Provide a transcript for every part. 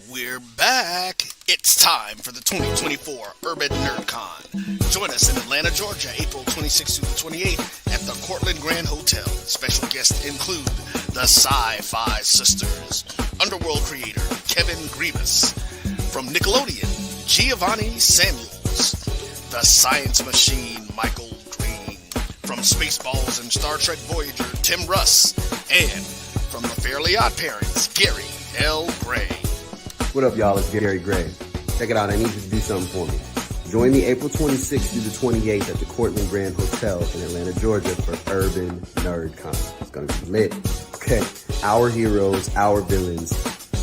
We're back. It's time for the 2024 Urban NerdCon. Join us in Atlanta, Georgia, April 26th through the 28th at the Cortland Grand Hotel. Special guests include the Sci-Fi Sisters, Underworld creator Kevin Grievous, from Nickelodeon, Giovanni Samuels, the Science Machine Michael Green, from Spaceballs and Star Trek Voyager Tim Russ, and from the Fairly Odd Parents Gary L. Gray. What up, y'all? It's Gary Gray. Check it out. I need you to do something for me. Join me April 26th through the 28th at the Cortland Grand Hotel in Atlanta, Georgia for Urban NerdCon. It's going to be lit. Okay. Our heroes, our villains,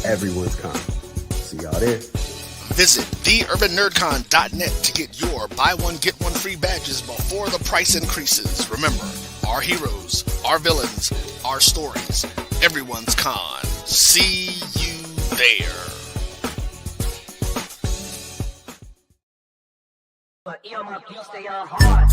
everyone's con. See y'all there. Visit theurbannerdcon.net to get your buy one, get one free badges before the price increases. Remember, our heroes, our villains, our stories, everyone's con. See you there. But my beats, they are hard.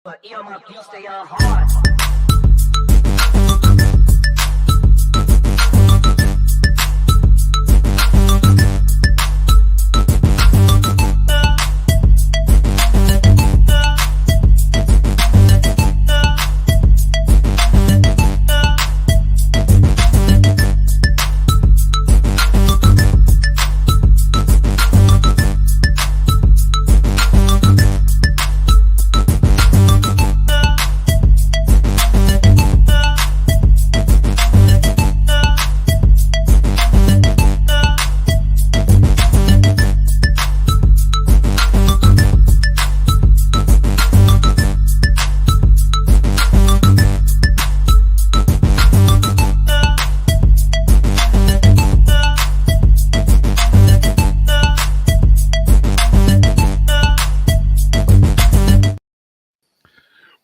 But my beats, they are hard.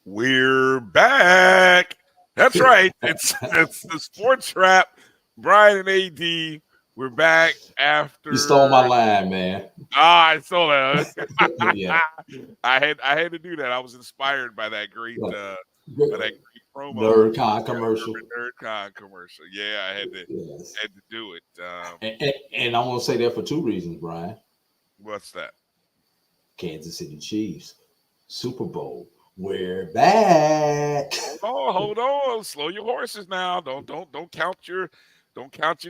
We're back. That's right. It's the SportsWrap. Bryan and A.D. We're back after. You stole my line, man. I saw that. Yeah. I had to do that. I was inspired by that great promo. NerdCon commercial. NerdCon commercial. Yeah, I had to do it. And I'm gonna say that for two reasons, Bryan. What's that? Kansas City Chiefs, Super Bowl. We're back. Hold on. Slow your horses now. Don't count your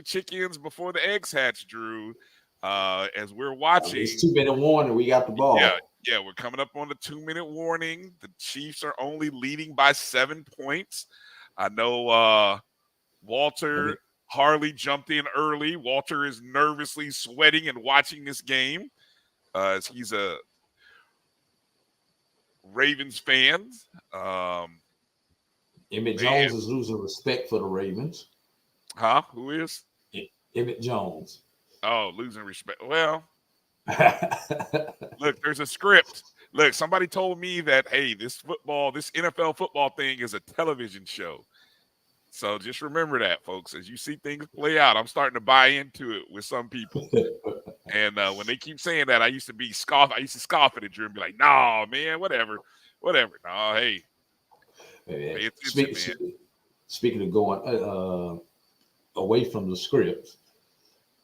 chickens before the eggs hatch, Drew. As we're watching, it's 2-minute warning. We got the ball. Yeah, we're coming up on the 2-minute warning. The Chiefs are only leading by 7 points. I know Walter Harley jumped in early. Walter is nervously sweating and watching this game. As he's a Ravens fan. Emmett Jones is losing respect for the Ravens. Huh? Who is? Emmett Jones. Oh, losing respect. Well, look, there's a script. Look, somebody told me that, hey, this NFL football thing is a television show. So just remember that, folks. As you see things play out, I'm starting to buy into it with some people. And when they keep saying that, I used to scoff at it, Drew, and be like, "No, man, whatever." No, hey. Pay attention, man. Speaking of going away from the script,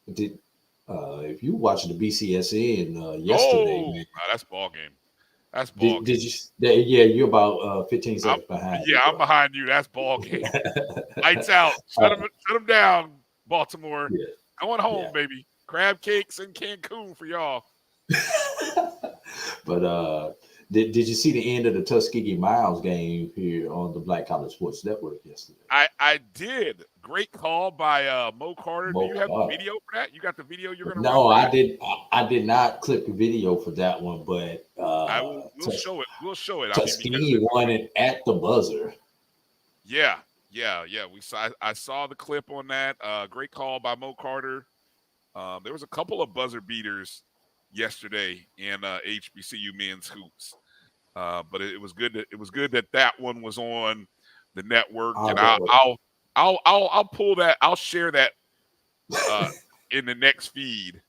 if you watched the BCSN yesterday, man, that's ball game. That's ball game. Did you? Yeah, you're about 15 seconds behind. Yeah, I'm behind you. That's ball game. Lights out. Shut them down, Baltimore. Yeah. Going home, baby. Crab cakes in Cancun for y'all. But did you see the end of the Tuskegee Miles game here on the Black College Sports Network yesterday? I did. Great call by Mo Carter. Do you have the video for that? You got the video you're going to No, I did not clip the video for that one, but We'll show it. We'll show it. Tuskegee won it at the buzzer. Yeah. I saw the clip on that. Great call by Mo Carter. There was a couple of buzzer beaters yesterday in HBCU men's hoops, but it was good. It was good that one was on the network, and I'll pull that. I'll share that in the next feed.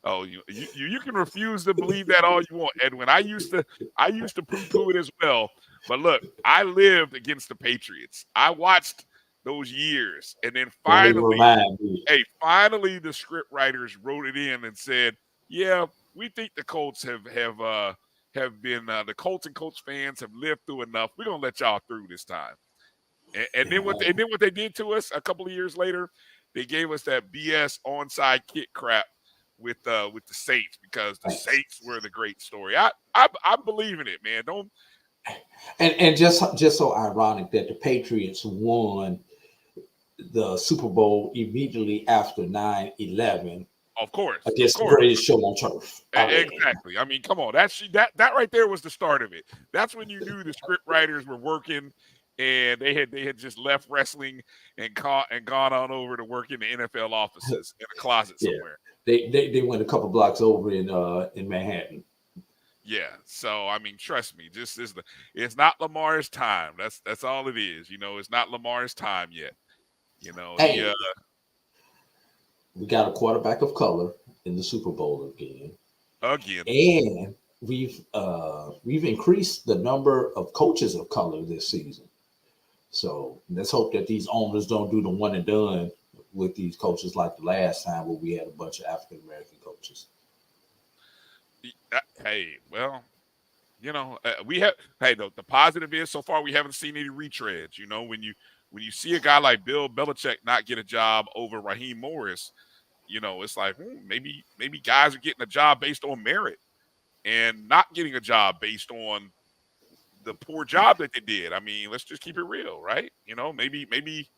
Oh, you can refuse to believe that all you want, Edwin. I used to poo-poo it as well. But look, I lived against the Patriots. I watched those years, and then finally the script writers wrote it in and said, "Yeah, we think the Colts have been the Colts and Colts fans have lived through enough. We're gonna let y'all through this time." And then what they did to us a couple of years later, they gave us that BS onside kick crap with the Saints, because the Saints were the great story. I believe in it, man. Don't. And just so ironic that the Patriots won the Super Bowl immediately after 9/11. Of course, against the greatest show on turf. Exactly. I mean, come on. That right there was the start of it. That's when you knew the script writers were working, and they had just left wrestling and gone on over to work in the NFL offices in a closet somewhere. They went a couple blocks over in Manhattan. Yeah. So I mean, trust me, it's not Lamar's time. That's all it is. It's not Lamar's time yet. Hey, we got a quarterback of color in the Super Bowl again. And we've increased the number of coaches of color this season. So let's hope that these owners don't do the one and done with these coaches like the last time where we had a bunch of African American coaches. Hey, well, we have. Hey, the positive is so far we haven't seen any retreads. When you see a guy like Bill Belichick not get a job over Raheem Morris, it's like maybe guys are getting a job based on merit and not getting a job based on the poor job that they did. I mean, let's just keep it real, right? Maybe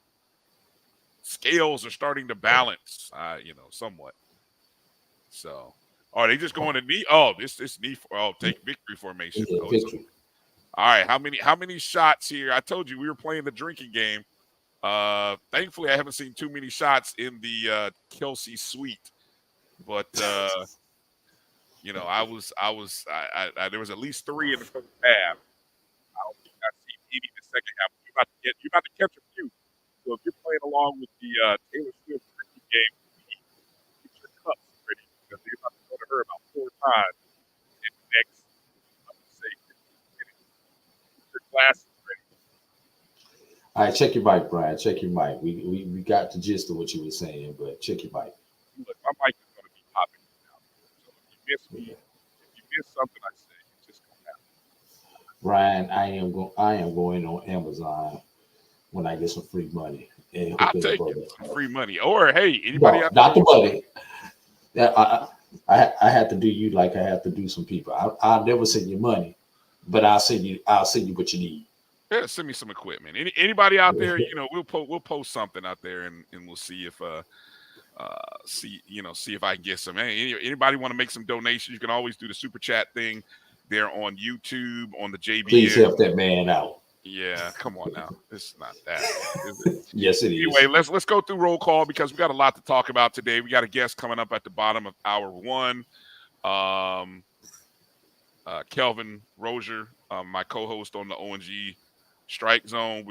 scales are starting to balance, somewhat. So, are they just going to knee? Oh, this knee. Take victory formation. Yeah, victory. All right, how many shots here? I told you we were playing the drinking game. Thankfully, I haven't seen too many shots in the Kelsey suite, but there was at least 3 in the first half. I don't think I've seen any in the second half. You're about to catch a few. So if you're playing along with the Taylor Swift drinking game, get your cups ready, because you're about to go to her about 4 times in the next, I'm going to say, 15 minutes. Get your glasses ready. All right, check your mic, Brian. Check your mic. We got the gist of what you were saying, but check your mic. Look, my mic is going to be popping now. So if you miss me, if you miss something I say, it's just going to happen. Brian, I am going on Amazon when I get some free money. I'll take some free money. Or hey, anybody out there? Not the money. I have to do you like I have to do some people. I'll never send you money, but I'll send you what you need. Yeah, send me some equipment. Anybody out there, we'll post something out there, and we'll see if see if I can get some. Hey, anybody want to make some donations? You can always do the super chat thing there on YouTube, on the JBN. Please help that man out. Yeah, come on now. It's not that, is it? Yes, it is. Anyway, let's go through roll call, because we got a lot to talk about today. We got a guest coming up at the bottom of hour 1. Kelvin Rosier, my co-host on the ONG StrikeZone.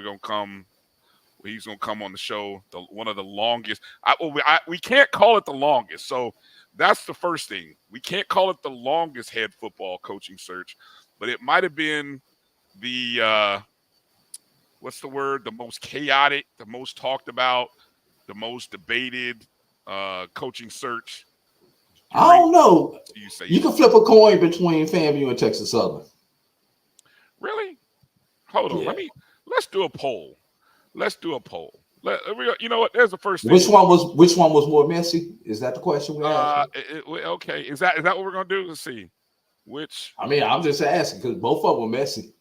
He's gonna come on the show. One of the longest. We can't call it the longest. So that's the first thing. We can't call it the longest head football coaching search, but it might have been the what's the word? The most chaotic, the most talked about, the most debated coaching search. I don't know. You can flip a coin between FAMU and Texas Southern. Really? Hold on. Let's do a poll. You know what? There's the first thing. Which one was more messy? Is that the question we're asking? Okay. Is that what we're gonna do? Let's see. Which? I mean, I'm just asking because both of them were messy.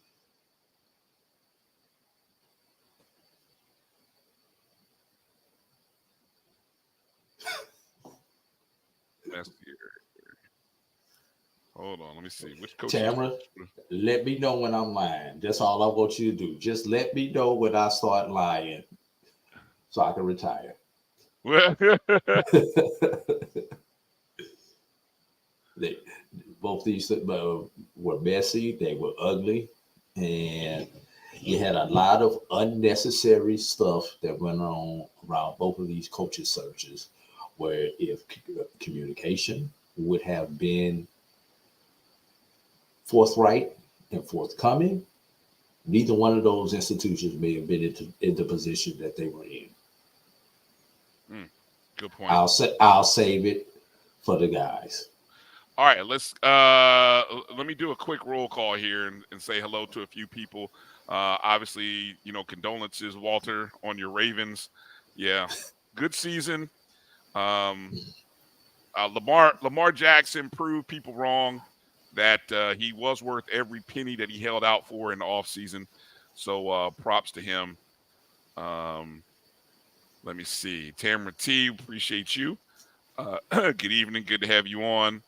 Hold on. Let me see. Which coach? Tamara, let me know when I'm lying. That's all I want you to do. Just let me know when I start lying so I can retire. Both these were messy. They were ugly. And you had a lot of unnecessary stuff that went on around both of these coaches' searches, where if communication would have been forthright and forthcoming, neither one of those institutions may have been in the position that they were in. Good point. I'll save it for the guys. All right, let me do a quick roll call here and say hello to a few people. Obviously, condolences, Walter, on your Ravens. Yeah, good season. Lamar Jackson proved people wrong that he was worth every penny that he held out for in the offseason. So props to him. Let me see. Tamara T, appreciate you. Good evening. Good to have you on.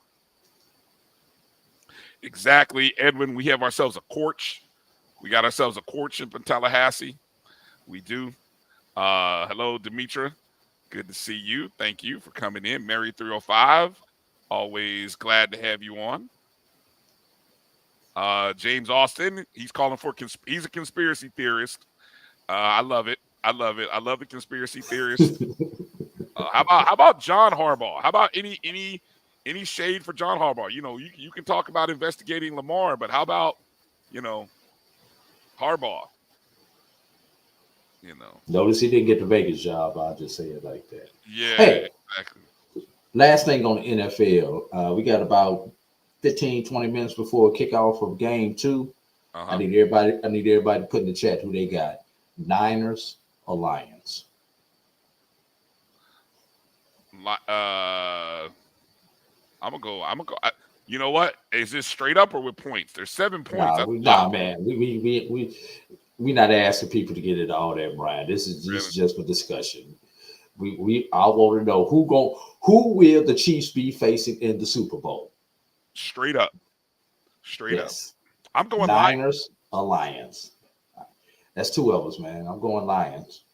Exactly, Edwin. We have ourselves a porch. We got ourselves a porch in Tallahassee. We do. Hello, Demetra. Good to see you. Thank you for coming in. Mary 305. Always glad to have you on. James Austin. He's calling for. He's a conspiracy theorist. I love it. I love the conspiracy theorist. How about John Harbaugh? How about any shade for John Harbaugh? You can talk about investigating Lamar, but how about, Harbaugh? Notice he didn't get the Vegas job. I'll just say it like that. Yeah, hey, exactly. Last thing on the NFL, we got about 15, 20 minutes before kickoff of game 2. I need everybody to put in the chat who they got. Niners or Lions? I'm gonna go. You know what? Is this straight up or with points? There's 7 points. Nah, man. We not asking people to get into all that, Brian. This is just for discussion. I want to know who will the Chiefs be facing in the Super Bowl? Straight up. Up. I'm going Niners or Lions. That's 2 of us, man. I'm going Lions.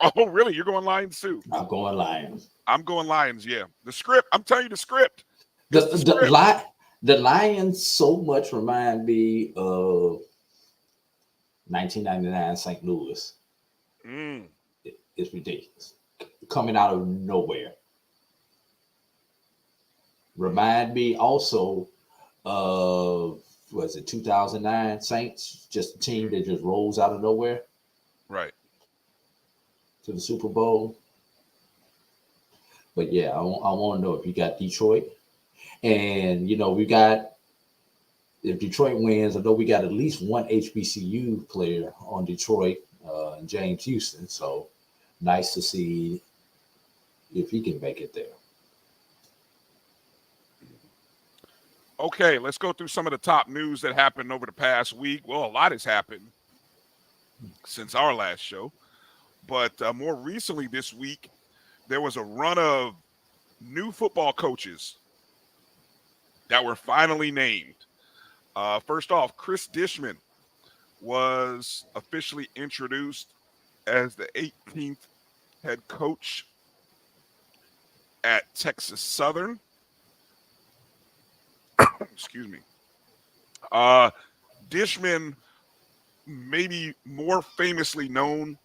Oh, really? You're going Lions too? I'm going Lions. I'm going Lions. Yeah. The script. I'm telling you, the script. The Lions so much remind me of 1999 St. Louis. It's ridiculous. Coming out of nowhere. Remind me also of, was it 2009 Saints? Just a team that just rolls out of nowhere. Right. To the Super Bowl. But yeah, I want to know if you got Detroit. And, if Detroit wins, I know we got at least one HBCU player on Detroit, James Houston. So nice to see if he can make it there. Okay, let's go through some of the top news that happened over the past week. Well, a lot has happened since our last show. But more recently this week, there was a run of new football coaches that were finally named. First off, Chris Dishman was officially introduced as the 18th head coach at Texas Southern. Excuse me. Dishman, maybe more famously known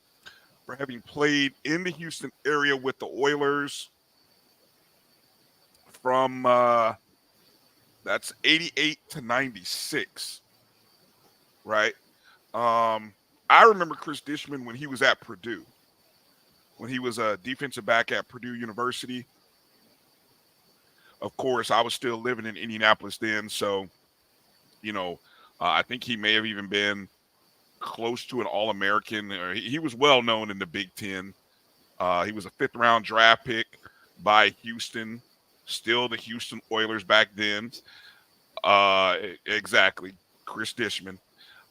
for having played in the Houston area with the Oilers from that's 88 to 96, right? I remember Chris Dishman when he was at Purdue, when he was a defensive back at Purdue University. Of course, I was still living in Indianapolis then, so, I think he may have even been close to an All-American. He was well known in the Big Ten. He was a 5th-round draft pick by Houston, still the Houston Oilers back then. Exactly, Chris Dishman.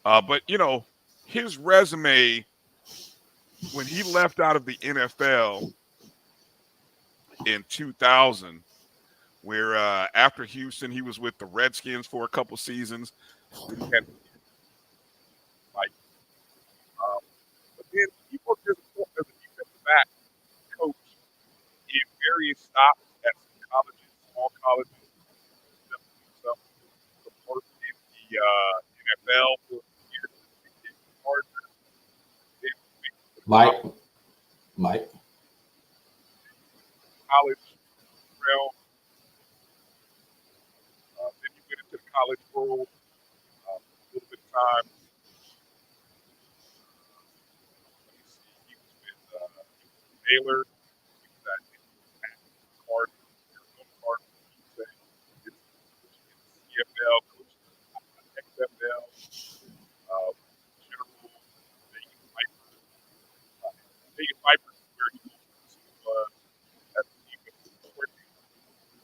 But, his resume, when he left out of the NFL in 2000, where after Houston, he was with the Redskins for a couple seasons. He had, like, but then he worked as a defensive back coach in various stops at colleges, small colleges. Some worked in the NFL for years. Mike. College realm. Then he went into the college world a little bit of time. He was with Baylor. He was at Cardinals. He was at CFL, coached XFL, General Vegas Vipers. Vegas Vipers is where he was as the defensive coordinator.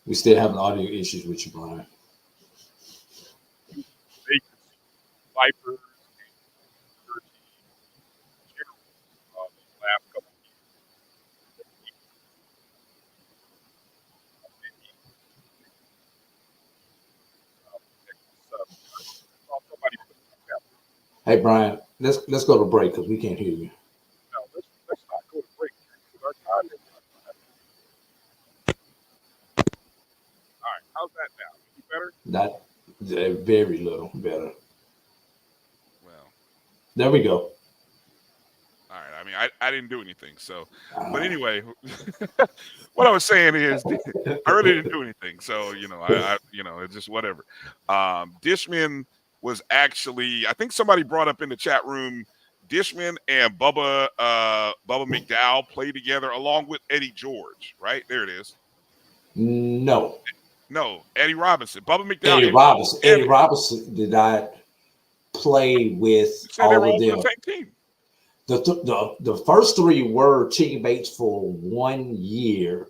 We still having audio issues with you, Bryan. Vegas Vipers and General the last couple of years. Hey, Bryan, let's go to break because we can't hear you. No, let's not go to break. Our time is all right. How's that now? Any better? Not very little better. Well, there we go. All right. I mean, I didn't do anything. So, but anyway, what I was saying is I really didn't do anything. So, I it's just whatever. Dishman was actually, I think somebody brought up in the chat room, Dishman and Bubba McDowell played together along with Eddie George, right? There it is. No, Eddie Robinson. Bubba McDowell. Eddie Robinson did not play with all of them. The same team. The first three were teammates for 1 year.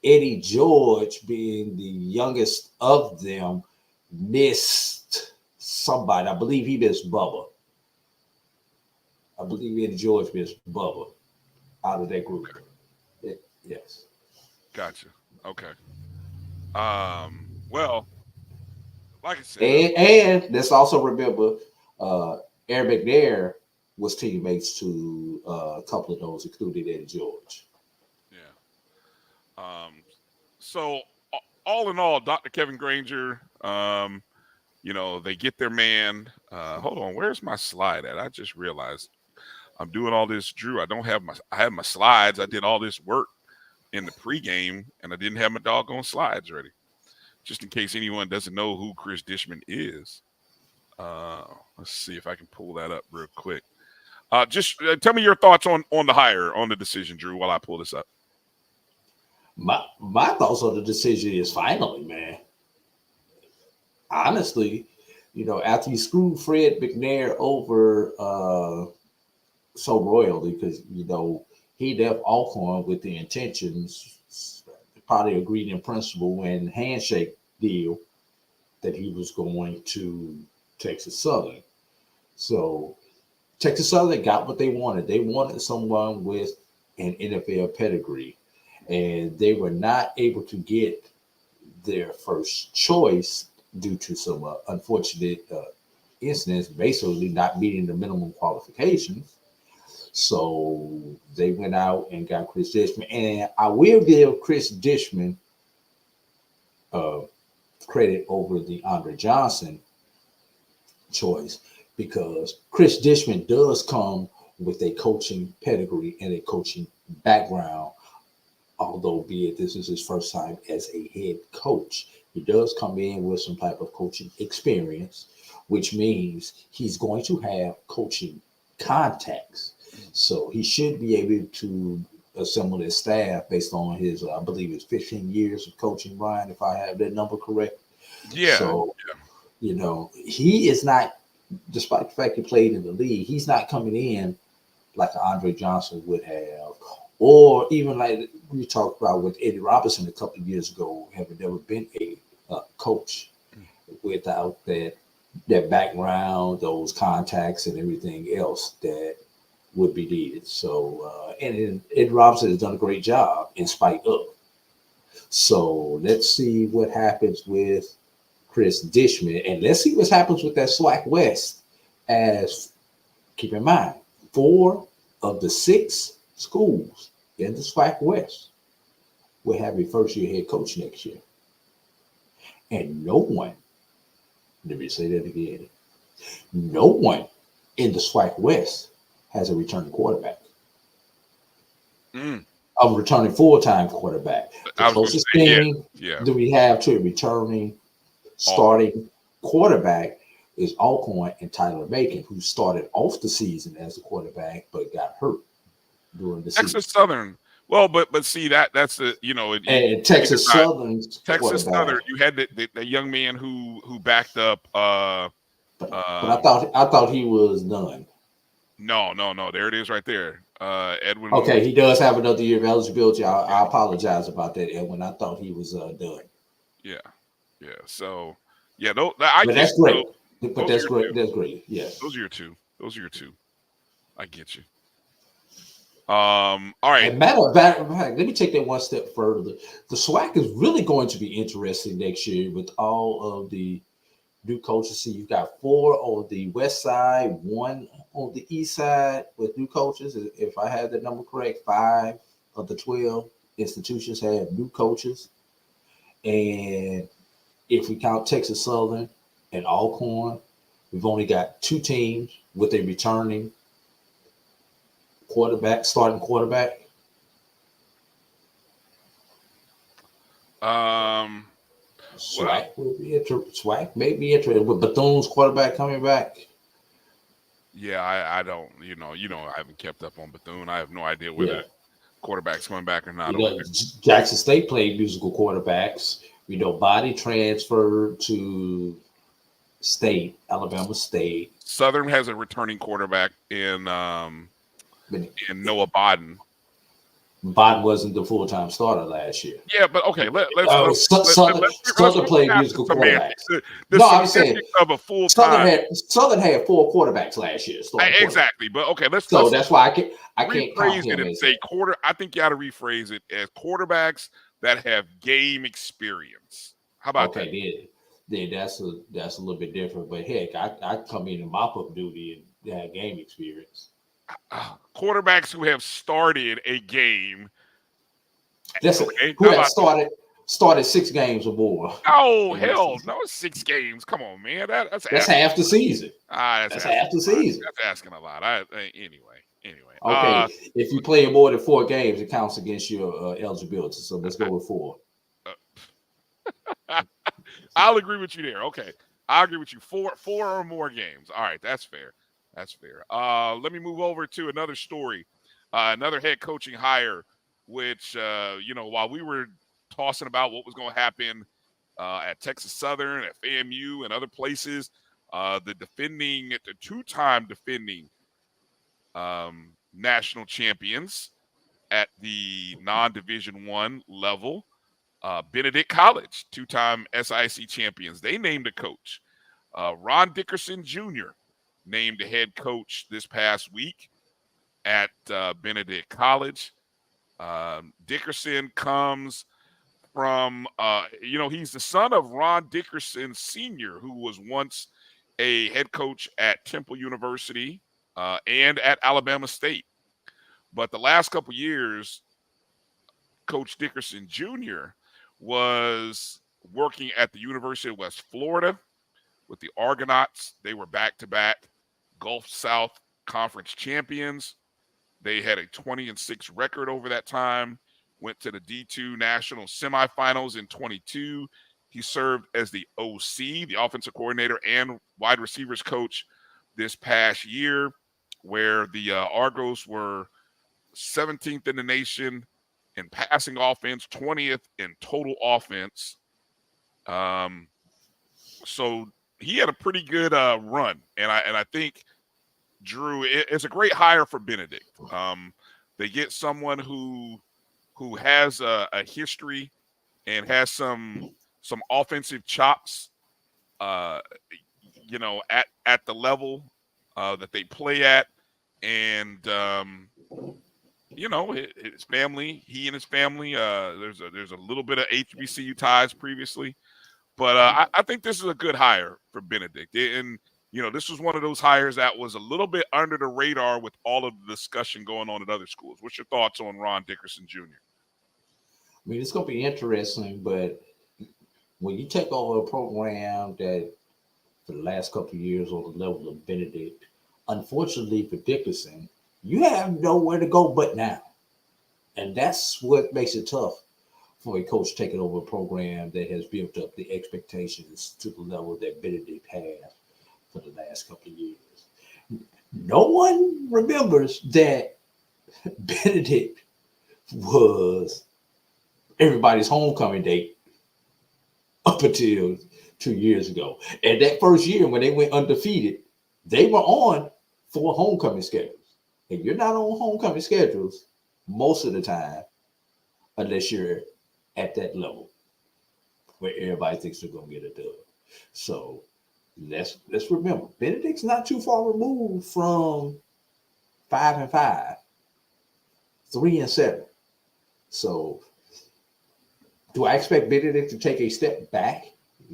Eddie George, being the youngest of them, missed somebody. I believe he missed Bubba. I believe Eddie George missed Bubba out of that group. Yes. Gotcha. Okay. Well, like I said, and let's also remember, Aaron McNair was teammates to a couple of those, including Eddie George. Yeah. So all in all, Dr. Kevin Granger, they get their man. Hold on, where's my slide at? I just realized I'm doing all this, Drew. I have my slides. I did all this work in the pregame, and I didn't have my doggone slides ready. Just in case anyone doesn't know who Chris Dishman is. Let's see if I can pull that up real quick. Just tell me your thoughts on the hire, on the decision, Drew, while I pull this up. My thoughts on the decision is finally, man. Honestly, after you screwed Fred McNair over so royally, because he left Alcorn with the intentions, probably agreed in principle and handshake deal that he was going to Texas Southern. So Texas Southern got what they wanted. They wanted someone with an NFL pedigree, and they were not able to get their first choice due to some unfortunate incidents, basically not meeting the minimum qualifications. So they went out and got Chris Dishman. And I will give Chris Dishman credit over the Andre Johnson choice, because Chris Dishman does come with a coaching pedigree and a coaching background, although be it this is his first time as a head coach. He does come in with some type of coaching experience, which means he's going to have coaching contacts. So he should be able to assemble his staff based on his, I believe it's 15 years of coaching, Bryan, if I have that number correct. Yeah. So, he is not, despite the fact he played in the league, he's not coming in like Andre Johnson would have, or even like we talked about with Eddie Robinson a couple of years ago, having never been a coach without that background, those contacts and everything else that would be needed. So, and Eddie Robinson has done a great job in spite of. So let's see what happens with Chris Dishman, and let's see what happens with that SWAC West. As keep in mind, 4 of the 6 schools in the SWAC West will have a first-year head coach next year, and no one. Let me say that again. No one in the SWAC West has a returning quarterback. A returning full-time quarterback. The closest thing that we have to a returning starting quarterback is Alcorn and Tyler Macon, who started off the season as a quarterback but got hurt during the season. Texas Southern. Well, but see that's the and Texas Southern. You had the young man who backed up. But I thought he was done. No. There it is, right there. Edwin. Okay, he does have another year of eligibility. I apologize about that, Edwin. I thought he was done. Yeah. So but that's great. But that's great. That's great. Yeah. Those are your two. I get you. All right. And matter of fact, let me take that one step further. The SWAC is really going to be interesting next year with all of the new coaches. See, you've got 4 on the west side, 1 on the east side with new coaches. If I had the number correct, 5 of the 12 institutions have new coaches. And if we count Texas Southern and Alcorn, we've only got 2 teams with a returning starting quarterback. SWAC may be interested with Bethune's quarterback coming back. Yeah, I don't. I haven't kept up on Bethune. I have no idea whether quarterback's coming back or not. Jackson State played musical quarterbacks. Body transferred to Alabama State. Southern has a returning quarterback in Noah Bodden. Bodden wasn't the full-time starter last year. Yeah, but okay, let's Southern played musical quarterbacks. I'm saying of a full-time. Southern had 4 quarterbacks last year. Exactly, but okay, let's. So that's why I can't rephrase it and say quarter. I think you got to rephrase it as quarterbacks that have game experience. How about that? Then that's a little bit different. But heck, I come in mop-up duty and have game experience. Quarterbacks who have started a game. Who have started 6 games or more. Oh, hell no, 6 games. Come on, man. That's half the season. That's half the season. That's asking a lot. Anyway. Okay, if you play more than 4 games, it counts against your eligibility. So let's go with 4. I'll agree with you there. Okay, I'll agree with you. 4 or more games. All right, that's fair. Let me move over to another story, another head coaching hire, which while we were tossing about what was going to happen at Texas Southern, at FAMU, and other places, the 2-time defending national champions at the non-Division I level, Benedict College, 2-time SIC champions. They named a coach, Ron Dickerson Jr., named the head coach this past week at Benedict College. Dickerson comes from, he's the son of Ron Dickerson Sr., who was once a head coach at Temple University and at Alabama State. But the last couple years, Coach Dickerson Jr. was working at the University of West Florida with the Argonauts. They were back-to-back Gulf South Conference champions. They had a 20-6 record over that time, went to the D2 national semifinals in 22. He served as the OC, the offensive coordinator, and wide receivers coach this past year, where the Argos were 17th in the nation in passing offense, 20th in total offense. So he had a pretty good run, and I think Drew, it's a great hire for Benedict. They get someone who has a history and has some offensive chops, at the level that they play at, and you know, his family, he and his family. There's a little bit of HBCU ties previously, but I think this is a good hire for Benedict. And you know, this was one of those hires that was a little bit under the radar with all of the discussion going on at other schools. What's your thoughts on Ron Dickerson Jr.? I mean, it's going to be interesting, but when you take over a program that for the last couple of years on the level of Benedict, unfortunately for Dickerson, you have nowhere to go but now. And that's what makes it tough for a coach taking over a program that has built up the expectations to the level that Benedict has for the last couple of years. No one remembers that Benedict was everybody's homecoming date up until 2 years ago. And that first year when they went undefeated, they were on 4 homecoming schedules. And you're not on homecoming schedules most of the time unless you're at that level where everybody thinks they're going to get a dub. So let's remember, Benedict's not too far removed from 5-5, 3-7. So do I expect Benedict to take a step back?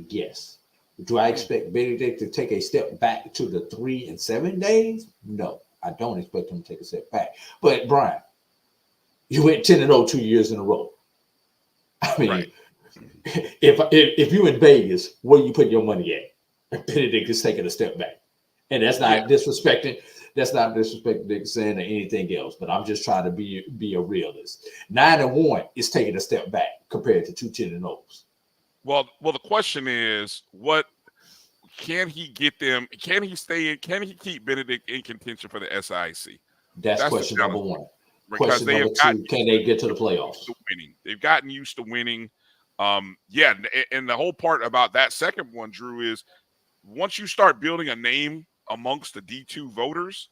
Yes. Do I expect Benedict to take a step back to the 3-7 days? No, I don't expect him to take a step back. But Bryan, you went 10-0 2 years in a row. I mean, right. if you're in Vegas, where you put your money at? Benedict is taking a step back, and that's not disrespecting. That's not disrespecting Dickerson or anything else. But I'm just trying to be a realist. 9-1 is taking a step back compared to 2 10-0s. Well, the question is, what can he get them? Can he stay in? Can he keep Benedict in contention for the SIC? That's question number one. Because question they number have two, can they get to the playoffs? Winning. They've gotten used to winning. And the whole part about that second one, Drew, is once you start building a name amongst the D2 voters,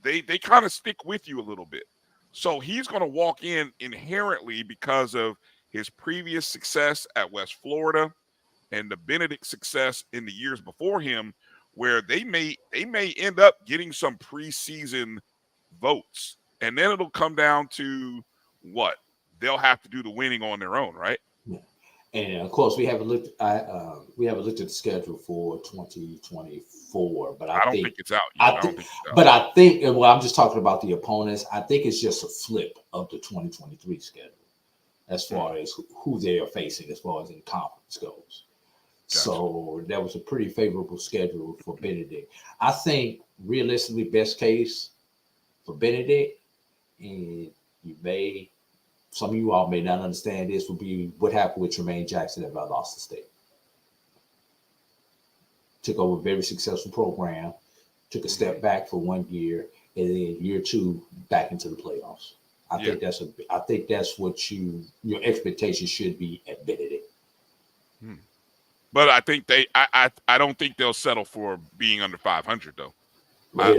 they kind of stick with you a little bit. So he's going to walk in inherently because of his previous success at West Florida and the Benedict success in the years before him, where they may end up getting some preseason votes, and then it'll come down to what they'll have to do the winning on their own, right? Yeah. And of course, we haven't looked at the schedule for 2024, but I don't think it's out yet. I think, well, I'm just talking about the opponents. I think it's just a flip of the 2023 schedule as far as who they are facing, as far as in conference goes. Gotcha. So that was a pretty favorable schedule for Benedict. I think realistically, best case for Benedict, and some of you all may not understand this, would be what happened with Tremaine Jackson at Valdosta State. Took over a very successful program, took a step back for 1 year, and then year 2 back into the playoffs. I think that's what your expectations should be at Benedict. But I think I don't think they'll settle for being under 500 though.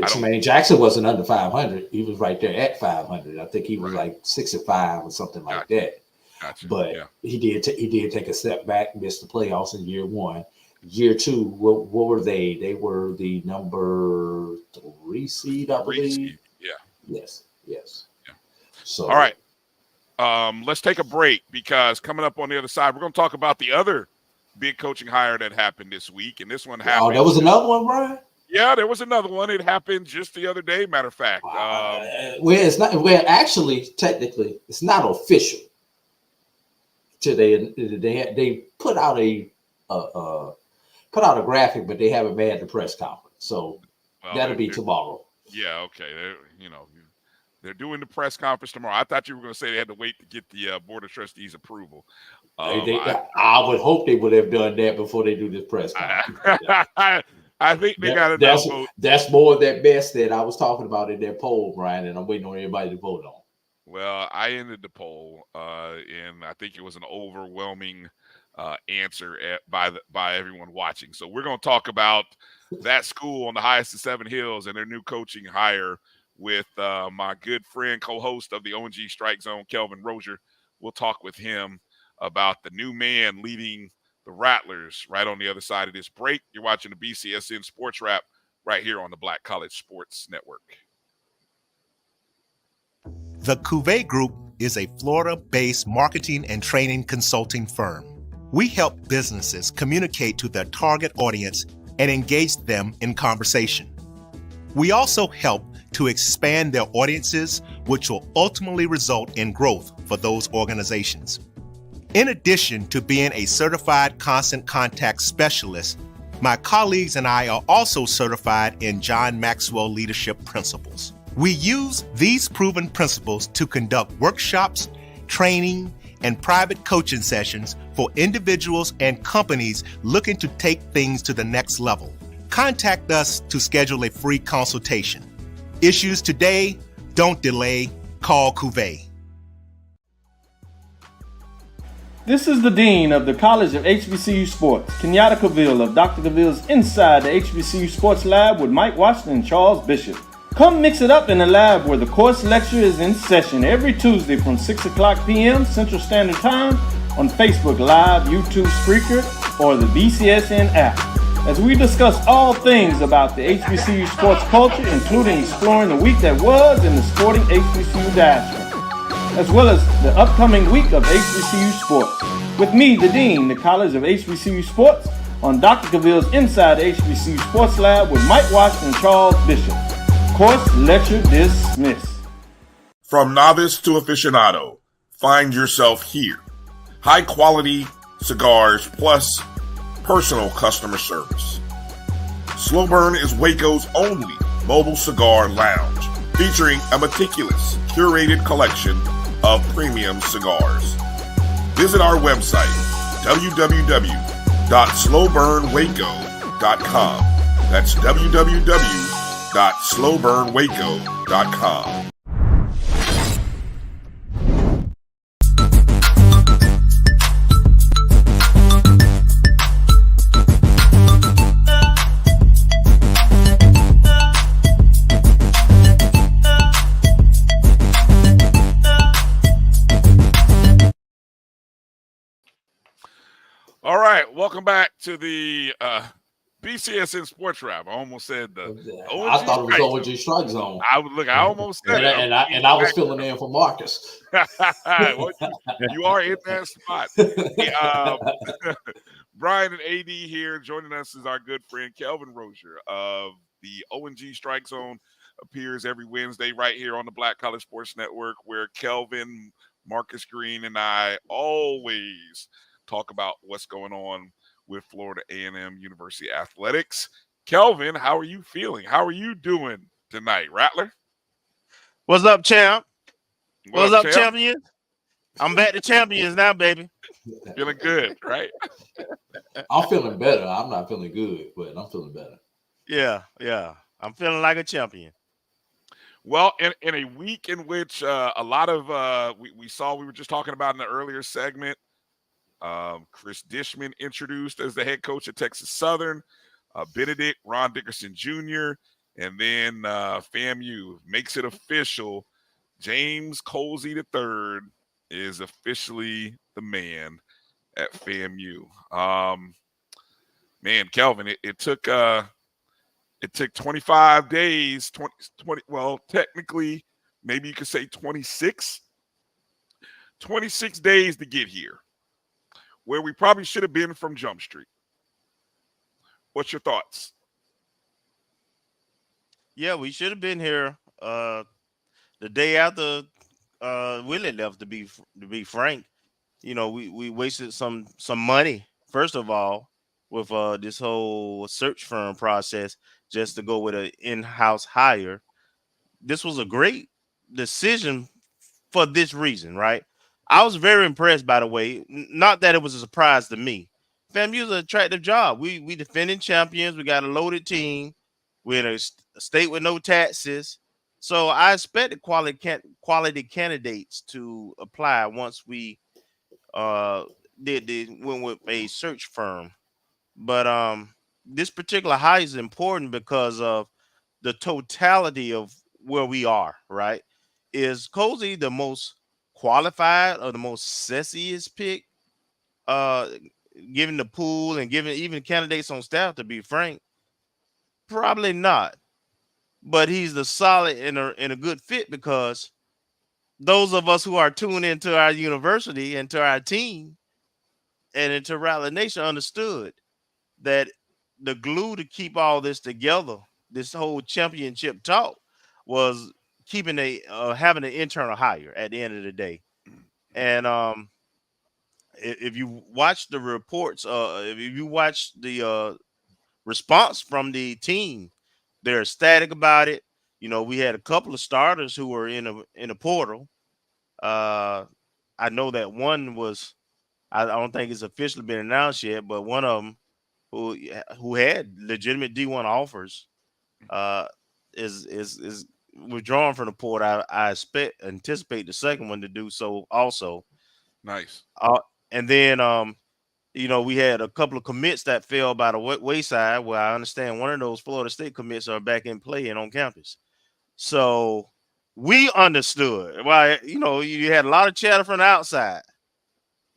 Tremaine Jackson wasn't under 500. He was right there at 500. I think he was like 6-5 or something like that. Gotcha. But he did take a step back, missed the playoffs in year 1. Year 2, what were they? They were the number 3 seed, I believe. Yeah. Yes. Yeah. So all right. Let's take a break because coming up on the other side, we're going to talk about the other big coaching hire that happened this week, and this one happened. Oh, there was another one, Bryan? Yeah, there was another one. It happened just the other day, matter of fact. It's not. Well, actually, technically, it's not official. They put out a graphic, but they haven't made the press conference. So that'll be tomorrow. Yeah, okay. They're doing the press conference tomorrow. I thought you were going to say they had to wait to get the Board of Trustees approval. I would hope they would have done that before they do this press conference. I think they got enough vote. That's more of that best that I was talking about in that poll, Bryan, and I'm waiting on everybody to vote on. Well, I ended the poll, and I think it was an overwhelming answer by everyone watching. So we're going to talk about that school on the highest of 7 hills and their new coaching hire with my good friend, co-host of the ONG StrikeZone, Kelvin Rosier. We'll talk with him about the new man leading the Rattlers right on the other side of this break. You're watching the BCSN SportsWrap right here on the Black College Sports Network. The Cuvée Group is a Florida-based marketing and training consulting firm. We help businesses communicate to their target audience and engage them in conversation. We also help to expand their audiences, which will ultimately result in growth for those organizations. In addition to being a certified constant contact specialist, my colleagues and I are also certified in John Maxwell Leadership Principles. We use these proven principles to conduct workshops, training, and private coaching sessions for individuals and companies looking to take things to the next level. Contact us to schedule a free consultation. Issues today, don't delay, call Cuvée. This is the Dean of the College of HBCU Sports, Kenyatta Cavill of Dr. Cavill's Inside the HBCU Sports Lab with Mike Washington and Charles Bishop. Come mix it up in the lab where the course lecture is in session every Tuesday from 6 o'clock p.m. Central Standard Time on Facebook Live, YouTube Spreaker, or the BCSN app, as we discuss all things about the HBCU sports culture, including exploring the week that was in the sporting HBCU diaspora, as well as the upcoming week of HBCU Sports. With me, the Dean, the College of HBCU Sports, on Dr. Cavill's Inside the HBCU Sports Lab with Mike Washington and Charles Bishop. Course lecture dismissed. From novice to aficionado, find yourself here. High quality cigars plus personal customer service. Slow Burn is Waco's only mobile cigar lounge, featuring a meticulous, curated collection of premium cigars. Visit our website, www.slowburnwaco.com. That's www.slowburnwaco.com. All right, welcome back to the BCSN SportsWrap. I almost said the I thought it was ONG StrikeZone. I almost said it. And I was filling in for Marcus. Well, you are in that spot. Bryan and A.D here. Joining us is our good friend Kelvin Rosier of the ONG StrikeZone. Appears every Wednesday right here on the Black College Sports Network, where Kelvin, Marcus Green, and I always talk about what's going on with Florida A&M University athletics. Kelvin, how are you feeling? How are you doing tonight, Rattler? What's up, champ? What's up, champ? champions? I'm back to champions now, baby. Feeling good, right? I'm feeling better. I'm not feeling good, but I'm feeling better. Yeah. I'm feeling like a champion. Well, in a week in which a lot of we were just talking about in the earlier segment, Chris Dishman introduced as the head coach at Texas Southern, Benedict, Ron Dickerson Jr., and then FAMU makes it official. James Colsey III is officially the man at FAMU. Man, Kelvin, it took 25 days, 20, well, technically, maybe you could say 26 days to get here, where we probably should have been from Jump Street. What's your thoughts? Yeah, we should have been here the day after Willie left, to be frank. You know, we wasted some money, first of all, with this whole search firm process just to go with an in-house hire. This was a great decision for this reason, right? I was very impressed, by the way. Not that it was a surprise to me. FAMU is an attractive job. We defending champions. We got a loaded team. We're in a state with no taxes. So I expected quality candidates to apply once we went with a search firm. But this particular hire is important because of the totality of where we are, right? Is Colsey the most qualified or the most sexiest pick, given the pool and given even candidates on staff, to be frank? Probably not. But he's the solid and a good fit because those of us who are tuned into our university and to our team and into Rattler Nation understood that the glue to keep all this together, this whole championship talk, was keeping having an internal hire at the end of the day. And if you watch the reports, if you watch the response from the team, they're ecstatic about it. You know, we had a couple of starters who were in a portal. I know that one was. I don't think it's officially been announced yet, but one of them who had legitimate D1 offers uh, is withdrawn from the portal. I anticipate the second one to do so also. Nice. And then you know, we had a couple of commits that fell by the wayside. Where I understand one of those Florida State commits are back in play and on campus. So we understood. Why, you know, you had a lot of chatter from the outside.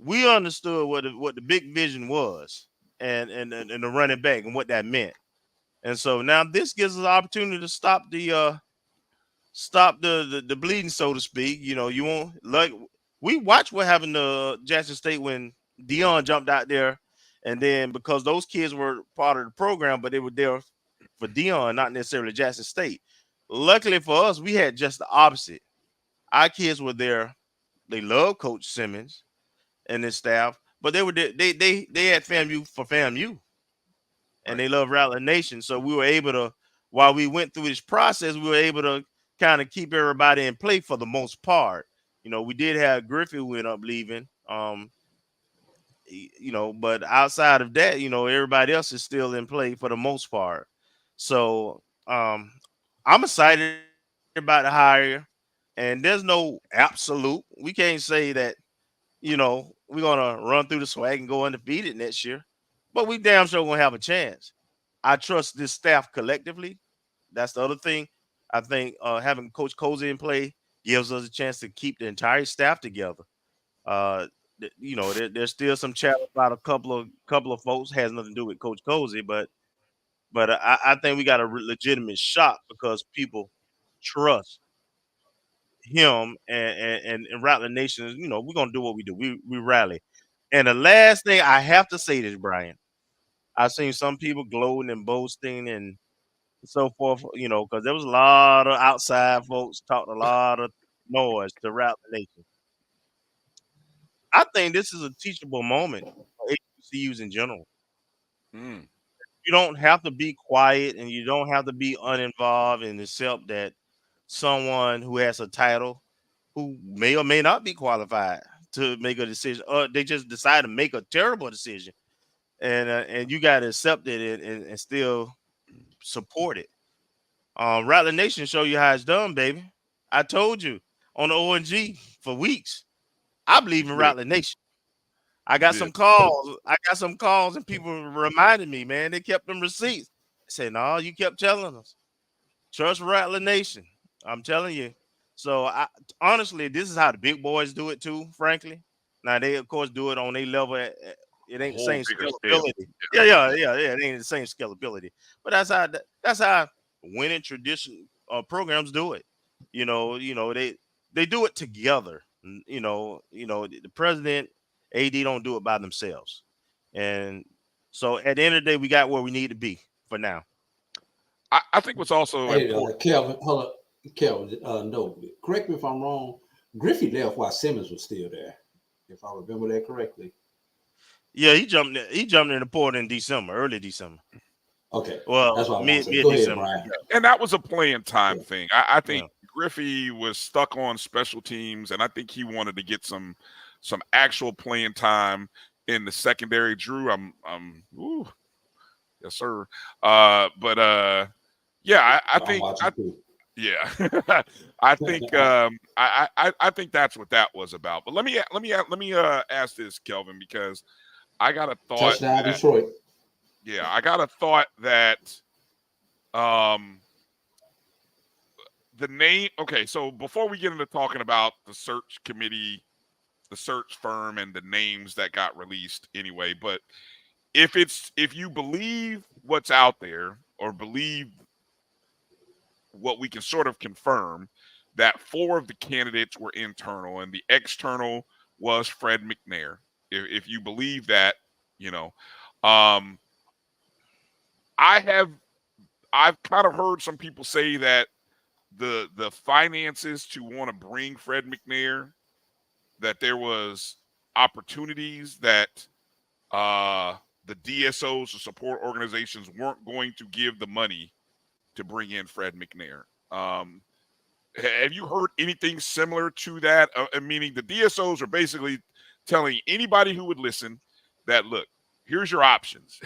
We understood what the big vision was, and the running back and what that meant. And so now this gives us an opportunity to stop the bleeding, so to speak. You know, you won't like we watched what happened to Jackson State when Dion jumped out there, and then because those kids were part of the program, but they were there for Dion, not necessarily Jackson State. Luckily for us, we had just the opposite. Our kids were there. They love Coach Simmons and his staff, but they were they had FAMU for FAMU, and they love Rattler Nation. So we were able to, while we went through this process, we were able to kind of keep everybody in play for the most part. You know, we did have Griffey who ended up leaving. You know, but outside of that, you know, everybody else is still in play for the most part. So I'm excited about the hire, and there's no absolute. We can't say that, you know, we're gonna run through the swag and go undefeated next year, but we damn sure gonna have a chance. I trust this staff collectively. That's the other thing. I think having Coach Cozy in play gives us a chance to keep the entire staff together. Uh, you know, there's still some chatter about a couple of folks has nothing to do with Coach Cozy, but I think we got a legitimate shot because people trust him and Rattler Nation. You know, we're gonna do what we do. We rally. And the last thing I have to say this, Brian, I've seen some people gloating and boasting and so forth, you know, because there was a lot of outside folks talking a lot of noise to Rattler Nation. I think this is a teachable moment for HBCUs in general. Mm. You don't have to be quiet and you don't have to be uninvolved and accept that someone who has a title who may or may not be qualified to make a decision, or they just decide to make a terrible decision, and you got to accept it and still support it. Rattler Nation show you how it's done, baby. I told you on the ONG for weeks. I believe in Rattler Nation. I got some calls. And people reminded me, man. They kept them receipts. I said, no, you kept telling us. Trust Rattler Nation. I'm telling you. So honestly, this is how the big boys do it too, frankly. Now they of course do it on their level. It ain't the same scalability. Yeah. It ain't the same scalability. But that's how winning tradition programs do it. They do it together. The president, AD don't do it by themselves. And so at the end of the day, we got where we need to be for now. I think what's also important. Kelvin, hold up. Kelvin, no, correct me if I'm wrong. Griffey left while Simmons was still there, if I remember that correctly. Yeah, he jumped in the port in December, early December. Okay. Well, that's what mid Go December. Ahead, and that was a playing time thing. I think Griffey was stuck on special teams, and I think he wanted to get some actual playing time in the secondary. Drew, yes, sir. Yeah, I think I think I think that's what that was about. But let me ask this, Kelvin, because I got a thought. Touchdown, Detroit. Yeah, I got a thought that the name. Okay, so before we get into talking about the search committee, the search firm, and the names that got released anyway, but if you believe what's out there or believe what we can sort of confirm, that 4 of the candidates were internal, and the external was Fred McNair. If you believe that, I've kind of heard some people say that the finances to want to bring Fred McNair, that there was opportunities that the DSOs, the support organizations, weren't going to give the money to bring in Fred McNair. Have you heard anything similar to that? Meaning the DSOs are basically telling anybody who would listen that, look, here's your options.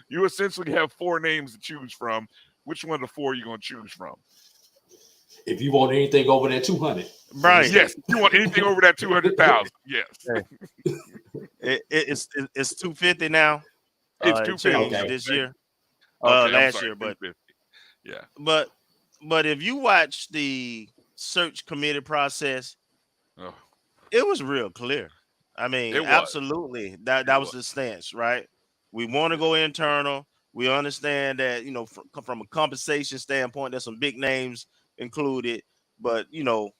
you essentially have 4 names to choose from. Which one of the 4 are you going to choose from? If you want anything over that 200, right? Yes, if you want anything over that 200,000, yes. It's 250 now. It's 250 this year. Last year, but yeah. But if you watch the search committee process, it was real clear. I mean, absolutely, that was the stance, right? We want to go internal. We understand that, from a compensation standpoint, there's some big names included, but we're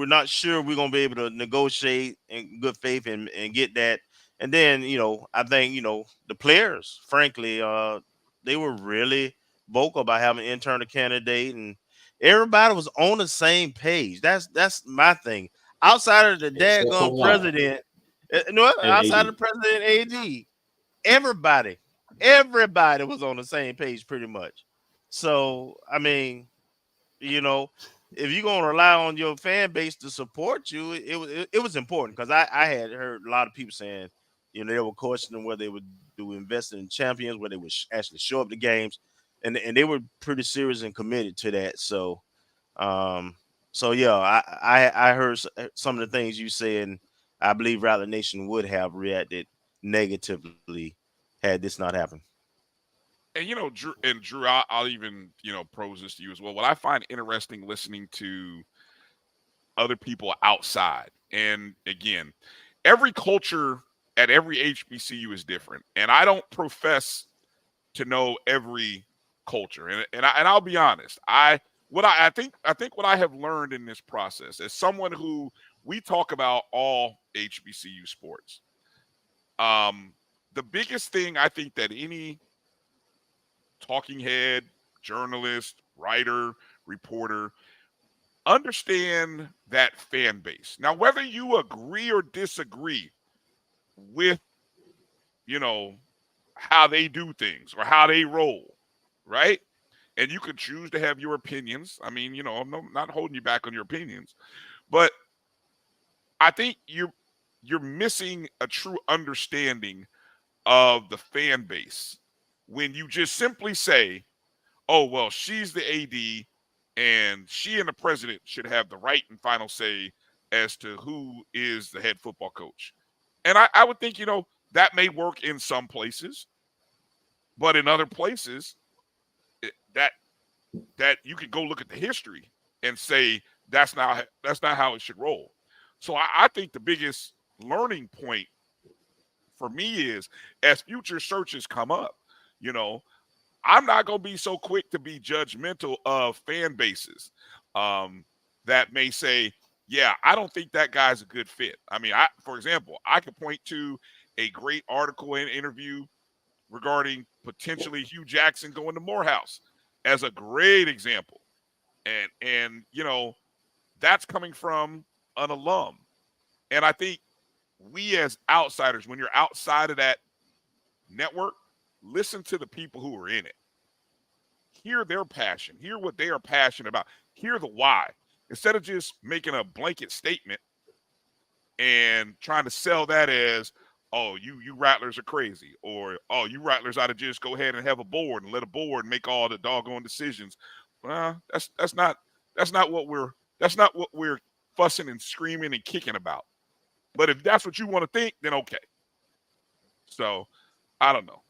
not sure we're gonna be able to negotiate in good faith and get that. And then, I think, the players, frankly, they were really vocal about having an internal candidate, and everybody was on the same page. That's my thing. Outside of the daggone president, outside of the president AD, everybody was on the same page pretty much. So, I mean, if you're going to rely on your fan base to support you, it was important, because I had heard a lot of people saying, they were questioning whether they would do investing in champions, where they would actually show up to games, and they were pretty serious and committed to that. So, yeah, I heard some of the things you said, and I believe Rattler Nation would have reacted negatively had this not happened. And Drew, I'll even pose this to you as well. What I find interesting listening to other people outside, and again, every culture at every HBCU is different, and I don't profess to know every culture. And I'll be honest, I think what I have learned in this process, as someone who, we talk about all HBCU sports, the biggest thing I think that any talking head, journalist, writer, reporter, understand that fan base. Now, whether you agree or disagree with, how they do things or how they roll, right? And you can choose to have your opinions. I mean, I'm not holding you back on your opinions, but I think you're missing a true understanding of the fan base when you just simply say, oh, well, she's the AD and she and the president should have the right and final say as to who is the head football coach. And I would think, that may work in some places, but in other places, that you could go look at the history and say that's not how it should roll. So I think the biggest learning point for me is, as future searches come up, I'm not going to be so quick to be judgmental of fan bases that may say, yeah, I don't think that guy's a good fit. I mean, for example, I could point to a great article and interview regarding potentially Hugh Jackson going to Morehouse as a great example. And that's coming from an alum. And I think we as outsiders, when you're outside of that network, listen to the people who are in it. Hear their passion. Hear what they are passionate about. Hear the why. Instead of just making a blanket statement and trying to sell that as, oh, you Rattlers are crazy, or, oh, you Rattlers ought to just go ahead and have a board and let a board make all the doggone decisions. Well, that's not what we're fussing and screaming and kicking about. But if that's what you want to think, then okay. So I don't know.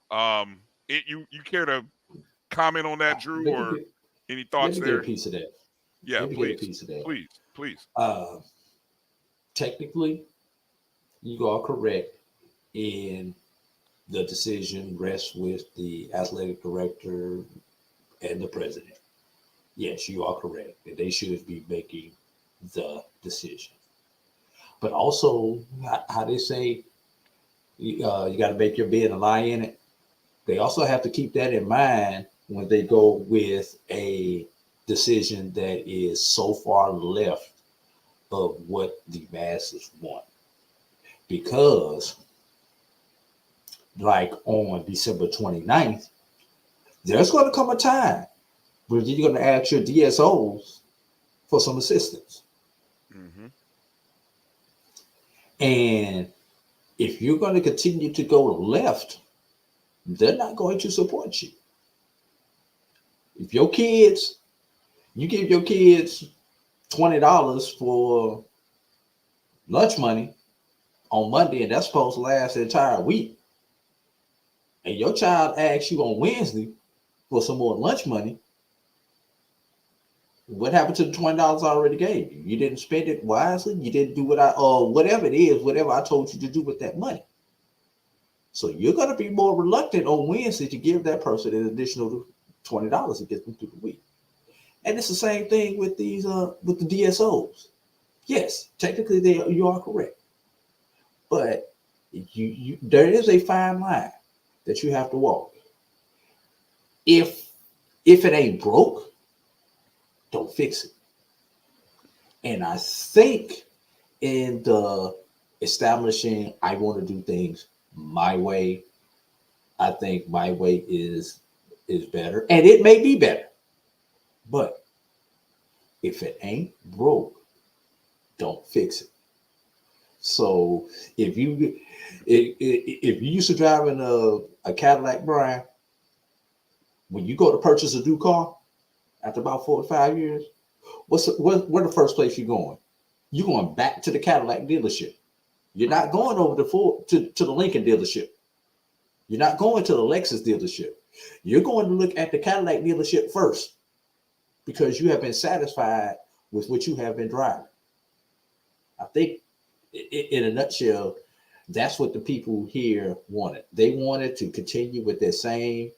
You care to comment on that, Drew, or any thoughts there? Get a piece of that. Yeah, please. Get a piece of that. Please. Technically, you are correct in the decision rests with the athletic director and the president. yes, you are correct. That they should be making the decision. But also, how they say, you got to make your bed and lie in it. They also have to keep that in mind when they go with a decision that is so far left of what the masses want. Because, like on December 29th, there's going to come a time where you're going to ask your DSOs for some assistance. Mm-hmm. And if you're going to continue to go left, they're not going to support you. If you give your kids $20 for lunch money on Monday, and that's supposed to last the entire week, and your child asks you on Wednesday for some more lunch money, what happened to the $20 I already gave you? You didn't spend it wisely. You didn't do whatever it is, whatever I told you to do with that money. So you're going to be more reluctant on Wednesday to give that person an additional $20 to get them through the week. And it's the same thing with these with the DSOs. Yes, technically you are correct, but there is a fine line that you have to walk. If it ain't broke, don't fix it. And I think in the establishing, I want to do things my way, I think my way is better, and it may be better. But if it ain't broke, don't fix it. So if you used to driving a Cadillac, Bryan, when you go to purchase a new car after about 4 or 5 years, where the first place you're going? You're going back to the Cadillac dealership. You're not going over to the Lincoln dealership. You're not going to the Lexus dealership. You're going to look at the Cadillac dealership first because you have been satisfied with what you have been driving. I think in a nutshell, that's what the people here wanted. They wanted to continue with their same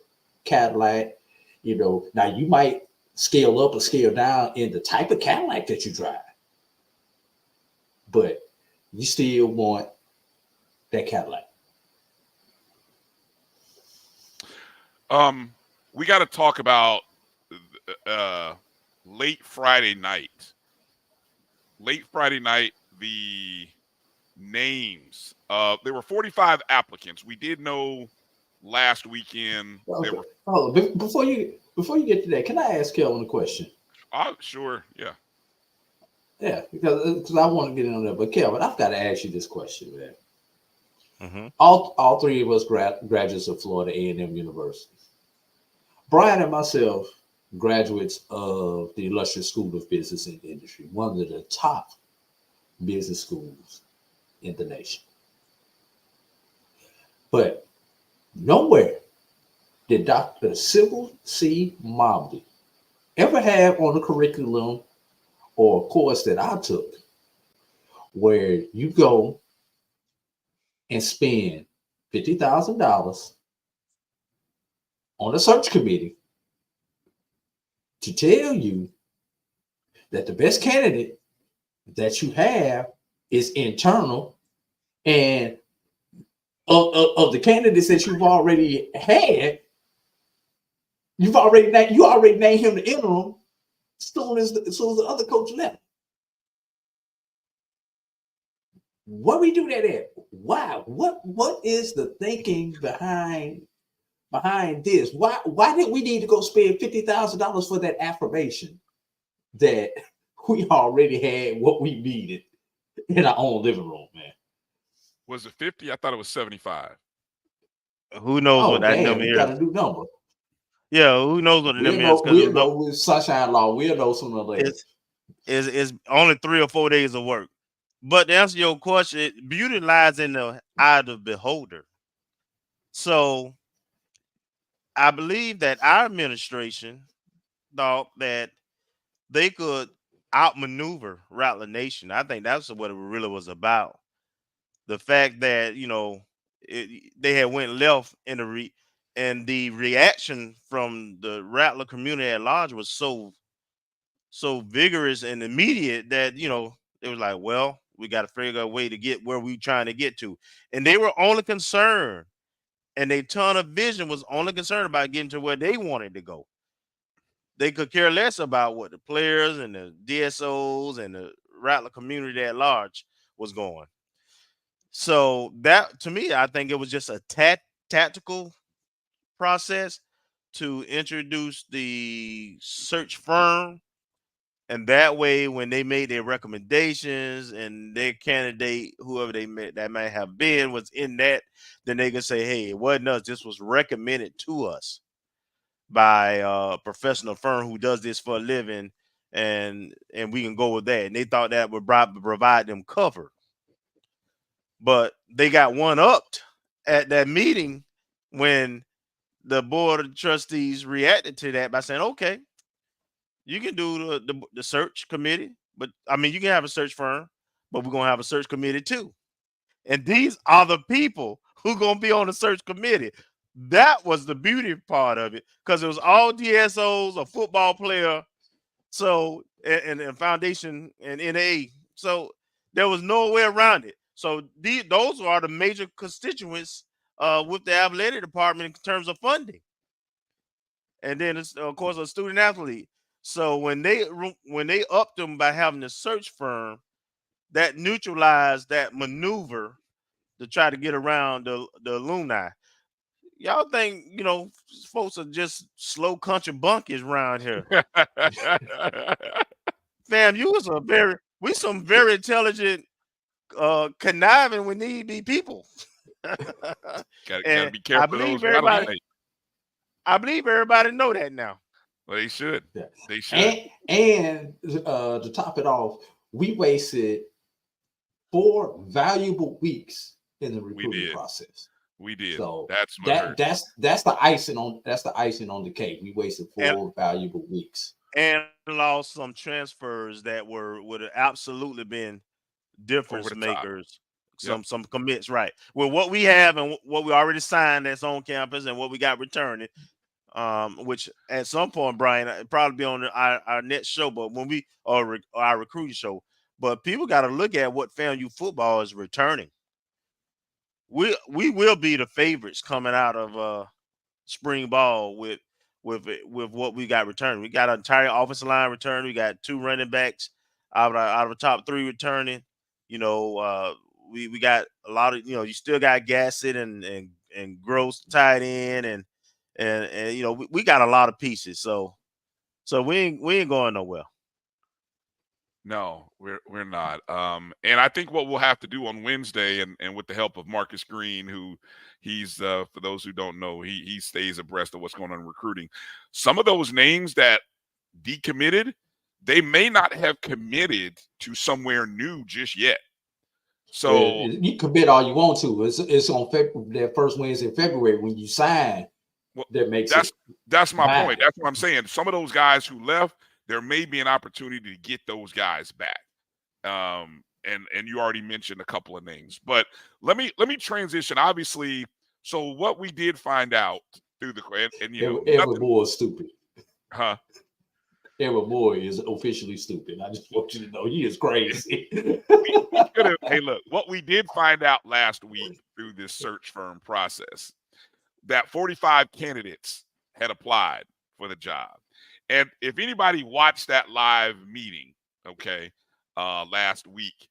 Cadillac. Now you might scale up or scale down in the type of Cadillac that you drive, but you still want that Cadillac. We got to talk about late Friday night. Late Friday night, the names. There were 45 applicants. We did know last weekend. Okay. Before you get to that, can I ask Kelvin a question? Sure. Yeah. Yeah, because I want to get in on that. But Kelvin, I've got to ask you this question, man. Mm-hmm. All three of us graduates of Florida A&M University. Bryan and myself, graduates of the illustrious School of Business and Industry, one of the top business schools in the nation. But nowhere did Dr. Sybil C. Mobley ever have on the curriculum or a course that I took where you go and spend $50,000 on a search committee to tell you that the best candidate that you have is internal, and of the candidates that you've already had, you already named him the interim as soon as the other coach left. What we do that at? Why? What is the thinking behind this? Why did we need to go spend $50,000 for that affirmation that we already had what we needed in our own living room, man? Was it 50? I thought it was 75. Who knows what that number is? Got a new number. Yeah, who knows what the number is? We'll know with Sunshine Law. We'll know sooner or later. It's only 3 or 4 days of work. But to answer your question, beauty lies in the eye of the beholder. So I believe that our administration thought that they could outmaneuver Rattler Nation. I think that's what it really was about. The fact that, they had went left in the reaction from the Rattler community at large was so so vigorous and immediate that, you know, it was like, well, we got to figure out a way to get where we trying to get to. And they were only concerned, and their ton of vision was only concerned about getting to where they wanted to go. They could care less about what the players and the DSOs and the Rattler community at large was going. So that, to me, I think it was just a tactical process to introduce the search firm. And that way, when they made their recommendations and their candidate, whoever they met that might have been, was in that, then they could say, hey, it wasn't us. This was recommended to us by a professional firm who does this for a living, and we can go with that. And they thought that would provide them cover. But they got one-upped at that meeting when the board of trustees reacted to that by saying, okay, you can do the search committee, but I mean, you can have a search firm, but we're going to have a search committee too. And these are the people who going to be on the search committee. That was the beauty part of it, because it was all DSOs, a football player, so and foundation and NA. So there was no way around it. So those are the major constituents with the athletic department in terms of funding. And then it's, of course, a student athlete. So when they upped them by having a search firm, that neutralized that maneuver to try to get around the alumni. Y'all think, you know, folks are just slow country bunkies around here. Fam, we some very intelligent, conniving when need be people. Gotta be careful. I believe everybody know that now. Well, they should. Yeah. They should. And to top it off, we wasted 4 valuable weeks in the recruiting process. We did. So that's the icing on the cake. We wasted 4 valuable weeks and lost some transfers that would have absolutely been difference makers. Some commits, right? Well, what we have and what we already signed that's on campus and what we got returning, which at some point, Brian, it'll probably be on our next show, but when we or our recruiting show. But people got to look at what FAMU football is returning. We will be the favorites coming out of spring ball with what we got returning. We got an entire offensive line returning. We got 2 running backs out of the top 3 returning. You know, we got a lot of, you know, you still got Gassett and Gross tied in and you know, we got a lot of pieces. So we ain't going nowhere. No, we're not. And I think what we'll have to do on Wednesday, and with the help of Marcus Green, who he's for those who don't know, he stays abreast of what's going on in recruiting. Some of those names that decommitted, they may not have committed to somewhere new just yet. So you commit all you want to. It's on that first Wednesday in February when you sign. Well, that makes that's my point. That's what I'm saying. Some of those guys who left, there may be an opportunity to get those guys back. And you already mentioned a couple of names, but let me transition. Obviously, so what we did find out through the and you know, Edward Moore is stupid. Huh? Edward Moore is officially stupid. I just want you to know he is crazy. Hey, look, what we did find out last week through this search firm process, that 45 candidates had applied for the job. And if anybody watched that live meeting, okay, last week,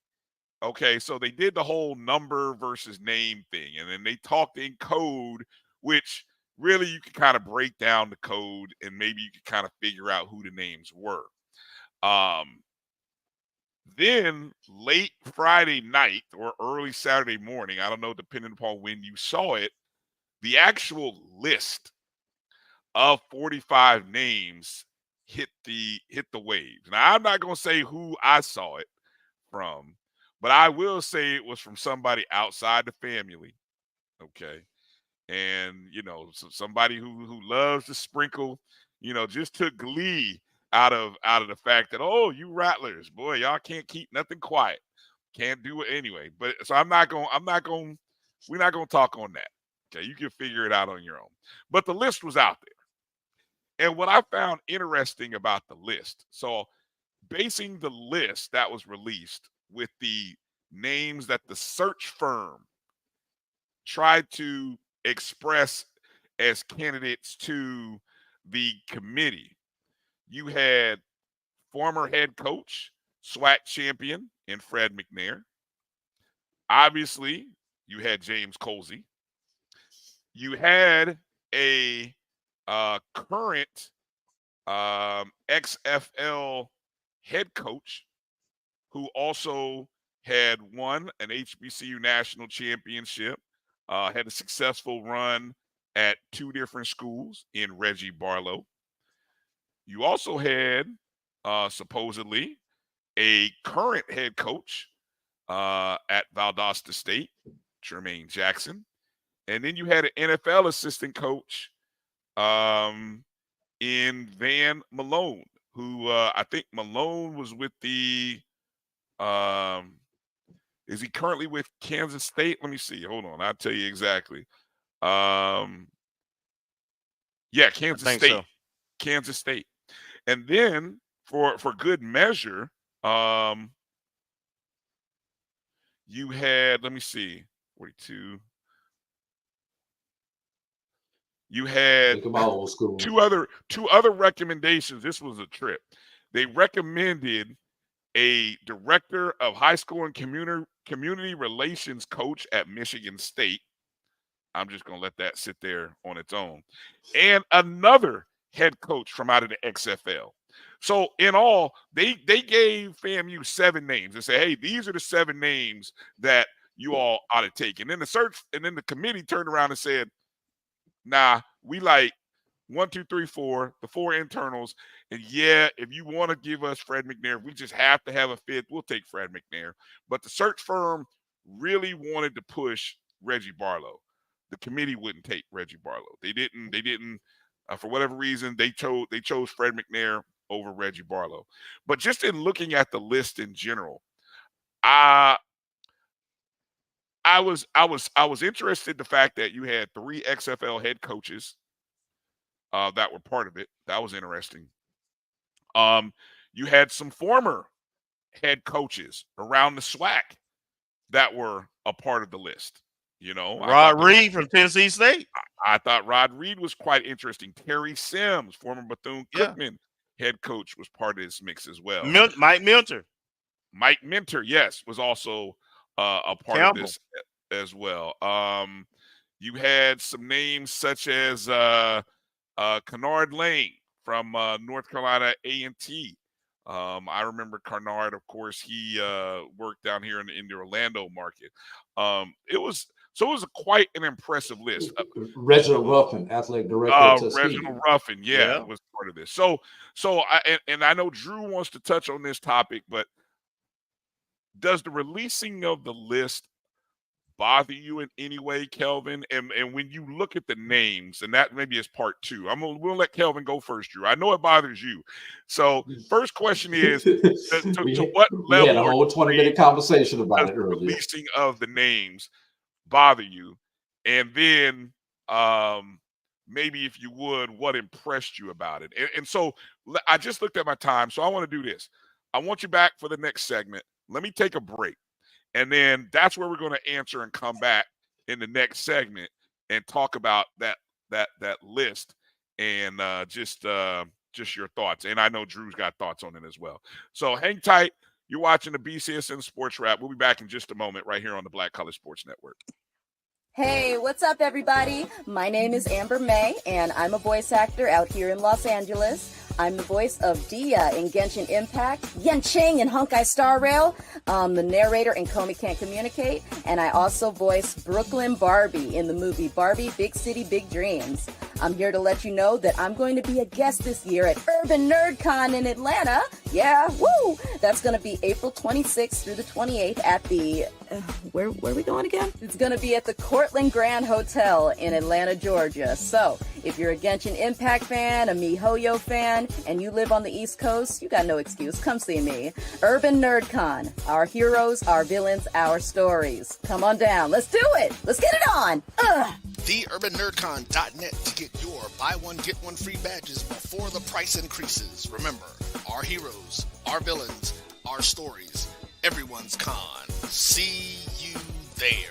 okay, so they did the whole number versus name thing, and then they talked in code, which really you can kind of break down the code and maybe you can kind of figure out who the names were. Then late Friday night or early Saturday morning, I don't know, depending upon when you saw it, the actual list of 45 names hit the waves. Now, I'm not going to say who I saw it from, but I will say it was from somebody outside the family, okay? And, you know, somebody who loves to sprinkle, you know, just took glee out of the fact that, oh, you Rattlers, boy, y'all can't keep nothing quiet. Can't do it anyway. But so we're not going to talk on that. Okay, you can figure it out on your own. But the list was out there. And what I found interesting about the list, so basing the list that was released with the names that the search firm tried to express as candidates to the committee. You had former head coach, SWAC champion in Fred McNair. Obviously, you had James Colsey. You had a current XFL head coach who also had won an HBCU national championship, had a successful run at 2 different schools in Reggie Barlow. You also had supposedly a current head coach at Valdosta State, Jermaine Jackson. And then you had an NFL assistant coach in Van Malone, who I think Malone was with the is he currently with Kansas State? Let me see. Hold on. I'll tell you exactly. Yeah, Kansas State. So. Kansas State. And then for good measure, you had, let me see, 42. You had two other recommendations. This was a trip. They recommended a director of high school and community relations coach at Michigan State. I'm just going to let that sit there on its own. And another head coach from out of the XFL. So in all, they gave FAMU 7 names and said, hey, these are the 7 names that you all ought to take. And then the committee turned around and said, nah, we like 1, 2, 3, 4, the 4 internals. And yeah, if you want to give us Fred McNair, we just have to have a 5th. We'll take Fred McNair. But the search firm really wanted to push Reggie Barlow. The committee wouldn't take Reggie Barlow. They didn't. For whatever reason, they chose Fred McNair over Reggie Barlow. But just in looking at the list in general, I was interested in the fact that you had 3 XFL head coaches that were part of it. That was interesting. You had some former head coaches around the SWAC that were a part of the list. You know, Rod Reed from Tennessee State. I thought Rod Reed was quite interesting. Terry Sims, former Bethune-Cookman head coach, was part of this mix as well. Mike Minter. Mike Minter, yes, was also a part of this as well. You had some names such as Kennard Lane from North Carolina A&T. I remember Kennard, of course, he worked down here in the Orlando market. It was quite an impressive list. Reginald Ruffin, athletic director. Reginald Ruffin, was part of this. So I know Drew wants to touch on this topic, but does the releasing of the list bother you in any way, Kelvin? And when you look at the names, and that maybe is part 2. We'll let Kelvin go first, Drew. I know it bothers you. So first question is, to what level? We had a whole 20-minute conversation about it earlier. The releasing of the names bother you? And then maybe if you would, what impressed you about it? And so I just looked at my time, so I want to do this. I want you back for the next segment. Let me take a break. And then that's where we're going to answer and come back in the next segment and talk about that list and just your thoughts. And I know Drew's got thoughts on it as well. So hang tight. You're watching the BCSN SportsWrap. We'll be back in just a moment right here on the Black College Sports Network. Hey, what's up, everybody? My name is Amber May, and I'm a voice actor out here in Los Angeles. I'm the voice of Dia in Genshin Impact, Yenching in Honkai Star Rail, the narrator in Comey Can't Communicate, and I also voice Brooklyn Barbie in the movie Barbie Big City Big Dreams. I'm here to let you know that I'm going to be a guest this year at Urban NerdCon in Atlanta. Yeah, woo! That's going to be April 26th through the 28th at the... where are we going again? It's going to be at the Cortland Grand Hotel in Atlanta, Georgia. So, if you're a Genshin Impact fan, a MiHoYo fan, and you live on the East Coast, you got no excuse. Come see me. Urban NerdCon. Our heroes, our villains, our stories. Come on down. Let's do it. Let's get it on. Ugh. TheUrbanNerdCon.net to get your buy one, get one free badges before the price increases. Remember, our heroes, our villains, our stories, everyone's con. See you there.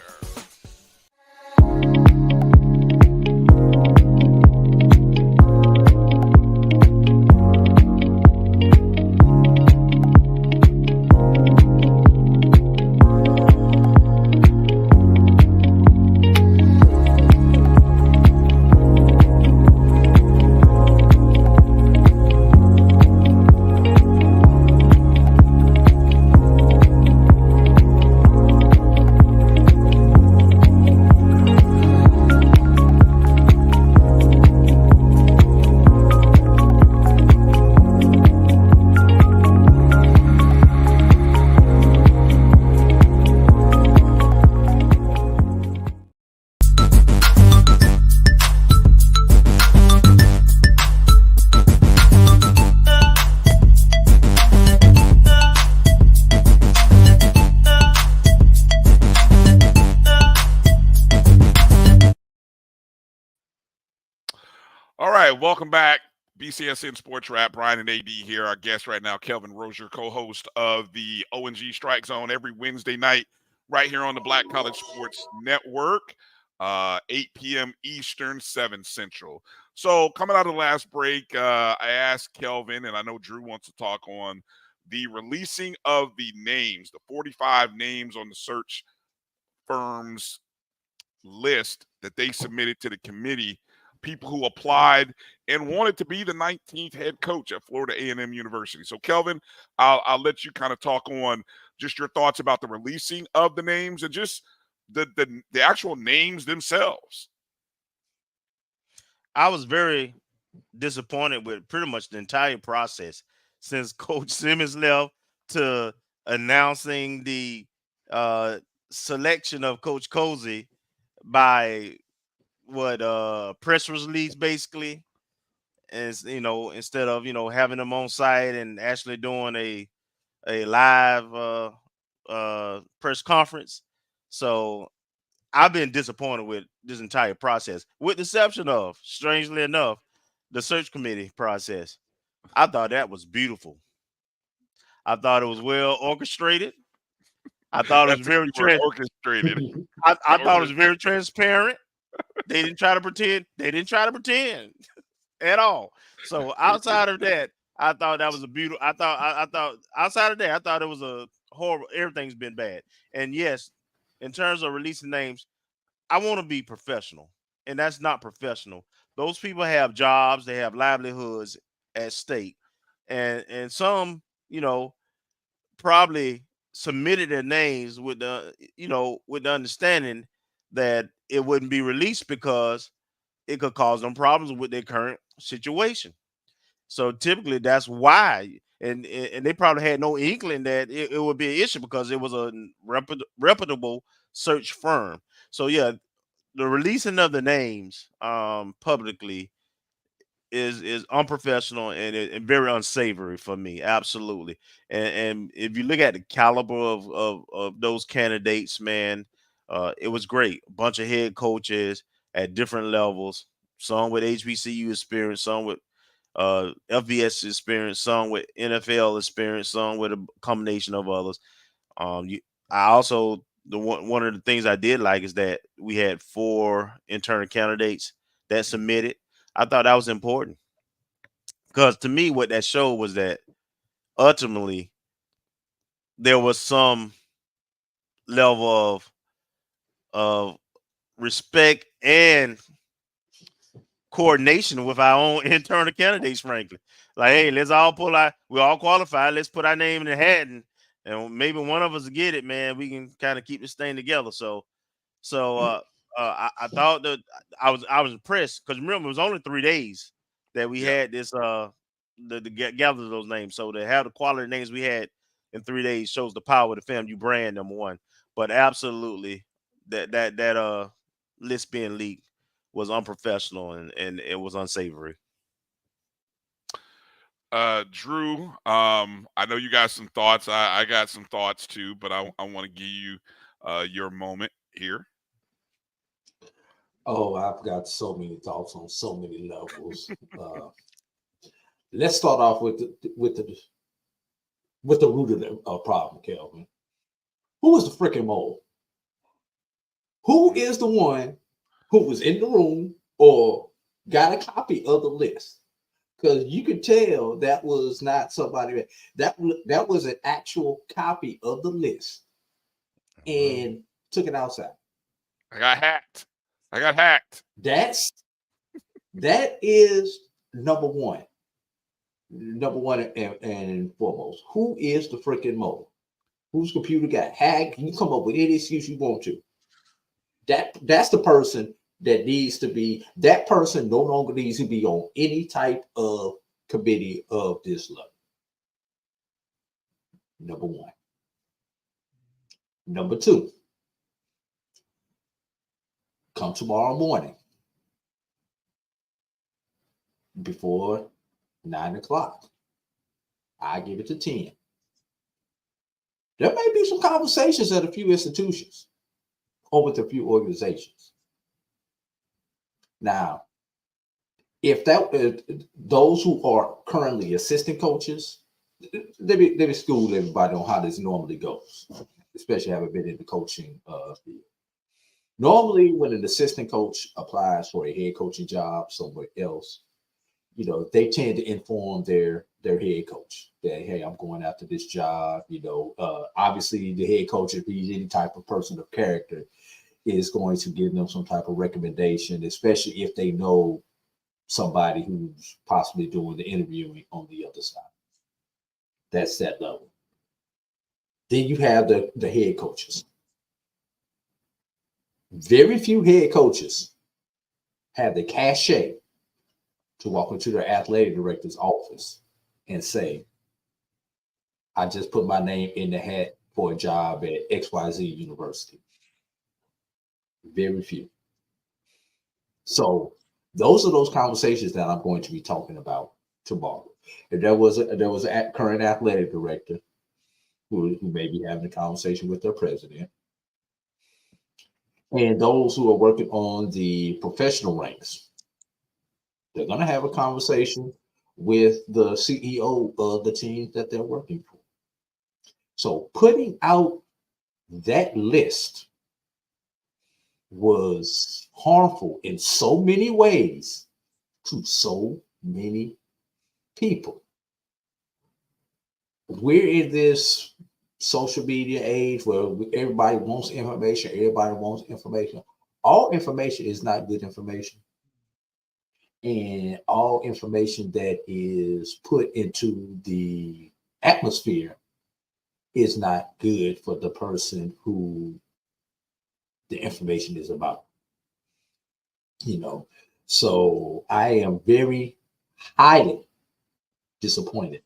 All right, welcome back. BCSN SportsWrap, Bryan and A.D here. Our guest right now, Kelvin Rosier, co-host of the O&G StrikeZone every Wednesday night right here on the Black College Sports Network, 8 p.m. Eastern, 7 Central. So coming out of the last break, I asked Kelvin, and I know Drew wants to talk on the releasing of the names, the 45 names on the search firm's list that they submitted to the committee, people who applied and wanted to be the 19th head coach at Florida A&M University. So, Kelvin, I'll let you kind of talk on just your thoughts about the releasing of the names and just the actual names themselves. I was very disappointed with pretty much the entire process since Coach Simmons left to announcing the selection of Coach Cozy by press release basically, as instead of having them on site and actually doing a live press conference. So I've been disappointed with this entire process, with the exception of, strangely enough, the search committee process. I thought that was beautiful. I thought it was well orchestrated. I thought it was very orchestrated. I thought it was very transparent. They didn't try to pretend. They didn't try to pretend at all. So outside of that, I thought that was a beautiful. I thought outside of that, I thought it was a horrible. Everything's been bad. And yes, in terms of releasing names, I want to be professional, and that's not professional. Those people have jobs, they have livelihoods at stake, and some, probably submitted their names with the understanding that it wouldn't be released because it could cause them problems with their current situation. So typically that's why, and they probably had no inkling that it would be an issue because it was a reputable search firm. So yeah, the releasing of the names publicly is unprofessional and very unsavory for me. Absolutely. And if you look at the caliber of those candidates, man, it was great. A bunch of head coaches at different levels, some with HBCU experience, some with FBS experience, some with NFL experience, some with a combination of others. I also, one of the things I did like is that we had 4 internal candidates that submitted. I thought that was important because to me, what that showed was that ultimately there was some level of respect and coordination with our own internal candidates, frankly. Like, hey, let's all we all qualified. Let's put our name in the hat and maybe one of us get it, man. We can kind of keep this thing together. So I thought that I was impressed because remember it was only 3 days that we had this gather those names. So to have the quality of names we had in 3 days shows the power of the FAMU brand, number one. But absolutely that list being leaked was unprofessional and it was unsavory. Drew, I know you got some thoughts. I got some thoughts too, but I want to give you your moment here. Oh, I've got so many thoughts on so many levels. Let's start off with the root of the problem, Kelvin. Who is the freaking mole? Who is the one who was in the room or got a copy of the list? Because you could tell that was not somebody that was an actual copy of the list and took it outside. I got hacked. That is number one. Number one and foremost. Who is the freaking mole? Whose computer got hacked? You come up with any excuse you want to. That's the person that needs to be. That person no longer needs to be on any type of committee of this level. Number one. Number two. Come tomorrow morning before 9 o'clock. I give it to 10. There may be some conversations at a few institutions or with a few organizations. Now, if those who are currently assistant coaches, they be schooled everybody on how this normally goes, especially having been in the coaching field. Normally, when an assistant coach applies for a head coaching job somewhere else, they tend to inform their head coach that, hey, I'm going after this job. Obviously the head coach, if he's any type of person of character, is going to give them some type of recommendation, especially if they know somebody who's possibly doing the interviewing on the other side. That's that level. Then you have the head coaches. Very few head coaches have the cachet to walk into their athletic director's office and say, I just put my name in the hat for a job at XYZ University. Very few. So those are those conversations that I'm going to be talking about tomorrow. If there was a current athletic director who may be having a conversation with their president, and those who are working on the professional ranks, they're going to have a conversation with the CEO of the team that they're working for. So putting out that list was harmful in so many ways to so many people. We're in this social media age where everybody wants information. All information is not good information. And all information that is put into the atmosphere is not good for the person who the information is about. So I am very highly disappointed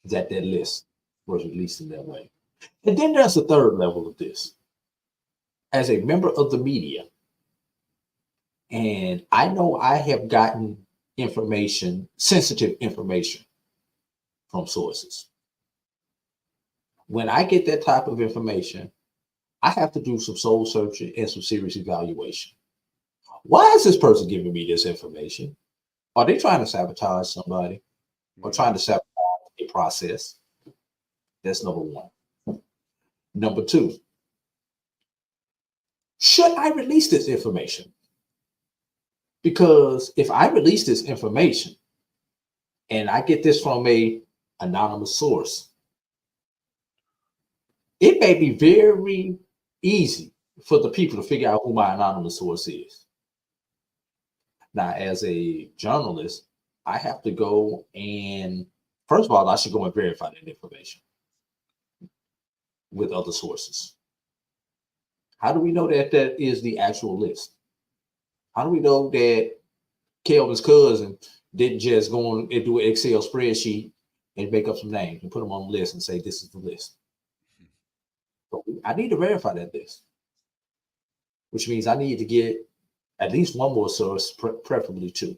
that list was released in that way. And then there's the third level of this. As a member of the media, and I know I have gotten sensitive information from sources. When I get that type of information, I have to do some soul searching and some serious evaluation. Why is this person giving me this information? Are they trying to sabotage somebody or trying to sabotage a process? That's number one. Number two, should I release this information? Because if I release this information and I get this from a anonymous source, it may be very easy for the people to figure out who my anonymous source is. Now, as a journalist, I have to go and, first of all, I should go and verify that information with other sources. How do we know that that is the actual list? How do we know that Kelvin's cousin didn't just go on and do an Excel spreadsheet and make up some names and put them on the list and say, this is the list? So I need to verify that list, which means I need to get at least one more source, preferably two.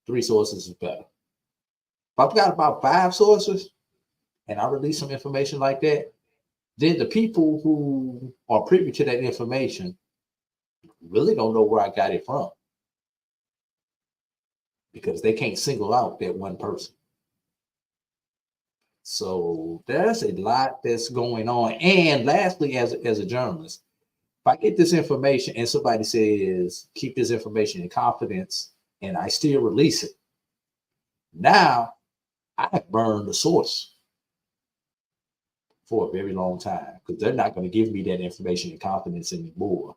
3 sources is better. If I've got about 5 sources and I release some information like that, then the people who are privy to that information, really don't know where I got it from, because they can't single out that one person. So there's a lot that's going on. And lastly, as a journalist, if I get this information and somebody says, keep this information in confidence, and I still release it, now I have burned the source for a very long time, because they're not going to give me that information in confidence anymore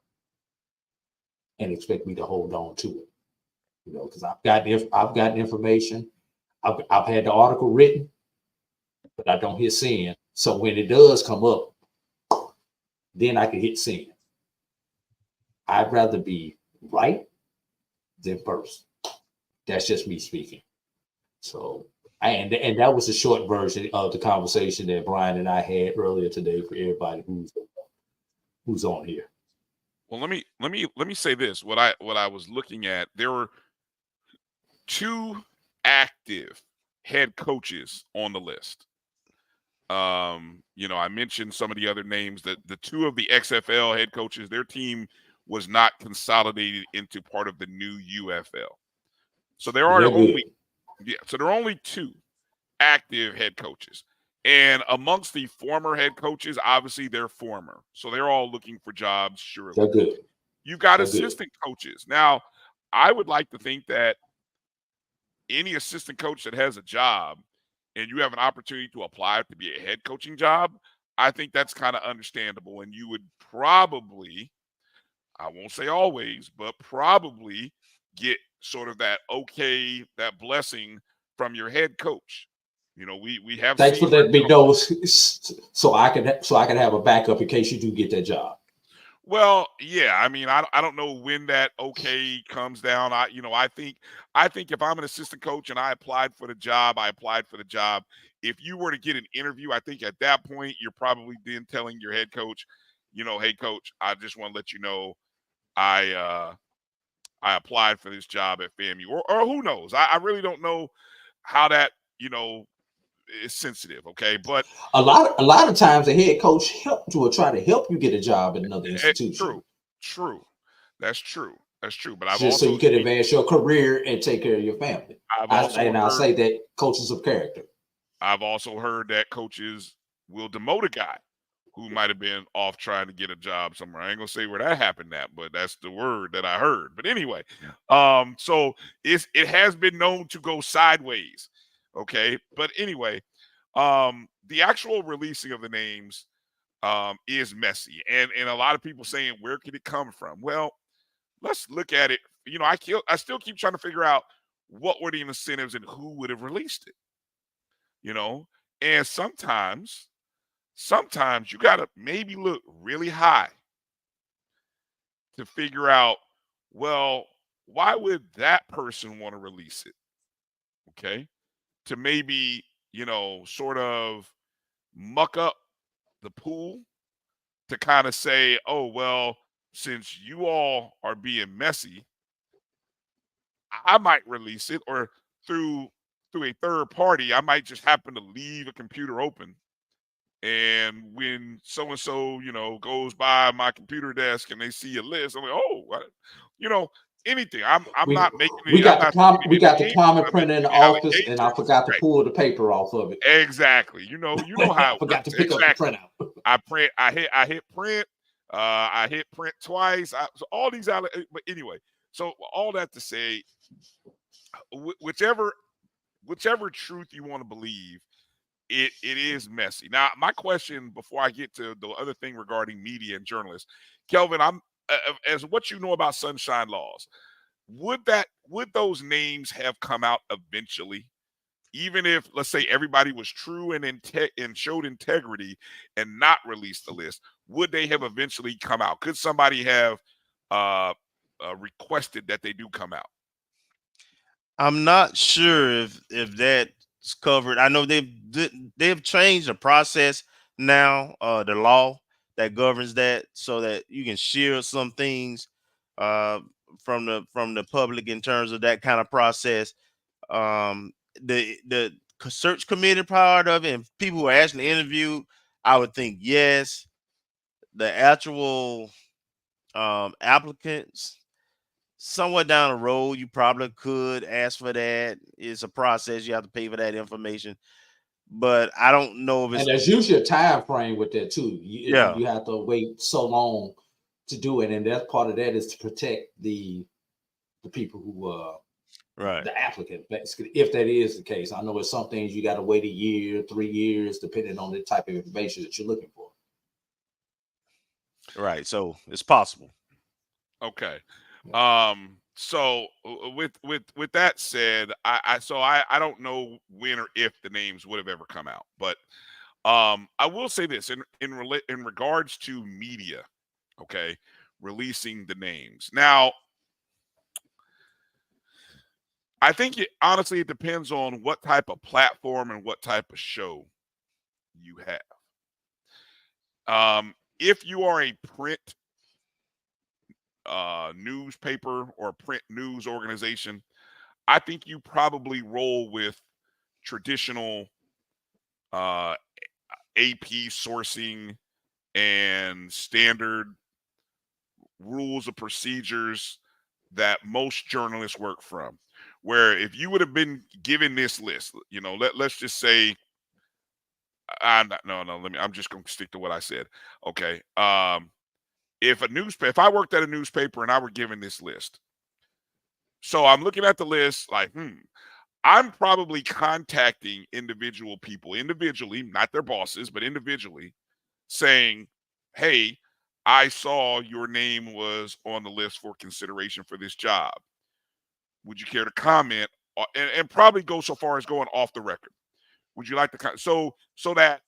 and expect me to hold on to it. You know, because I've got information. I've had the article written, but I don't hit send. So when it does come up, then I can hit send. I'd rather be right than first. That's just me speaking. So, and that was a short version of the conversation that Bryan and I had earlier today for everybody who's on here. Well, let me say this. What I was looking at, there were 2 active head coaches on the list. You know, I mentioned some of the other names, that the 2 of the XFL head coaches, their team was not consolidated into part of the new UFL. So there are only 2 active head coaches. And amongst the former head coaches, obviously they're former. So they're all looking for jobs, surely. They're good. You've got assistant coaches. Now, I would like to think that any assistant coach that has a job and you have an opportunity to apply to be a head coaching job, I think that's kind of understandable. And you would probably, I won't say always, but probably get sort of that blessing from your head coach. You know, we have. Thanks for letting me know, so I can have a backup in case you do get that job. Well, yeah, I mean, I don't know when that comes down. I think if I'm an assistant coach and I applied for the job, I applied for the job. If you were to get an interview, I think at that point you're probably then telling your head coach, you know, hey coach, I just want to let you know I applied for this job at FAMU, or who knows? I really don't know how that, you know, is sensitive. Okay, but a lot of times the head coach will try to help you get a job at another institution. True, that's true. But I've just also so you can advance your career and take care of your family. I'll say that coaches of character. I've also heard that coaches will demote a guy who might have been off trying to get a job somewhere. I ain't gonna say where that happened at, but that's the word that I heard. But anyway, so it has been known to go sideways. Okay, but anyway, the actual releasing of the names is messy, and a lot of people saying, where could it come from? Well, let's look at it. You know, I still keep trying to figure out what were the incentives and who would have released it. You know, and sometimes you got to maybe look really high to figure out, well, why would that person want to release it? Okay. To maybe, you know, sort of muck up the pool to kind of say, oh, well, since you all are being messy, I might release it, or through a third party, I might just happen to leave a computer open. And when so-and-so, you know, goes by my computer desk and they see a list, I'm like, oh, what? You know, anything. I'm not making it. We got the common printer in the office, and I forgot to pull the paper off of it. Exactly. You know how it forgot works. to pick up the printout. I hit print. I hit print twice. So all these, but anyway. So all that to say, whichever truth you want to believe, it is messy. Now, my question before I get to the other thing regarding media and journalists, Kelvin, I'm as what you know about sunshine laws, would those names have come out eventually, even if, let's say, everybody was true and showed integrity and not released the list? Would they have eventually come out? Could somebody have requested that they do come out? I'm not sure if that's covered. I know they've changed the process now, the law that governs that, so that you can shield some things from the public in terms of that kind of process. The search committee part of it, and people who are actually interviewed, I would think yes. The actual applicants. Somewhere down the road, you probably could ask for that. It's a process. You have to pay for that information. But I don't know if it's... And there's usually a time frame with that too. Yeah. You have to wait so long to do it. And that's part of that is to protect the people who right, the applicant, basically, if that is the case. I know it's some things you got to wait a year, 3 years, depending on the type of information that you're looking for. Right. So it's possible. Okay. So with that said, I don't know when or if the names would have ever come out, but I will say this in regards to media, okay, releasing the names. Now, I think honestly it depends on what type of platform and what type of show you have. If you are a print newspaper or print news organization, I think you probably roll with traditional AP sourcing and standard rules of procedures that most journalists work from. Where if you would have been given this list, you know, let's just say, I'm just going to stick to what I said. Okay. If I worked at a newspaper and I were given this list, so I'm looking at the list like, I'm probably contacting individual people individually, not their bosses, but individually, saying, hey, I saw your name was on the list for consideration for this job. Would you care to comment? And probably go so far as going off the record. Would you like to so that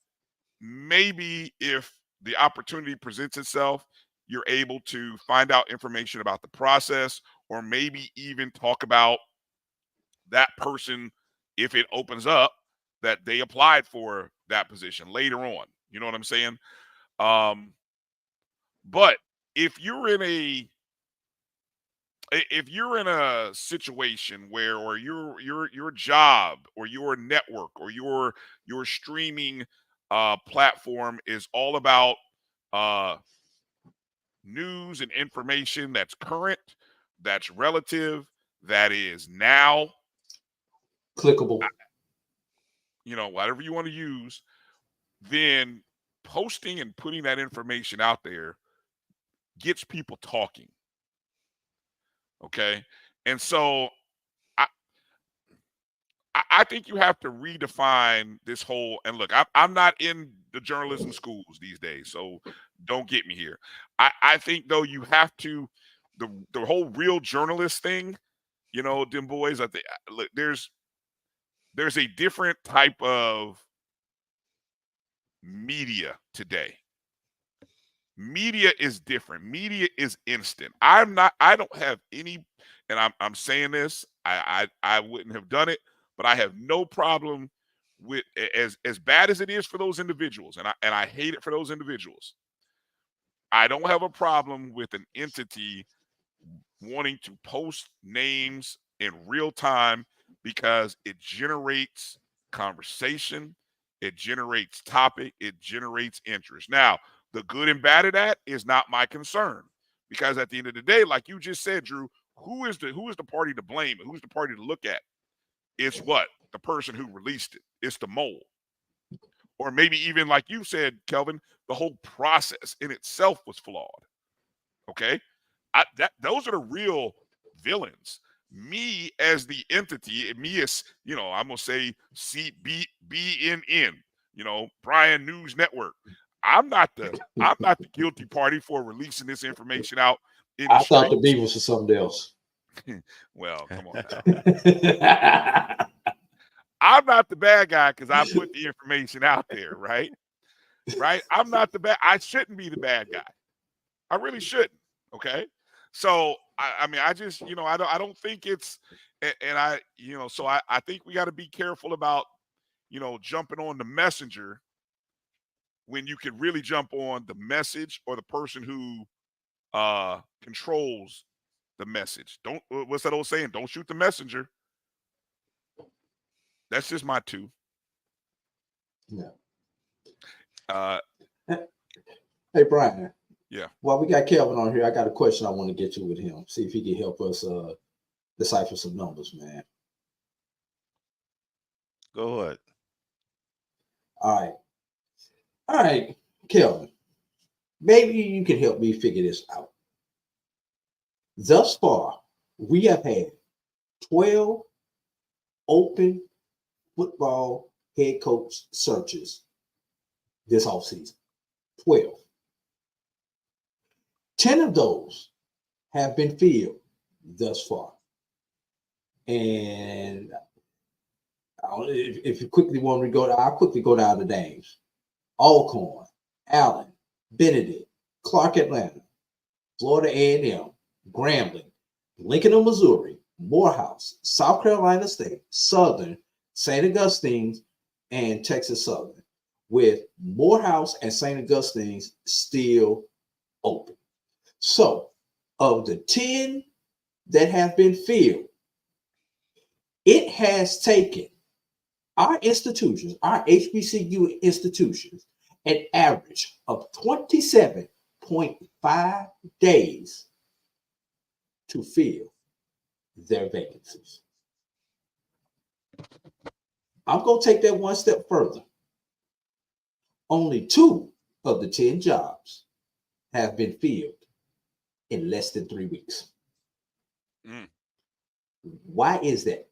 maybe if the opportunity presents itself, you're able to find out information about the process, or maybe even talk about that person if it opens up that they applied for that position later on. You know what I'm saying? But if you're in a situation where, or your job or your network or your streaming platform is all about news and information that's current, that's relative, that is now clickable, you know, whatever you want to use, then posting and putting that information out there gets people talking. Okay. And so I think you have to redefine this whole, and look, I'm not in the journalism schools these days, so don't get me here. I think though you have to, the whole real journalist thing, you know, them boys, I think look, there's a different type of media today. Media is different. Media is instant. I don't have any, and I'm saying this, I wouldn't have done it, but I have no problem with, as bad as it is for those individuals, and I hate it for those individuals. I don't have a problem with an entity wanting to post names in real time because it generates conversation, it generates topic, it generates interest. Now, the good and bad of that is not my concern, because at the end of the day, like you just said, Drew, who is the party to blame and who's the party to look at? It's what? The person who released it. It's the mole. Or maybe even like you said, Kelvin, the whole process in itself was flawed. Okay? Those are the real villains. Me as the entity, me as, you know, I'm going to say BCSN, you know, Bryan News Network. I'm not the guilty party for releasing this information out in the I thought the streets. B was for something else. Well, come on now. I'm not the bad guy because I put the information out there, right? Right? I'm not the bad. I shouldn't be the bad guy. I really shouldn't. Okay. So I mean, I just, you know, I don't think it's, and I, you know, so I think we got to be careful about, you know, jumping on the messenger when you could really jump on the message or the person who controls the message. Don't, what's that old saying? Don't shoot the messenger. That's just my two. Yeah. Hey, Brian. Yeah. Well, we got Kelvin on here. I got a question I want to get to with him. See if he can help us decipher some numbers, man. Go ahead. All right, Kelvin. Maybe you can help me figure this out. Thus far, we have had 12 open football head coach searches this offseason. 12. 10 of those have been filled thus far. And if you quickly want to go, I'll quickly go down the names. Alcorn, Allen, Benedict, Clark Atlanta, Florida A&M, Grambling, Lincoln of Missouri, Morehouse, South Carolina State, Southern, St. Augustine's, and Texas Southern, with Morehouse and St. Augustine's still open. So, of the 10 that have been filled, it has taken our institutions, our HBCU institutions, an average of 27.5 days to fill their vacancies. I'm going to take that one step further. Only 2 of the 10 jobs have been filled in less than 3 weeks. Why is that?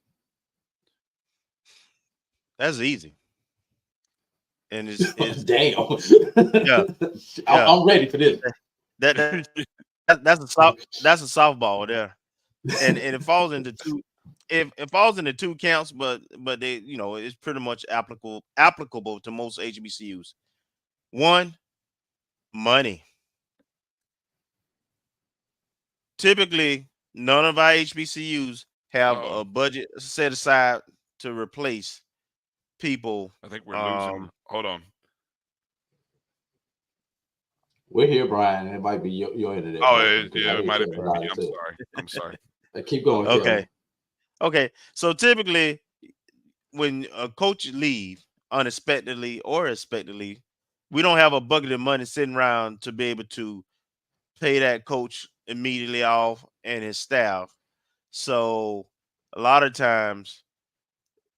That's easy. And it's damn. Yeah. I'm ready for this. That's a softball there. And it falls into two. It falls into 2 counts, but they, it's pretty much applicable to most HBCUs. 1, money. Typically, none of our HBCUs have a budget set aside to replace people. I think we're losing. Hold on. We're here, Brian. It might be your internet. Oh, it might have been me. I'm sorry. Keep going. Okay. Okay. So typically, when a coach leave unexpectedly or expectedly, we don't have a bucket of money sitting around to be able to pay that coach immediately off and his staff. So a lot of times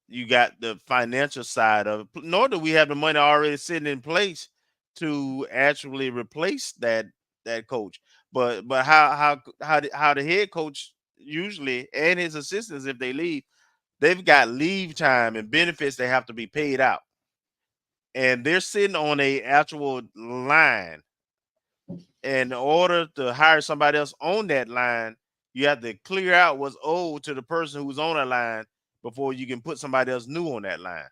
you got the financial side of it, nor do we have the money already sitting in place to actually replace that coach. But how the head coach usually, and his assistants, if they leave, they've got leave time and benefits that have to be paid out. And they're sitting on a actual line. And in order to hire somebody else on that line, you have to clear out what's owed to the person who's on that line before you can put somebody else new on that line.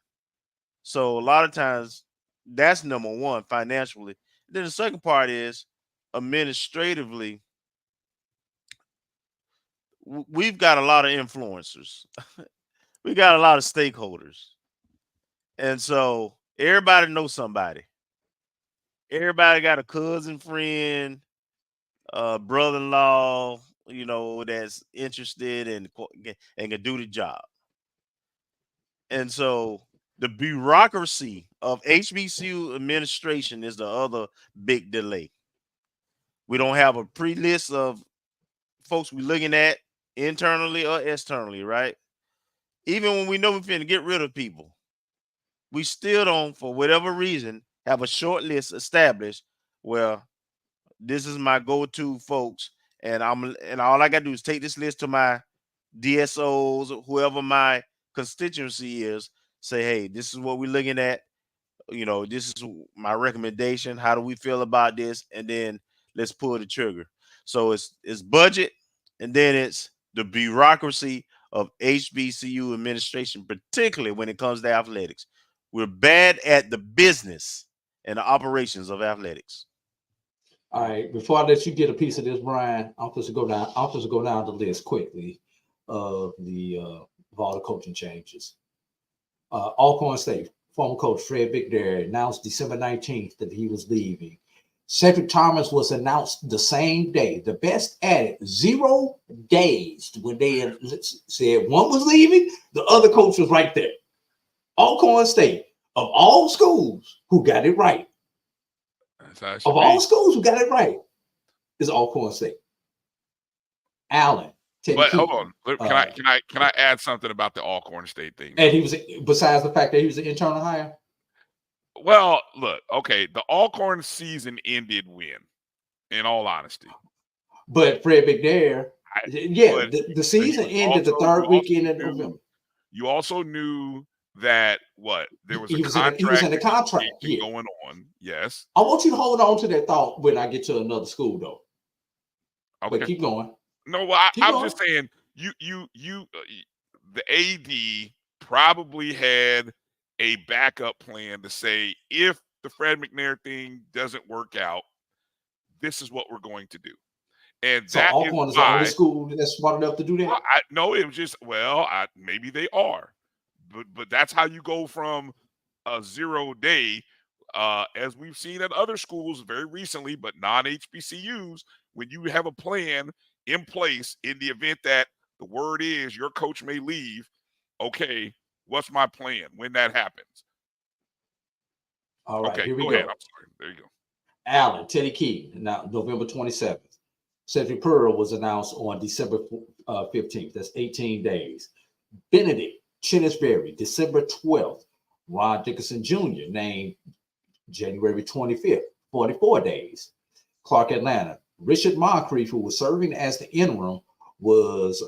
So a lot of times that's number one, financially. Then the second part is administratively. We've got a lot of influencers. We got a lot of stakeholders. And so everybody knows somebody. Everybody got a cousin, friend, brother-in-law, that's interested and can do the job. And so the bureaucracy of HBCU administration is the other big delay. We don't have a pre-list of folks we're looking at internally or externally, right? Even when we know we're finna get rid of people, we still don't, for whatever reason, have a short list established where this is my go-to folks, and all I gotta do is take this list to my DSOs, whoever my constituency is, say, hey, this is what we're looking at. This is my recommendation. How do we feel about this? And then let's pull the trigger. So it's budget, and then it's the bureaucracy of HBCU administration, particularly when it comes to athletics. We're bad at the business and the operations of athletics. All right. Before I let you get a piece of this, Brian, I'm supposed to go down the list quickly of all the coaching changes. Alcorn State former coach Fred Bigdare announced December 19th that he was leaving. Cedric Thomas was announced the same day. The best at it, 0 days when they said one was leaving, the other coach was right there. Alcorn State, of all schools who got it right. All schools who got it right. is Alcorn State. Allen. But hold on, can I add something about the Alcorn State thing? And he was, besides the fact that he was an internal hire. Well, look, okay, the Alcorn season ended when, in all honesty. But Fred McNair, the season ended the third weekend in November. You also knew that there was a contract. He was in a contract going on. Yes. I want you to hold on to that thought when I get to another school, though. Okay. But keep going. No, well, I'm just saying the AD probably had a backup plan to say, if the Fred McNair thing doesn't work out, this is what we're going to do. And so that Alcorn is the only school that's smart enough to do that? Well, no, it was just, maybe they are. But that's how you go from a 0 day, as we've seen at other schools very recently, but non-HBCUs, when you have a plan in place in the event that the word is your coach may leave, okay, what's my plan when that happens? All right, okay, here we go. Ahead. I'm sorry. There you go. Allen, Teddy Keaton, now November 27th. Cedric Pearl was announced on December 15th. That's 18 days. Benedict Chinnisberry, December 12th. Ron Dickerson Jr. named January 25th, 44 days. Clark Atlanta. Richard Moncrief, who was serving as the interim, was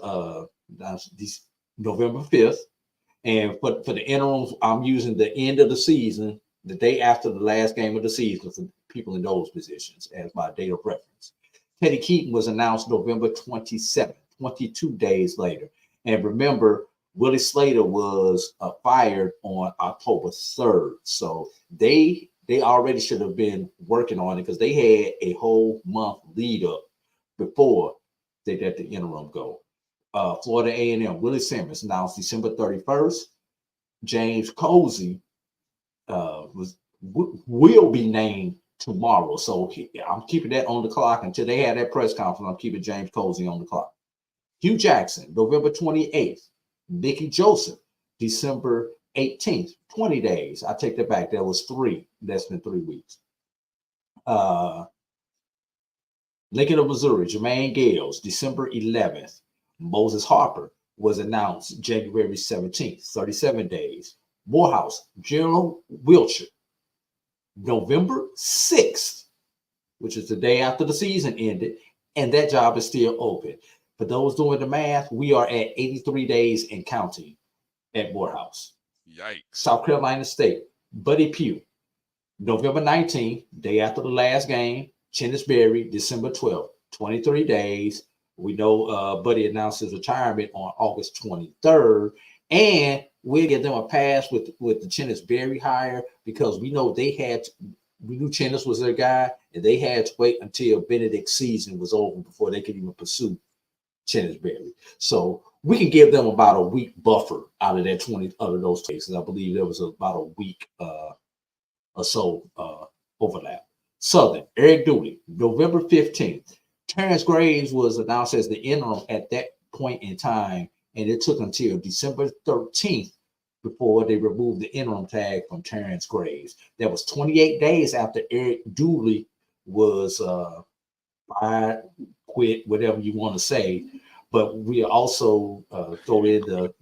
November 5th. And for the interims, I'm using the end of the season, the day after the last game of the season for people in those positions as my date of reference. Teddy Keaton was announced November 27th, 22 days later. And remember, Willie Slater was fired on October 3rd. So they already should have been working on it because they had a whole month lead up before they let the interim go. Florida A&M, Willie Simmons announced December 31st. James Cozy will be named tomorrow. So I'm keeping that on the clock until they had that press conference. I'm keeping James Cozy on the clock. Hugh Jackson, November 28th. Nikki Joseph, December 18th, 20 days. I take that back. That was less than 3 weeks. Lincoln of Missouri, Jermaine Gales, December 11th. Moses Harper was announced January 17th, 37 days. Morehouse, Gerald Wiltshire, November 6th, which is the day after the season ended, and that job is still open. For those doing the math, we are at 83 days and counting at Morehouse. Yikes. South Carolina State, Buddy Pugh, November 19th, day after the last game. Chinnisberry, December 12th, 23 days. We know Buddy announced his retirement on August 23rd, and we'll give them a pass with the Chinnisberry hire because we know we knew Chinnis was their guy, and they had to wait until Benedict's season was over before they could even pursue Chinnisberry. So we can give them about a week buffer out of those cases. I believe there was about a week or so overlap. Southern, Eric Dooley, November 15th. Terrence Graves was announced as the interim at that point in time, and it took until December 13th before they removed the interim tag from Terrence Graves. That was 28 days after Eric Dooley was fired, quit, whatever you want to say. But we also throw in the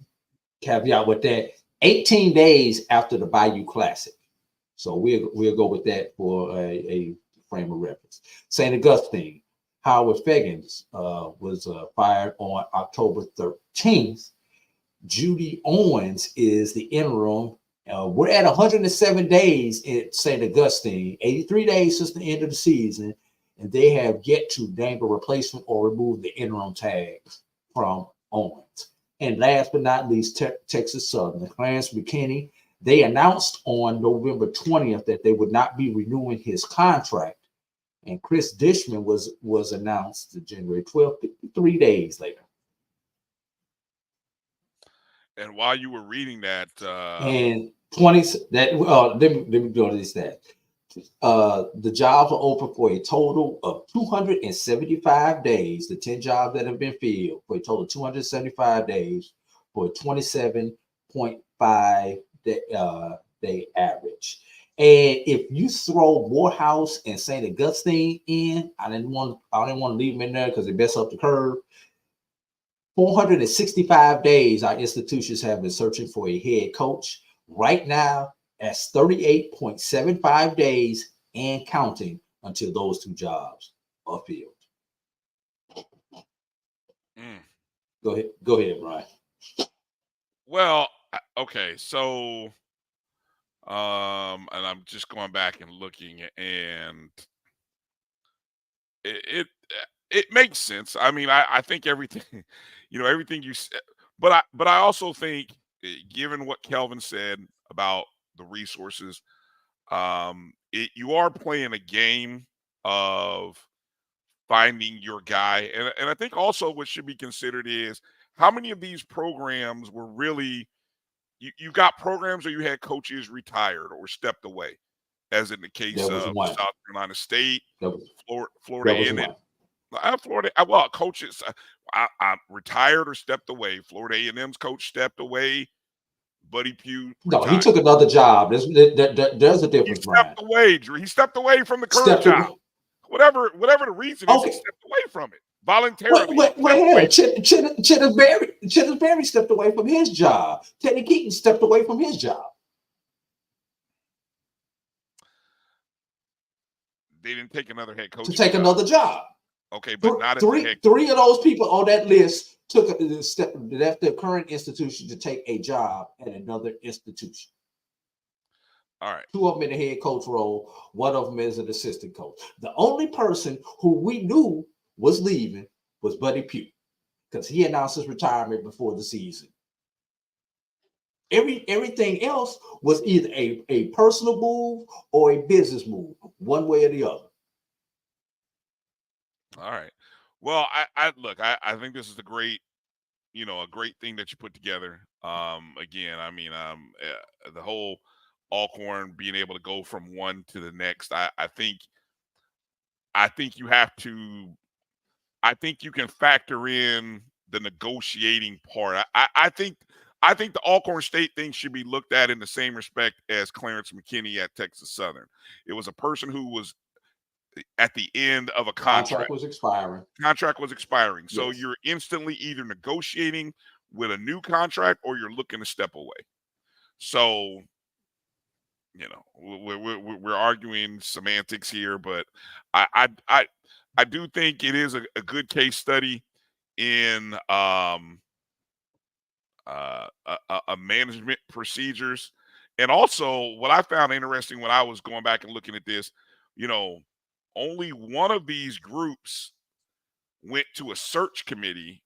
caveat with that, 18 days after the Bayou Classic. So we'll go with that for a frame of reference. St. Augustine, Howard Feggins was fired on October 13th. Judy Owens is the interim. We're at 107 days at St. Augustine, 83 days since the end of the season, and they have yet to name a replacement or remove the interim tags from Owens. And last but not least, Texas Southern, Clarence McKinney, they announced on November 20th that they would not be renewing his contract. And Chris Dishman was announced January 12th, 3 days later. And while you were reading that, and 20 that let me go to this stat. The jobs are open for a total of 275 days. The 10 jobs that have been filled for a total of 275 days for a 27.5 day average. And if you throw Morehouse and St. Augustine in, I didn't want to leave them in there because they mess up the curve. 465 days our institutions have been searching for a head coach. Right now, that's 38.75 days and counting until those two jobs are filled. Go ahead, Bryan. Well, okay, so and I'm just going back and looking, and it makes sense. I mean, I think everything, everything you said, but I also think, given what Kelvin said about the resources, you are playing a game of finding your guy, and I think also what should be considered is how many of these programs were really you got programs where you had coaches retired or stepped away, as in the case of South Carolina State, Florida A&M. Florida, well, coaches retired or stepped away. Florida A&M's coach stepped away. Buddy Pugh retired. No, he took another job. There's a difference, He stepped away, Drew. He stepped away from the current job. Whatever the reason is, he stepped away from it voluntarily. Chittisberry stepped away from his job. Teddy Keaton stepped away from his job. They didn't take another head coach to take another job. Okay, but not three of those people on that list left their current institution to take a job at another institution. All right. 2 of them in the head coach role. 1 of them is an assistant coach. The only person who we knew was leaving was Buddy Pugh, because he announced his retirement before the season. Everything else was either a personal move or a business move, one way or the other. All right. Well, I think this is a great thing that you put together. Again, I mean, the whole Alcorn being able to go from one to the next. I think you have to. I think you can factor in the negotiating part. I think the Alcorn State thing should be looked at in the same respect as Clarence McKinney at Texas Southern. It was a person who was at the end of a contract. Contract was expiring. So yes. You're instantly either negotiating with a new contract or you're looking to step away. So, we're arguing semantics here, but I do think it is a good case study in a management procedures. And also what I found interesting when I was going back and looking at this, only one of these groups went to a search committee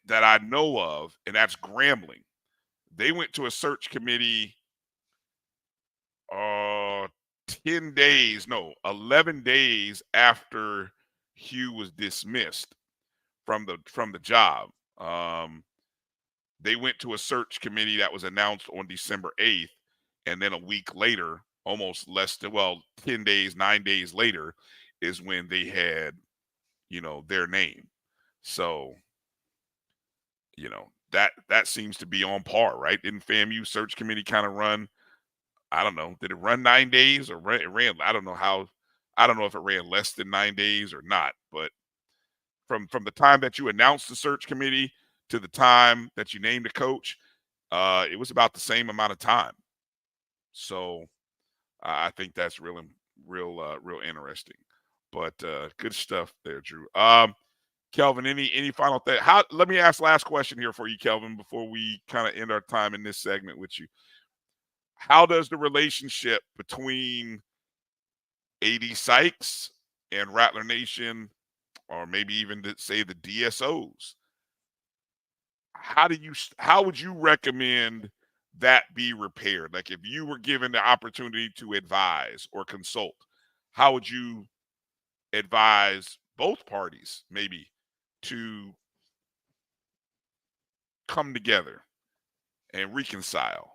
that I know of, and that's Grambling. They went to a search committee 11 days after Hugh was dismissed from the job. They went to a search committee that was announced on December 8th, and then a week later, almost 9 days later, is when they had, their name. So, that seems to be on par, right? Didn't FAMU search committee kind of run? I don't know. Did it run 9 days or it ran? I don't know if it ran less than 9 days or not. But from the time that you announced the search committee to the time that you named a coach, it was about the same amount of time. So I think that's real interesting. But good stuff there, Drew. Kelvin, any final thing? Let me ask last question here for you, Kelvin, before we kind of end our time in this segment with you. How does the relationship between A.D. Sykes and Rattler Nation, or maybe even say the DSOs, how would you recommend that be repaired? Like if you were given the opportunity to advise or consult, how would you advise both parties maybe to come together and reconcile?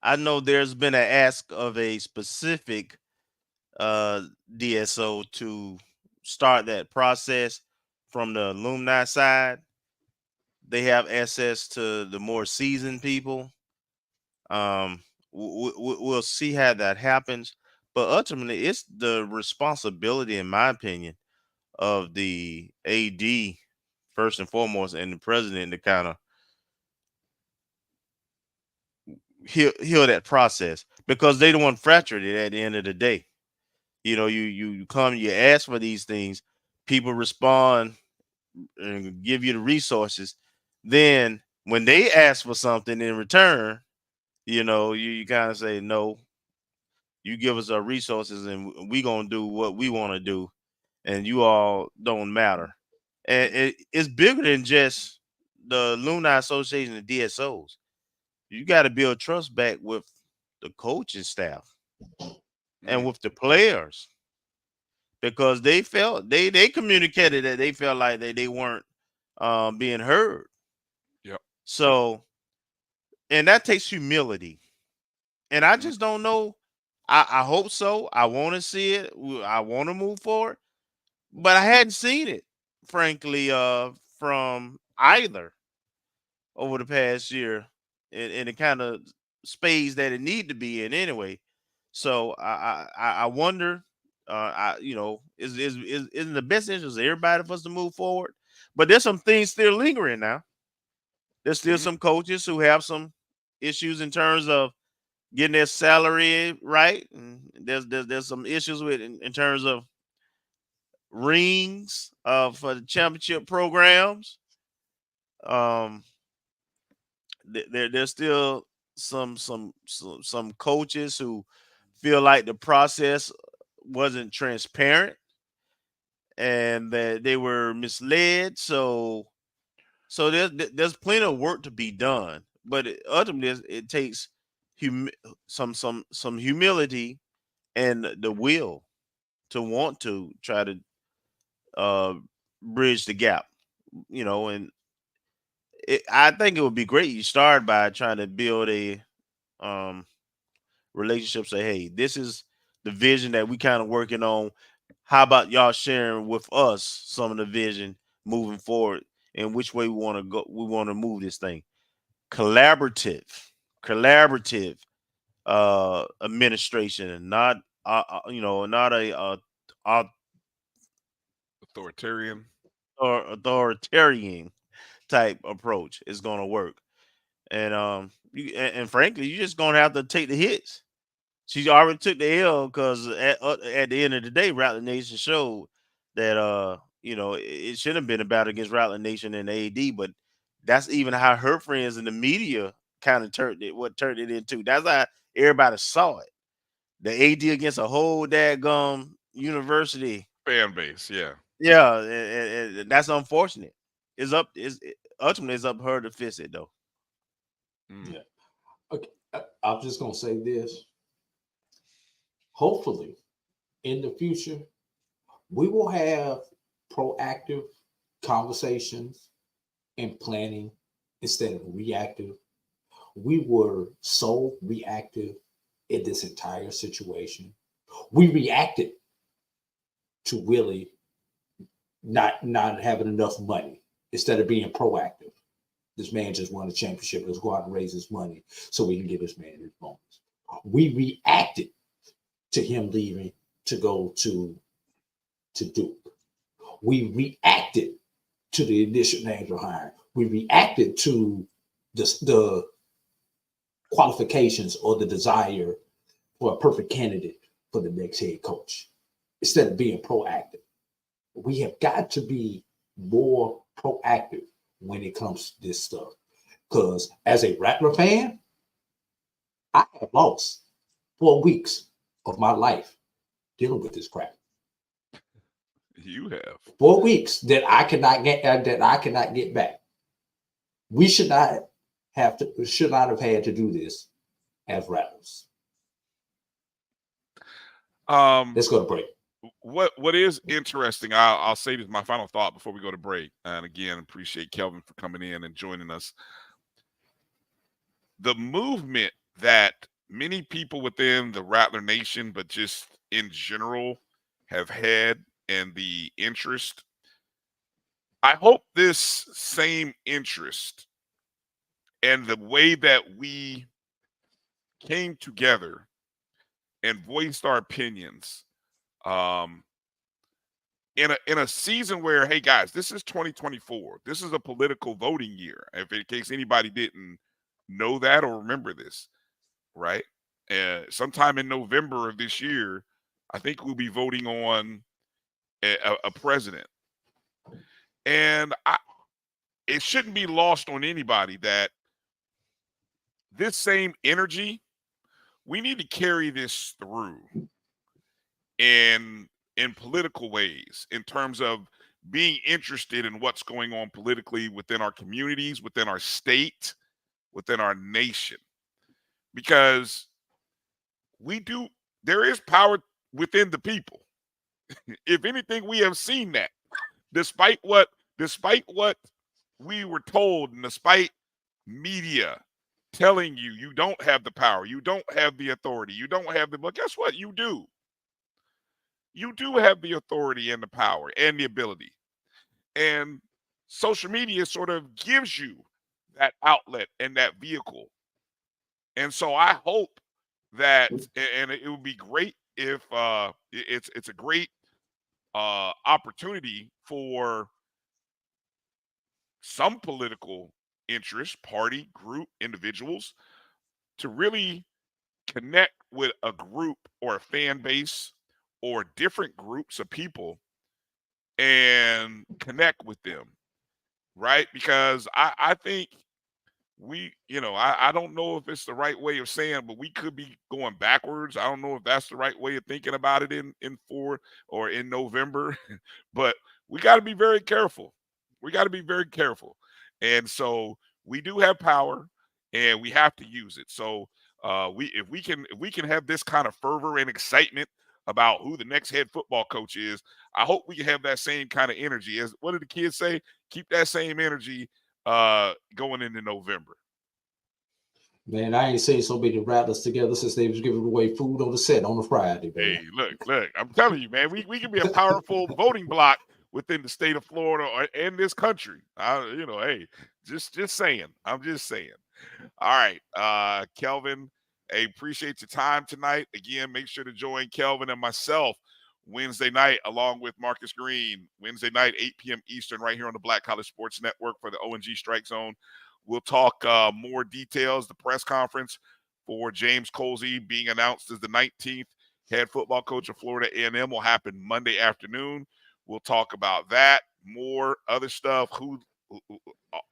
I know there's been an ask of a specific DSO to start that process from the alumni side. They have access to the more seasoned people. we'll see how that happens. But ultimately, it's the responsibility, in my opinion, of the AD first and foremost, and the president to kind of heal that process, because they don't want fractured it at the end of the day. You know, you come, you ask for these things, people respond and give you the resources. Then when they ask for something in return, you know, you kind of say, no, you give us our resources and we gonna do what we want to do, and you all don't matter. And it's bigger than just the Alumni Association and DSOs. You got to build trust back with the coaching staff and with the players, because they felt they communicated that they felt like they weren't being heard. Yep. So, and that takes humility. And I just don't know. I hope so. I want to see it. I want to move forward, but I hadn't seen it, frankly, from either over the past year in the kind of space that it need to be in anyway. So I wonder, is in the best interest of everybody for us to move forward? But there's some things still lingering now. There's still some coaches who have some issues in terms of getting their salary right, and there's some issues with in terms of rings for the championship programs. There's still some coaches who feel like the process wasn't transparent and that they were misled. So there's plenty of work to be done, but ultimately it takes some humility and the will to want to try to bridge the gap, you know. And I think it would be great. You start by trying to build a relationship. Say, hey, this is the vision that we kind of working on. How about y'all sharing with us some of the vision moving forward and which way we want to go? We want to move this thing. Collaborative administration, and not not a authoritarian or authoritarian type approach is going to work. And and frankly, you're just going to have to take the hits. She already took the L, because at the end of the day, Rattler Nation showed that it should have been a battle against Rattler Nation and AD, but that's even how her friends in the media kind of turned it into. That's how everybody saw it. The AD against a whole daggum university fan base, yeah. Yeah, and that's unfortunate. Ultimately it's up her to fix it, though. Yeah. Okay. I'm just gonna say this. Hopefully, in the future, we will have proactive conversations and planning instead of reactive. We were so reactive in this entire situation. We reacted to really not having enough money instead of being proactive. This man just won a championship. Let's go out and raise his money so we can give this man his bonus. We reacted to him leaving to go to Duke. We reacted to the initial names we're hiring. We reacted to the qualifications or the desire for a perfect candidate for the next head coach instead of being proactive. We have got to be more proactive when it comes to this stuff. Because as a Rattler fan, I have lost 4 weeks of my life dealing with this crap. You have 4 weeks that I cannot get back. We should not have had to do this as Rattlers. Let's go to break. What is interesting, I'll say this, my final thought before we go to break. And again, appreciate Kelvin for coming in and joining us. The movement that many people within the Rattler Nation, but just in general, have had, and the interest, I hope this same interest and the way that we came together and voiced our opinions in a season where, hey guys, this is 2024. This is a political voting year. If in case anybody didn't know that or remember this, right? Sometime in November of this year, I think we'll be voting on a president. And it shouldn't be lost on anybody that this same energy, we need to carry this through in political ways, in terms of being interested in what's going on politically within our communities, within our state, within our nation. Because there is power within the people. If anything, we have seen that. Despite what we were told, and despite media telling you don't have the power, you don't have the authority, you don't have the, but guess what? You do. You do have the authority and the power and the ability. And social media sort of gives you that outlet and that vehicle. And so I hope that, and it would be great if it's a great opportunity for some political interest, party, group, individuals to really connect with a group or a fan base or different groups of people and connect with them, right? Because I think I don't know if it's the right way of saying, but we could be going backwards. I don't know if that's the right way of thinking about it in November, but we got to be very careful. We got to be very careful. And so we do have power and we have to use it. So if we can have this kind of fervor and excitement about who the next head football coach is, I hope we can have that same kind of energy. As what did the kids say? Keep that same energy going into November. Man, I ain't seen so many rattlers together since they was giving away food on the set on a Friday. Man. Hey, look, I'm telling you, man, we can be a powerful voting block within the state of Florida and this country. Hey, just saying. I'm just saying. All right, Kelvin, hey, appreciate your time tonight. Again, make sure to join Kelvin and myself Wednesday night, along with Marcus Green, Wednesday night, 8 p.m. Eastern, right here on the Black College Sports Network for the O&G Strike Zone. We'll talk more details. The press conference for James Colsey being announced as the 19th head football coach of Florida A&M will happen Monday afternoon. We'll talk about that, more other stuff,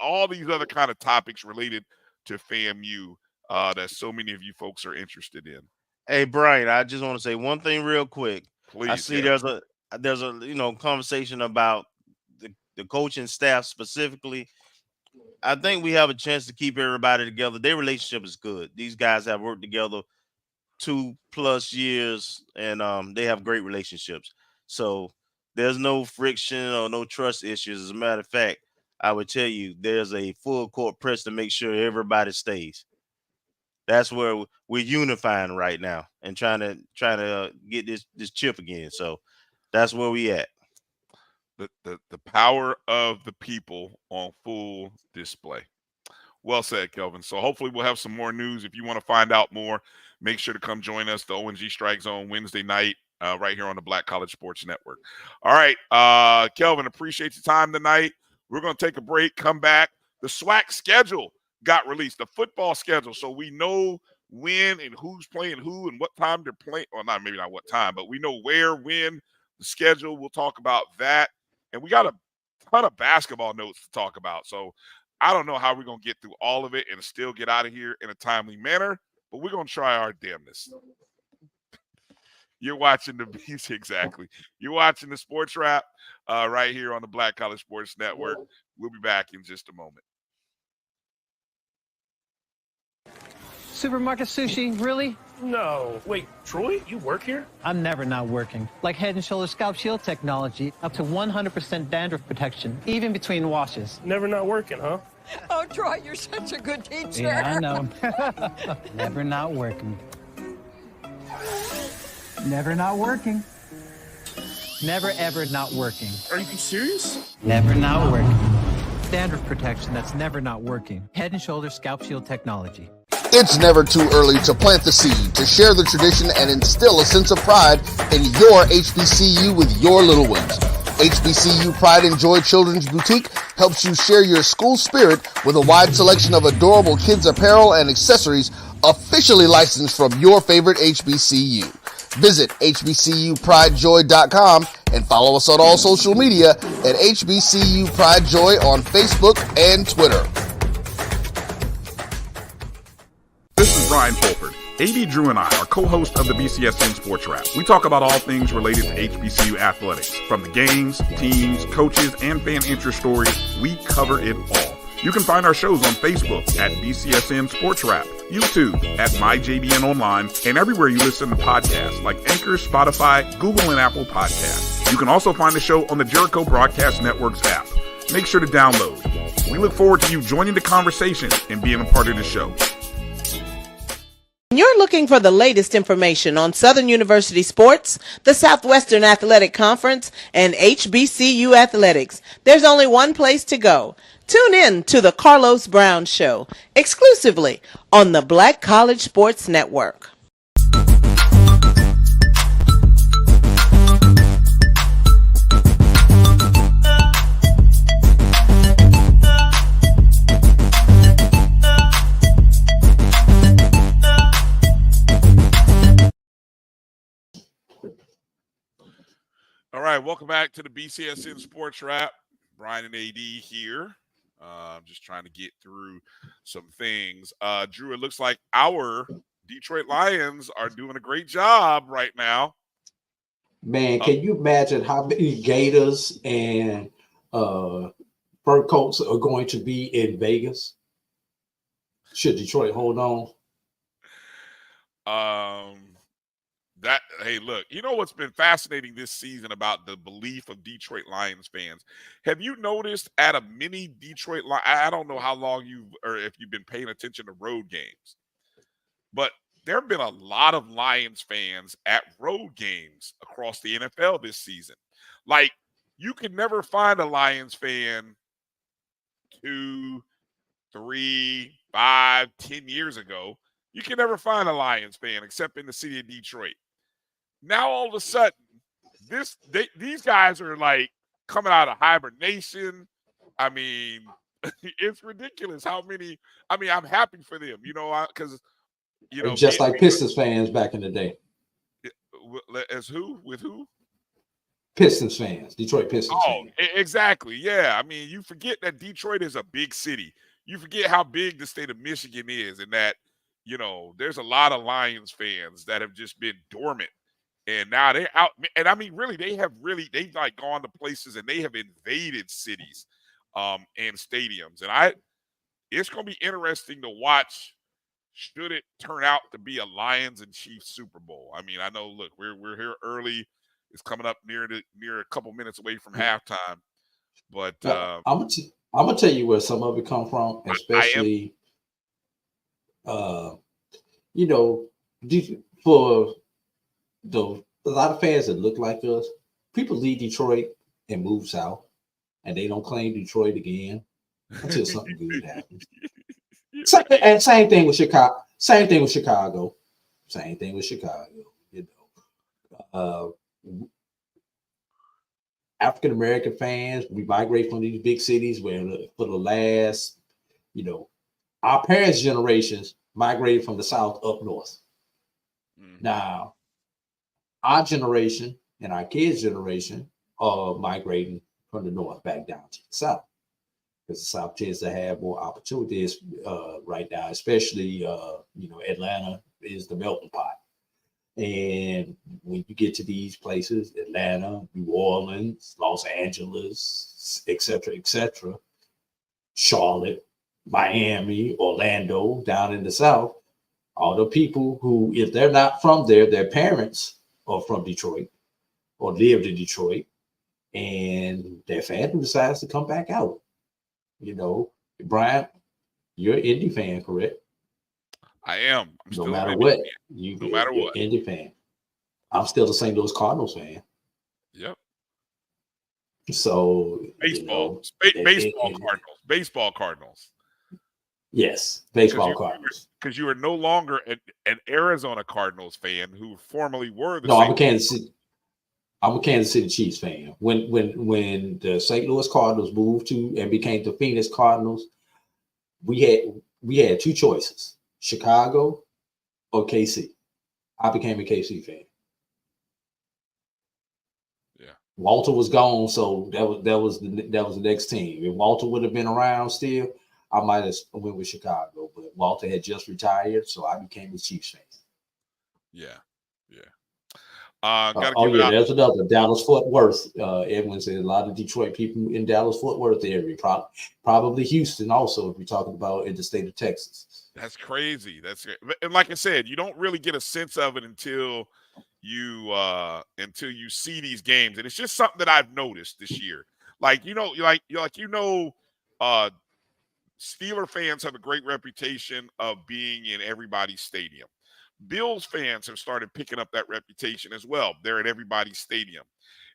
all these other kind of topics related to FAMU that so many of you folks are interested in. Hey, Brian, I just want to say one thing real quick. Please, I see there's a conversation about the coaching staff specifically. I think we have a chance to keep everybody together. Their relationship is good. These guys have worked together 2+ years, and they have great relationships. So there's no friction or no trust issues. As a matter of fact, I would tell you there's a full court press to make sure everybody stays. That's where we're unifying right now and trying to get this chip again. So that's where we at. The power of the people on full display. Well said, Kelvin. So hopefully we'll have some more news. If you want to find out more, make sure to come join us, the O&G Strike Zone, Wednesday night, right here on the Black College Sports Network. All right, Kelvin, appreciate your time tonight. We're going to take a break, come back. The SWAC schedule got released, the football schedule, so we know when and who's playing who and what time they're playing. Well, maybe not what time, but we know where, when, the schedule. We'll talk about that. And we got a ton of basketball notes to talk about. So I don't know how we're going to get through all of it and still get out of here in a timely manner, but we're going to try our damnness. You're watching exactly. You're watching the Sports Wrap right here on the Black College Sports Network. We'll be back in just a moment. Supermarket sushi, really? No. Wait, Troy, you work here? I'm never not working. Like Head & Shoulders Scalp Shield technology, up to 100% dandruff protection, even between washes. Never not working, huh? Oh, Troy, you're such a good teacher. Yeah, I know. Never not working. Never not working. Never, ever not working. Are you serious? Never not working. Dandruff protection that's never not working. Head & Shoulders Scalp Shield technology. It's never too early to plant the seed, to share the tradition, and instill a sense of pride in your HBCU with your little ones. HBCU Pride and Joy Children's Boutique helps you share your school spirit with a wide selection of adorable kids apparel and accessories officially licensed from your favorite HBCU. Visit hbcupridejoy.com and follow us on all social media at HBCU Pride Joy on Facebook and Twitter. This is Brian Fulford. A.D. Drew and I are co-hosts of the BCSN SportsWrap. We talk about all things related to HBCU athletics. From the games, teams, coaches, and fan interest stories, we cover it all. You can find our shows on Facebook at BCSN SportsWrap, YouTube at MyJBN Online, and everywhere you listen to podcasts like Anchor, Spotify, Google, and Apple Podcasts. You can also find the show on the Jericho Broadcast Network's app. Make sure to download. We look forward to you joining the conversation and being a part of the show. You're looking for the latest information on Southern University sports, the Southwestern Athletic Conference, and HBCU athletics. There's only one place to go. Tune in to the Carlos Brown Show, exclusively on the Black College Sports Network. All right, welcome back to the BCSN Sports Wrap. Bryan and A.D. here. I'm just trying to get through some things. Drew, it looks like our Detroit Lions are doing a great job right now. Man, can you imagine how many Gators and fur coats are going to be in Vegas? Should Detroit hold on? Hey, look, you know what's been fascinating this season about the belief of Detroit Lions fans? Have you noticed at a mini Detroit Lions, I don't know how long if you've been paying attention to road games, but there have been a lot of Lions fans at road games across the NFL this season. Like, you can never find a Lions fan 2, 3, 5, 10 years ago. You can never find a Lions fan except in the city of Detroit. Now, all of a sudden, these guys are like coming out of hibernation. I mean, it's ridiculous how many. I mean, I'm happy for them, because just like Pistons fans back in the day. As who? With who? Pistons fans, Detroit Pistons. Oh, fans. Exactly. Yeah. I mean, you forget that Detroit is a big city. You forget how big the state of Michigan is, and that there's a lot of Lions fans that have just been dormant. And now they're out. And I mean, really, they've like gone to places and they have invaded cities and stadiums. And it's going to be interesting to watch should it turn out to be a Lions and Chiefs Super Bowl. I mean, I know, look, we're here early. It's coming up near a couple minutes away from halftime. But I'm gonna tell you where some of it come from, especially for a lot of fans that look like us. People leave Detroit and move south, and they don't claim Detroit again until something good happens. Same thing with Chicago. Same thing with Chicago. African American fans, we migrate from these big cities where for the last, our parents' generations migrated from the south up north. Now, our generation and our kids' generation are migrating from the north back down to the south, because the south tends to have more opportunities right now, especially Atlanta is the melting pot. And when you get to these places, Atlanta, New Orleans, Los Angeles, et cetera, Charlotte, Miami, Orlando, down in the south, all the people who, if they're not from there, their parents are from Detroit or lived in Detroit, and their family decides to come back out. Brian, you're an Indy fan, correct? I am. No matter what, you're Indy fan. I'm still the St. Louis Cardinals fan. Yep. So baseball Cardinals. Yes, baseball Cardinals. Because you are no longer an Arizona Cardinals fan who formerly were the. No, I'm a Kansas City Chiefs fan. When the St. Louis Cardinals moved to and became the Phoenix Cardinals, we had two choices: Chicago or KC. I became a KC fan. Yeah, Walter was gone, so that was the next team. If Walter would have been around still, I might have went with Chicago. But Walter had just retired, so I became a Chiefs fan. Yeah. There's another Dallas-Fort Worth. Edwin said a lot of Detroit people in Dallas-Fort Worth area, probably Houston also, if you're talking about in the state of Texas. That's crazy. And like I said, you don't really get a sense of it until you see these games, and it's just something that I've noticed this year. Steeler fans have a great reputation of being in everybody's stadium. Bills fans have started picking up that reputation as well. They're at everybody's stadium.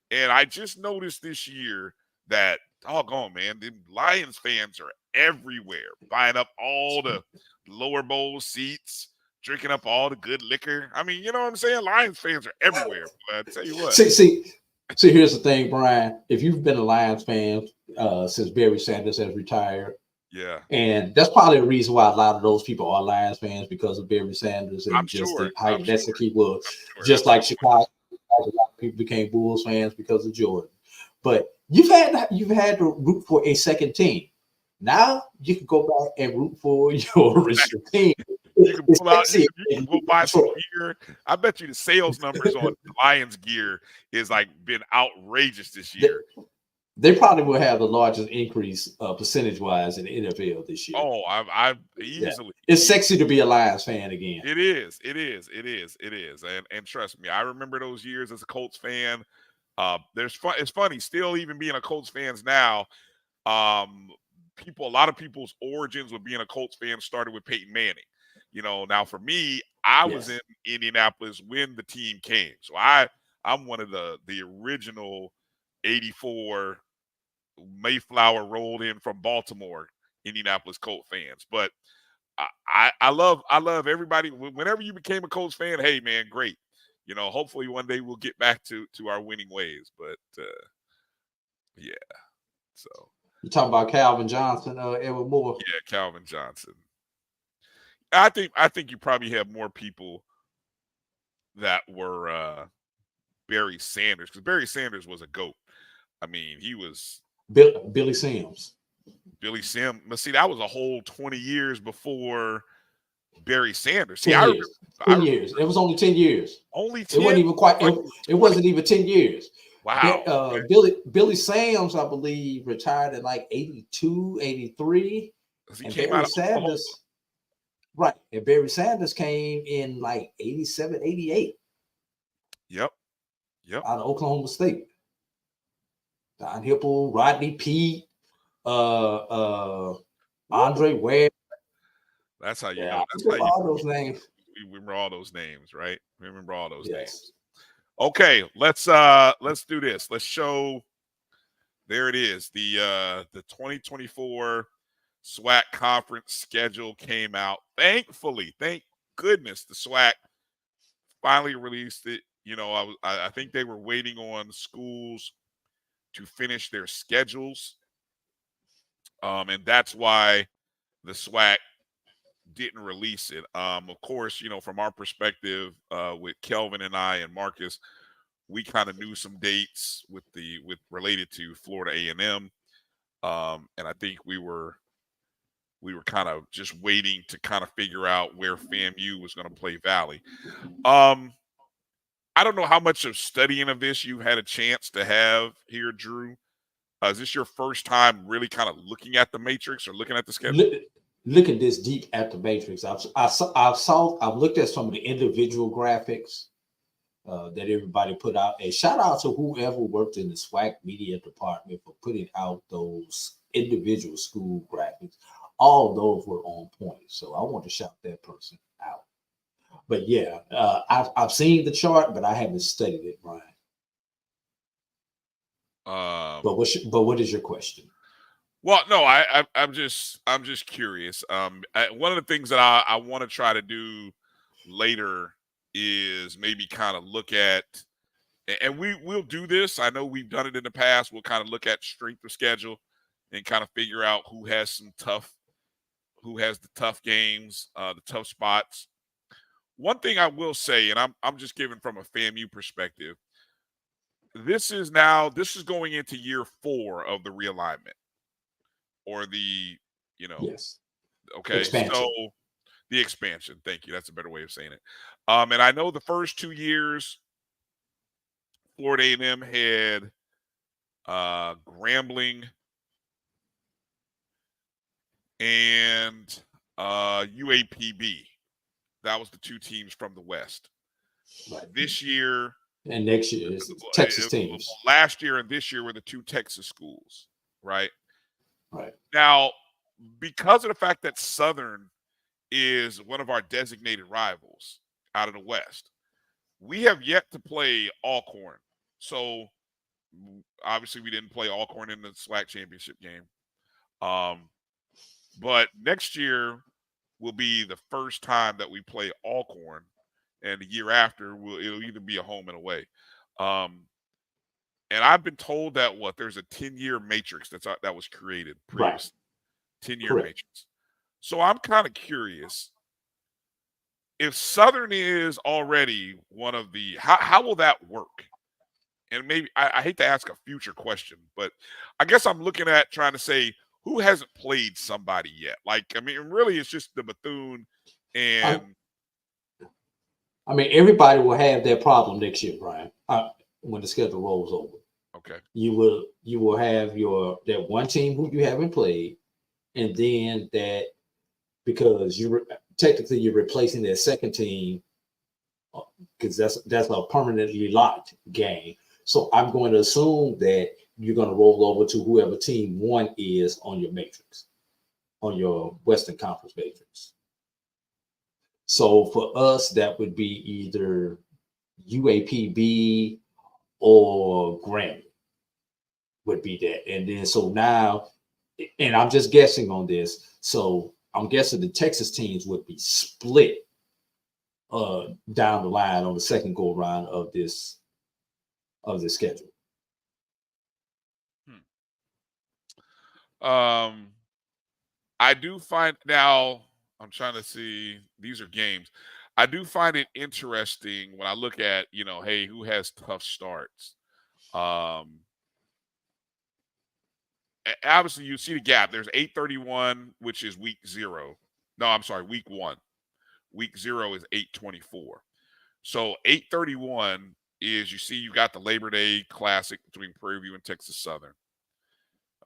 And I just noticed this year that, doggone, man, the Lions fans are everywhere, buying up all the lower bowl seats, drinking up all the good liquor. I mean, you know what I'm saying? Lions fans are everywhere. But I tell you what. See, here's the thing, Brian. If you've been a Lions fan since Barry Sanders has retired, yeah, and that's probably the reason why a lot of those people are Lions fans, because of Barry Sanders and that's the key was. Just like Chicago, a lot of people became Bulls fans because of Jordan. But you've had to root for a second team. Now you can go back and root for your original team. You can pull out, you can go buy some gear. I bet you the sales numbers on Lions gear is been outrageous this year. They probably will have the largest increase percentage-wise in the NFL this year. Oh, I easily. Yeah. It's sexy to be a Lions fan again. It is. And trust me, I remember those years as a Colts fan. It's funny, still even being a Colts fans now. A lot of people's origins with being a Colts fan started with Peyton Manning. Now for me, I was in Indianapolis when the team came, so I'm one of the original '84 Mayflower rolled in from Baltimore Indianapolis Colts fans. But I love everybody. Whenever you became a Colts fan, hey man, great. Hopefully one day we'll get back to our winning ways. But yeah, so you talking about Calvin Johnson, Edward Moore? Yeah, Calvin Johnson. I think you probably have more people that were Barry Sanders, because Barry Sanders was a GOAT. I mean, he was Billy Sims. Billy Sims. But see, that was a whole 20 years before Barry Sanders. See, 10 years. It was only 10 years. Only 10? It wasn't even quite. It wasn't even 10 years. Wow. Billy Sims, I believe, retired in 82, 83. He came out of Sanders. Right. And Barry Sanders came in 87, 88. Yep. Out of Oklahoma State. Don Hipple, Rodney Peete, Andre Webb. That's how you know. That's how all those names. We remember all those names, right? We remember all those names. Okay, let's do this. Let's show. There it is. The 2024 SWAC conference schedule came out. Thankfully, thank goodness, the SWAC finally released it. I think they were waiting on schools to finish their schedules, and that's why the SWAC didn't release it. Of course, from our perspective, with Kelvin and I and Marcus, we kind of knew some dates related to Florida A&M, and I think we were kind of just waiting to kind of figure out where FAMU was going to play Valley. I don't know how much of studying of this you've had a chance to have here, Drew. Is this your first time really kind of looking at the matrix or looking at the schedule? Looking this deep at the matrix, I've looked at some of the individual graphics that everybody put out. And shout out to whoever worked in the SWAC media department for putting out those individual school graphics. All of those were on point. So I want to shout that person out. But yeah, I've seen the chart, but I haven't studied it, Brian. But what is your question? Well, no, I'm just curious. One of the things that I want to try to do later is maybe kind of look at, and we'll do this. I know we've done it in the past. We'll kind of look at strength of schedule and kind of figure out who has the tough games, the tough spots. One thing I will say, and I'm just giving from a FAMU perspective, this is going into year 4 of the realignment. Or the, yes, okay, expansion. So the expansion. Thank you. That's a better way of saying it. And I know the first 2 years, Florida A&M had Grambling and UAPB. That was the 2 teams from the West. Right. This year and next year is Texas teams. Last year and this year were the 2 Texas schools, right? Right. Now, because of the fact that Southern is one of our designated rivals out of the West, we have yet to play Alcorn. So, obviously, we didn't play Alcorn in the SWAC championship game. But next year will be the first time that we play Alcorn, and the year after, it'll either be a home and away. And I've been told that there's a 10-year matrix that was created previously. Right. 10-year matrix. So I'm kind of curious if Southern is already one of the how will that work? And maybe I hate to ask a future question, but I guess I'm looking at trying to say who hasn't played somebody yet. Like, I mean, really, it's just the Bethune and. I mean, everybody will have their problem next year, Brian. When the schedule rolls over, okay, you will have that one team who you haven't played, and then that because you're replacing that second team because that's a permanently locked game. So I'm going to assume that you're going to roll over to whoever team 1 is on your matrix, on your Western Conference matrix. So for us, that would be either UAPB or Grambling would be that. And then so now, and I'm just guessing on this, so I'm guessing the Texas teams would be split down the line on the second go around of this schedule. I do find now, I'm trying to see, these are games. I do find it interesting when I look at, hey, who has tough starts? Obviously, you see the gap. There's 831, which is week 0. No, I'm sorry, week 1. Week 0 is 824. So 831 is, you see, you got the Labor Day Classic between Prairie View and Texas Southern.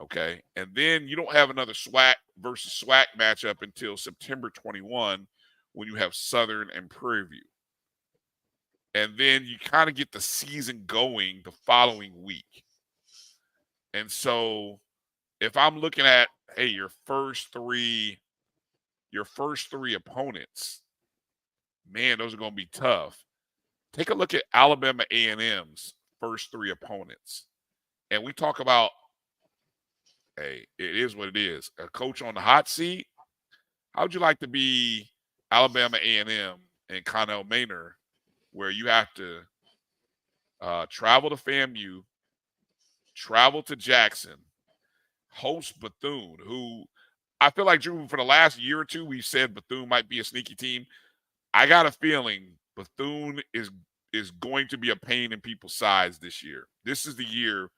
Okay. And then you don't have another SWAC versus SWAC matchup until September 21 when you have Southern and Prairie View. And then you kind of get the season going the following week. And so if I'm looking at, hey, your first three opponents, man, those are going to be tough. Take a look at Alabama A&M's first 3 opponents. And we talk about, hey, it is what it is. A coach on the hot seat. How would you like to be Alabama A&M and Connell Maynard, where you have to travel to FAMU, travel to Jackson, host Bethune, who I feel like, Drew, for the last year or two, we've said Bethune might be a sneaky team. I got a feeling Bethune is going to be a pain in people's sides this year. This is the year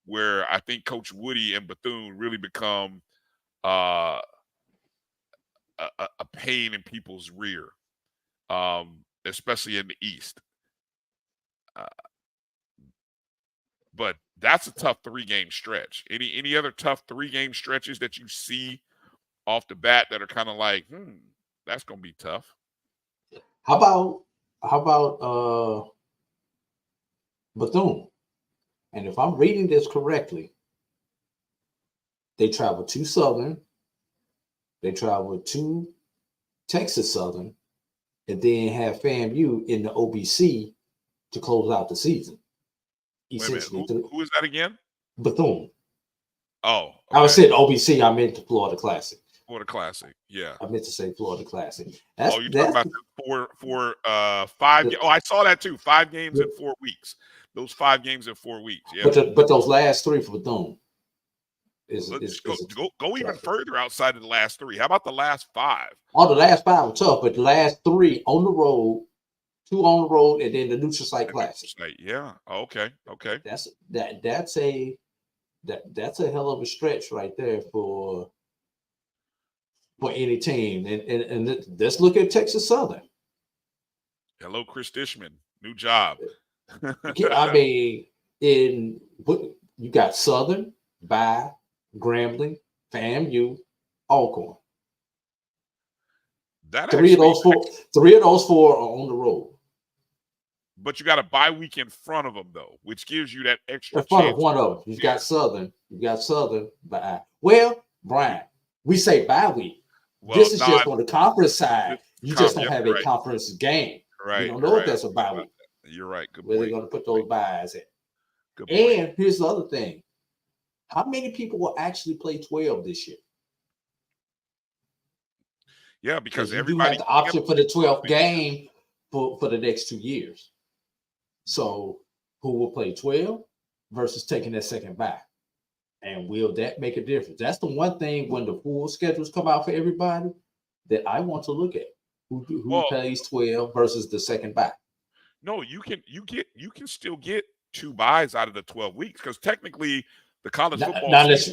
where I think Coach Woody and Bethune really become a pain in people's rear, especially in the East. But that's a tough 3-game stretch. Any other tough 3-game stretches that you see off the bat that are kind of like, that's going to be tough? How about Bethune? And if I'm reading this correctly, they travel to Southern, they travel to Texas Southern, and then have FAMU in the OBC to close out the season. Wait a minute. Who is that again? Bethune. Oh, okay. I was saying OBC. I meant the Florida Classic. Florida Classic, yeah. I meant to say Florida Classic. You're talking about the 5 games. Oh, I saw that too. 5 games in 4 weeks. Those 5 games in 4 weeks. Yeah. But those last 3 for Bethune. Go even further outside of the last 3. How about the last 5? Oh, the last 5 were tough, but the last 3 on the road, 2 on the road, and then the neutral site classic. Yeah. Okay. That's a hell of a stretch right there for any team. And let's look at Texas Southern. Hello, Chris Dishman. New job. I mean, you got Southern, by Grambling, FAMU, Alcorn. Three of those 4 are on the road. But you got a bye week in front of them, though, which gives you that extra in front chance. Of one of them. You've got Southern. Bye. Well, Brian, we say bye week. Well, this is just on the conference side. You just don't have a conference game. Right. You don't know if that's a bye week. You're right. Good Where point. they're going to put those byes at. Good and point. Here's the other thing. How many people will actually play 12 this year? Yeah, because you everybody have the option for the 12th game for the next 2 years. So who will play 12 versus taking that second bye? And will that make a difference? That's the one thing when the full schedules come out for everybody that I want to look at. Who plays 12 versus the second bye? No, you can still get 2 byes out of the 12 weeks because technically the college football not unless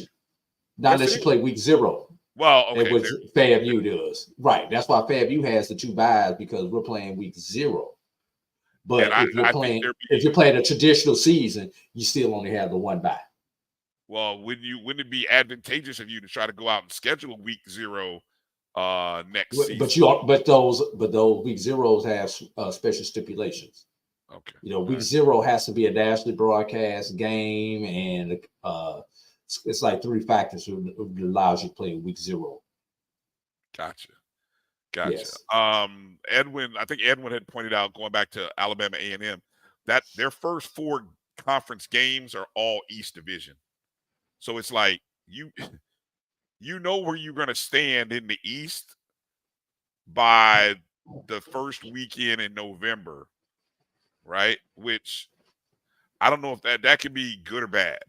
you play week 0. Well, okay, which FAMU does. Right. That's why FAMU has the 2 byes because we're playing week 0. But if you're playing a traditional season, you still only have the 1 bye. Well, wouldn't it be advantageous of you to try to go out and schedule week 0 next season? But those week 0s have special stipulations. Okay. Week 0 has to be a nationally broadcast game, and it's like 3 factors that allows you to play week 0. Gotcha. Yes. Edwin, I think Edwin had pointed out, going back to Alabama A&M, that their first 4 conference games are all East Division. So it's like you know where you're going to stand in the East by the first weekend in November, right? Which I don't know if that could be good or bad.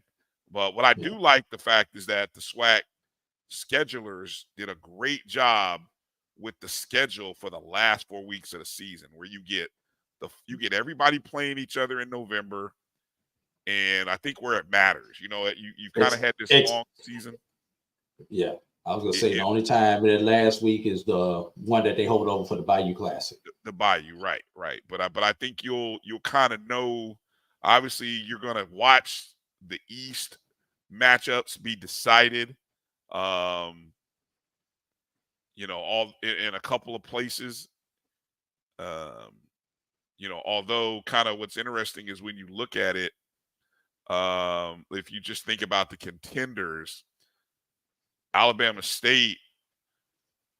But what I do like the fact is that the SWAC schedulers did a great job with the schedule for the last 4 weeks of the season, where you get everybody playing each other in November, and I think where it matters, you've kind of had this long season. Yeah, I was gonna say the only time that last week is the one that they hold over for the Bayou Classic. The Bayou, right. But I think you'll kind of know. Obviously, you're gonna watch the East matchups be decided. All in a couple of places. Although kind of what's interesting is when you look at it, if you just think about the contenders, Alabama State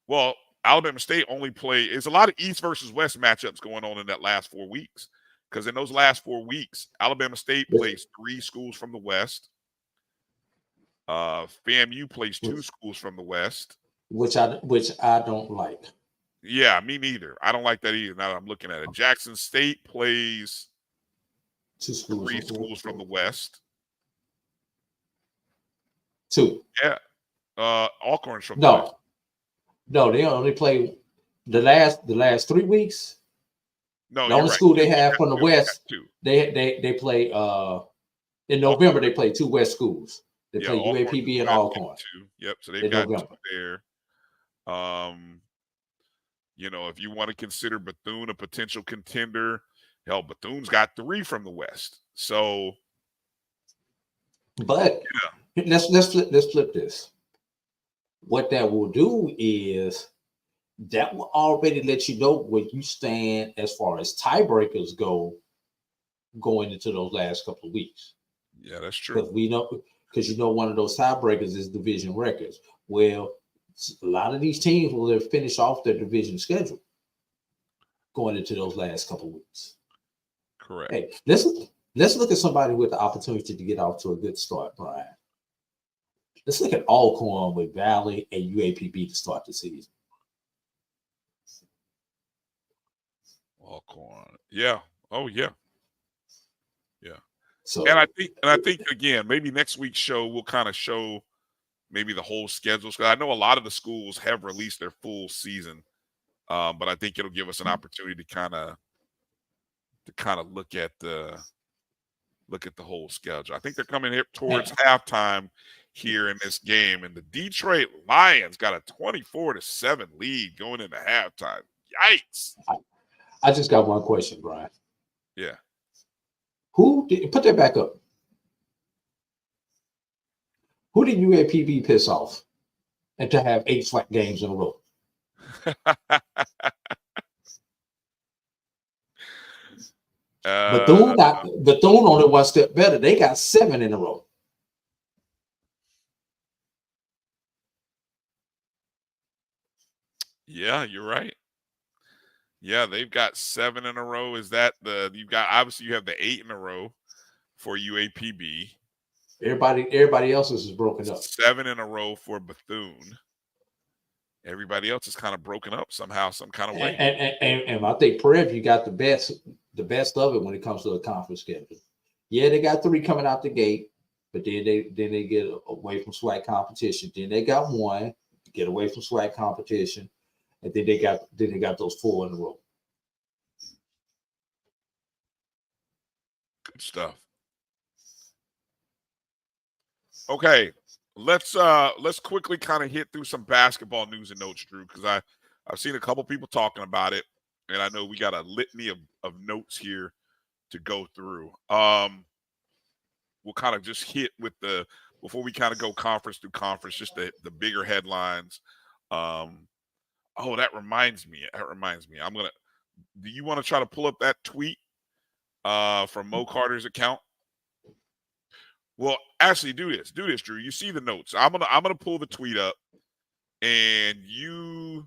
only it's a lot of East versus West matchups going on in that last 4 weeks. Because in those last 4 weeks, Alabama State plays 3 schools from the West. FAMU plays 2 schools from the West. Which I don't like. Yeah, me neither. I don't like that either. Now that I'm looking at it, Jackson State plays 3 schools from the West. 2. Yeah. Alcorn's from the West. No, they only play the last 3 weeks. No, the only school they have from the West. 2. They play in November. They play 2 West schools. They play UAPB and Alcorn. 2. Yep. So they've got 2 there. If you want to consider Bethune a potential contender, hell, Bethune's got 3 from the West. So, but let's flip this. What that will do is that will already let you know where you stand as far as tiebreakers go going into those last couple of weeks. Yeah, that's true. Because one of those tiebreakers is division records. Well, a lot of these teams will have finished off their division schedule going into those last couple of weeks. Correct. Hey, let's look at somebody with the opportunity to get off to a good start, Brian. let's look at Alcorn with Valley and UAPB to start the season. Alcorn. Yeah. Oh, yeah. Yeah. So and I think again, maybe next week's show will kind of show maybe the whole schedules. Because I know a lot of the schools have released their full season. But I think it'll give us an opportunity to kind of look at the whole schedule. I think they're coming here towards halftime here in this game, and the Detroit Lions got a 24-7 lead going into halftime. Yikes! I just got one question, Brian. Yeah. Put that back up? Who did UAPB piss off and to have 8 flat games in a row? Bethune only one step better. They got 7 in a row. Yeah, you're right. Yeah, they've got 7 in a row. Is that you have the 8 in a row for UAPB. Everybody else's is broken up. 7 in a row for Bethune. Everybody else is kind of broken up somehow, some kind of way. And I think Prairie View got the best of it when it comes to the conference schedule. Yeah, they got 3 coming out the gate, but then they get away from SWAC competition. Then they got 1, get away from SWAC competition, and then they got those 4 in a row. Good stuff. Okay. Let's quickly kind of hit through some basketball news and notes, Drew, because I've seen a couple people talking about it, and I know we got a litany of notes here to go through. We'll kind of just hit with before we kind of go conference through conference, just the bigger headlines. Oh, that reminds me. Do you want to try to pull up that tweet from Mo Carter's account? Well, actually, do this, Drew. You see the notes. I'm gonna pull the tweet up, and you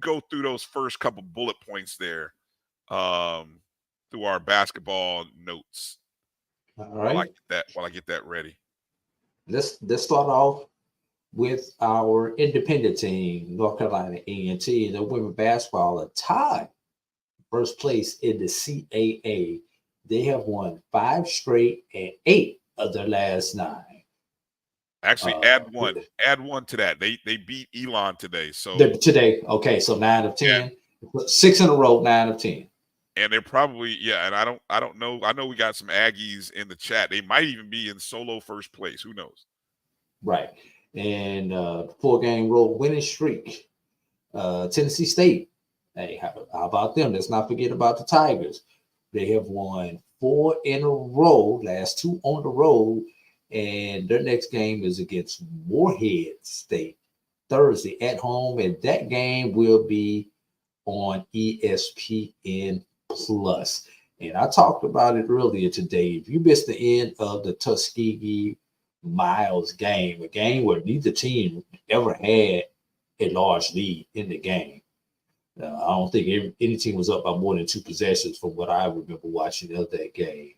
go through those first couple bullet points there, through our basketball notes. All right. While I get that ready. Let's start off with our independent team, North Carolina A&T, and the women basketball are tied first place in the CAA. They have won 5 straight and 8 of their last 9. Actually, add one to that. They beat Elon today. So today, okay, so 9 of 10, 6 in a row, 9 of 10. And they're probably and I don't know. I know we got some Aggies in the chat. They might even be in solo first place. Who knows? Right. And 4-game road winning streak. Tennessee State. Hey, how about them? Let's not forget about the Tigers. They have won 4 in a row, last 2 on the road, and their next game is against Morehead State Thursday at home, and that game will be on ESPN Plus. And I talked about it earlier today. If you missed the end of the Tuskegee Miles game, a game where neither team ever had a large lead in the game, I don't think any team was up by more than 2 possessions from what I remember watching of that game.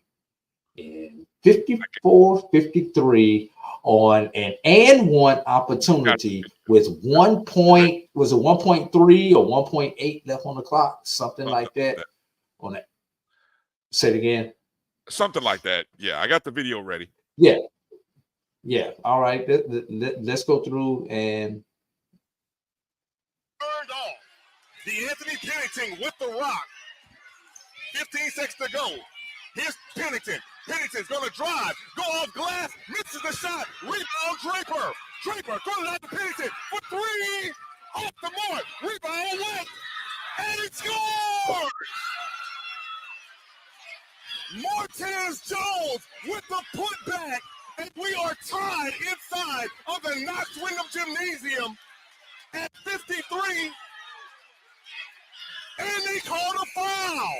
And 54-53 on an and 1 opportunity with 1 point, was it 1.3 or 1.8 left on the clock? Something like that. On that. Say it again. Something like that. Yeah, I got the video ready. Yeah. Yeah. All right. Let's go through and the Anthony Pennington with the rock. 15 seconds to go. Here's Pennington. Pennington's going to drive. Go off glass. Misses the shot. Rebound Draper. Draper throws it out to Pennington for 3. Off the mark. Rebound went. And it scores! Martez Jones with the putback. And we are tied inside of the Knox Wyndham Gymnasium at 53. And they called a foul.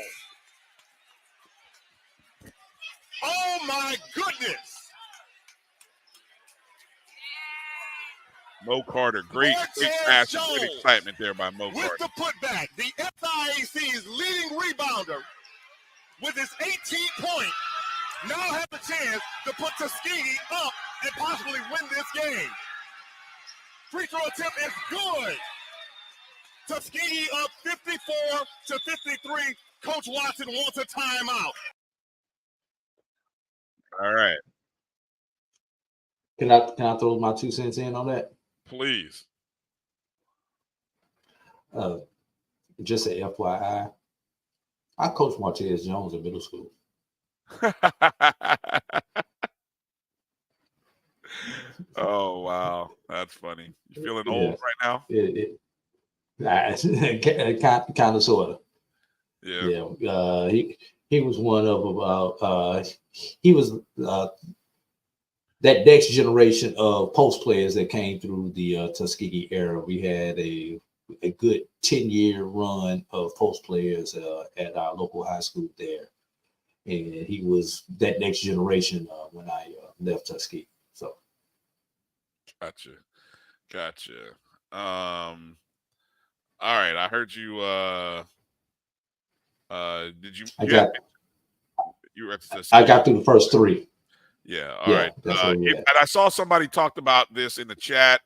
Oh my goodness. Mo Carter, great pass, great excitement there by Mo Carter. With the putback, the SIAC's leading rebounder with his 18-point now have a chance to put Tuskegee up and possibly win this game. Free throw attempt is good. Tuskegee up 54-53. Coach Watson wants a timeout. All right. Can I throw my 2 cents in on that? Please. Just a FYI, I coached Martez Jones in middle school. Oh, wow. That's funny. You feeling old right now? Kind of, sort of. Yeah. Yeah. He was one of about he was that next generation of post players that came through the Tuskegee era. We had a good 10-year run of post players at our local high school there. And he was that next generation when I left Tuskegee. So, Gotcha. All right, I heard you. Did you? I got through the first 3. Yeah. All right. And I saw somebody talked about this in the chat.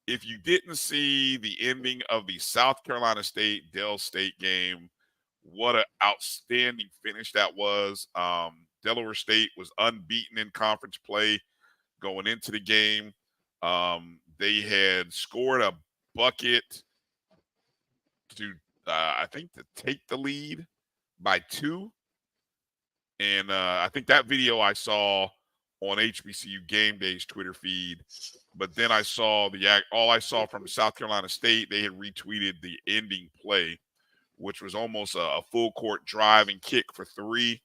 If you didn't see the ending of the South Carolina State Dell State game, what an outstanding finish that was. Delaware State was unbeaten in conference play going into the game. They had scored a bucket to, I think, to take the lead by 2. And I think that video I saw on HBCU Game Day's Twitter feed. But then I saw all I saw from South Carolina State, they had retweeted the ending play, which was almost a full court drive and kick for 3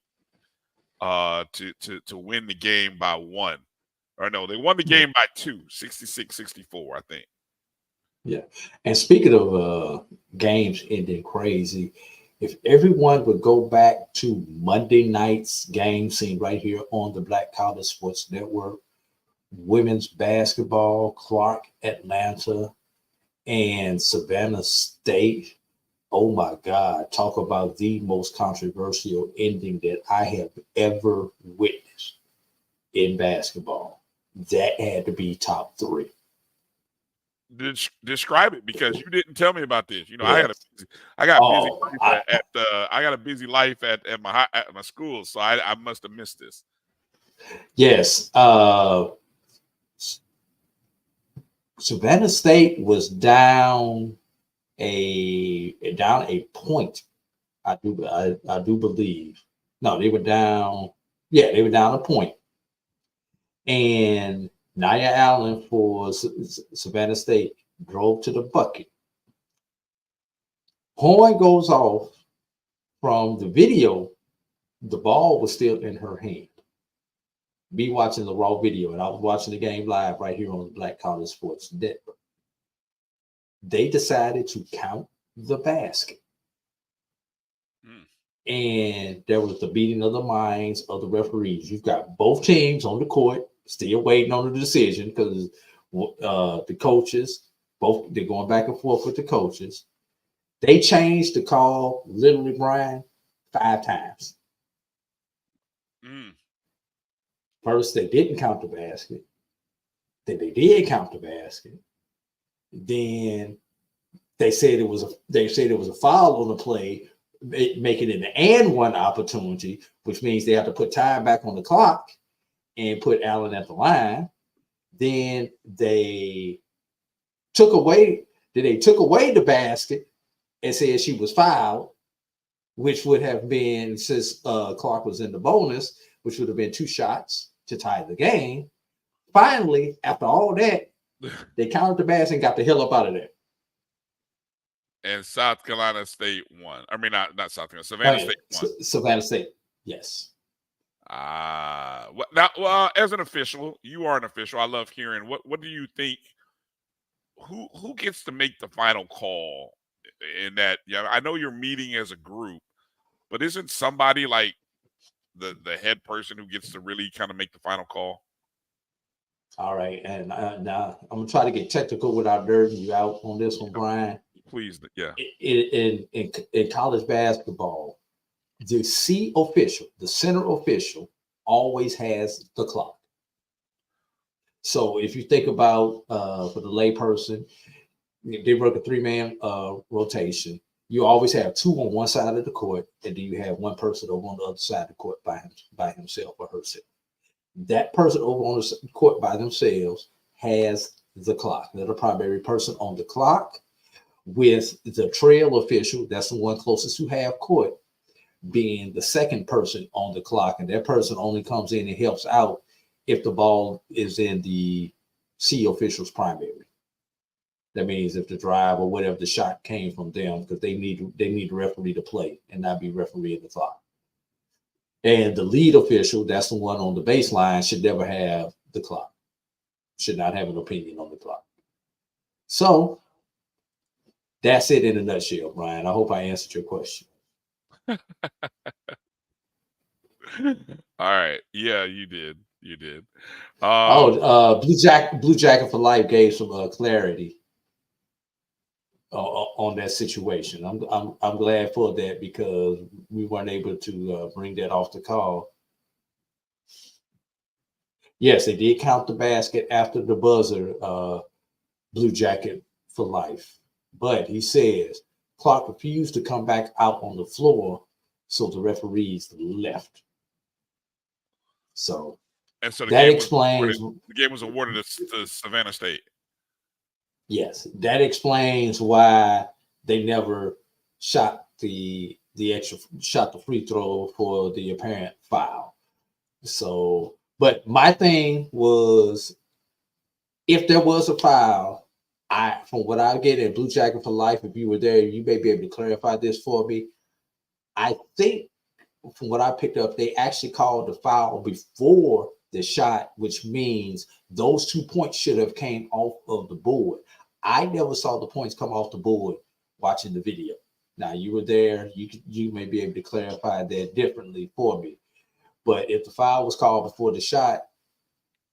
to win the game by 1. Or no, they won the game by 2, 66-64, I think. Yeah. And speaking of games ending crazy, if everyone would go back to Monday night's game seen right here on the Black College Sports Network, women's basketball, Clark, Atlanta, and Savannah State. Oh my God, talk about the most controversial ending that I have ever witnessed in basketball. That had to be top 3. Describe it, because you didn't tell me about this. You know, Yes. I got a busy life at my school, so I must have missed this. Yes. Savannah State was down a point. I do believe. No, they were down. Yeah, they were down a point. And Nia Allen for Savannah State drove to the bucket. Horn goes off. From the video, the ball was still in her hand. Me watching the raw video, and I was watching the game live right here on the Black College Sports Network. They decided to count the basket. And there was the meeting of the minds of the referees. You've got both teams on the court, still waiting on the decision, because the coaches, they're going back and forth with the coaches. They changed the call, literally, Brian, 5 times. First, they didn't count the basket. Then they did count the basket. Then they said it was a foul on the play, making it an and 1 opportunity, which means they have to put time back on the clock and put Allen at the line. Then they took away the basket and said she was fouled, which would have been, since Clark was in the bonus, which would have been 2 shots to tie the game. Finally, after all that, they counted the basket and got the hell up out of there. And South Carolina State won. I mean, not South Carolina. Savannah State won. Savannah State, yes. Well, as an official, you are an official. I love hearing. What do you think? Who gets to make the final call in that? Yeah, I know you're meeting as a group, but isn't somebody like the head person who gets to really kind of make the final call? All right, and now I'm gonna try to get technical without dirtying you out on this one, Brian. Please, yeah. In college basketball, the C official, the center official, always has the clock. So if you think about for the layperson, they work a 3-man rotation. You always have 2 on one side of the court, and then you have one person over on the other side of the court by himself or herself. That person over on the court by themselves has the clock. They're the primary person on the clock, with the trail official, that's the one closest to half court, being the second person on the clock. And that person only comes in and helps out if the ball is in the C official's primary. That means if the drive or whatever the shot came from them, because they need the referee to play and not be refereeing the clock. And the lead official, that's the one on the baseline, should never have the clock, should not have an opinion on the clock. So that's it in a nutshell, Brian. I hope I answered your question. All right. Yeah, you did. You did. Blue Jacket for Life gave some clarity on that situation. I'm glad for that, because we weren't able to bring that off the call. Yes, they did count the basket after the buzzer, Blue Jacket for Life. But he says Clark refused to come back out on the floor, so the referees left. So, and so that explains the game was awarded to Savannah State. Yes, that explains why they never shot the free throw for the apparent foul. So, but my thing was, if there was a foul, from what I get in Blue Jacket for Life, if you were there, you may be able to clarify this for me. I think from what I picked up, they actually called the foul before the shot, which means those 2 points should have came off of the board. I never saw the points come off the board watching the video. Now, you were there. You may be able to clarify that differently for me. But if the foul was called before the shot,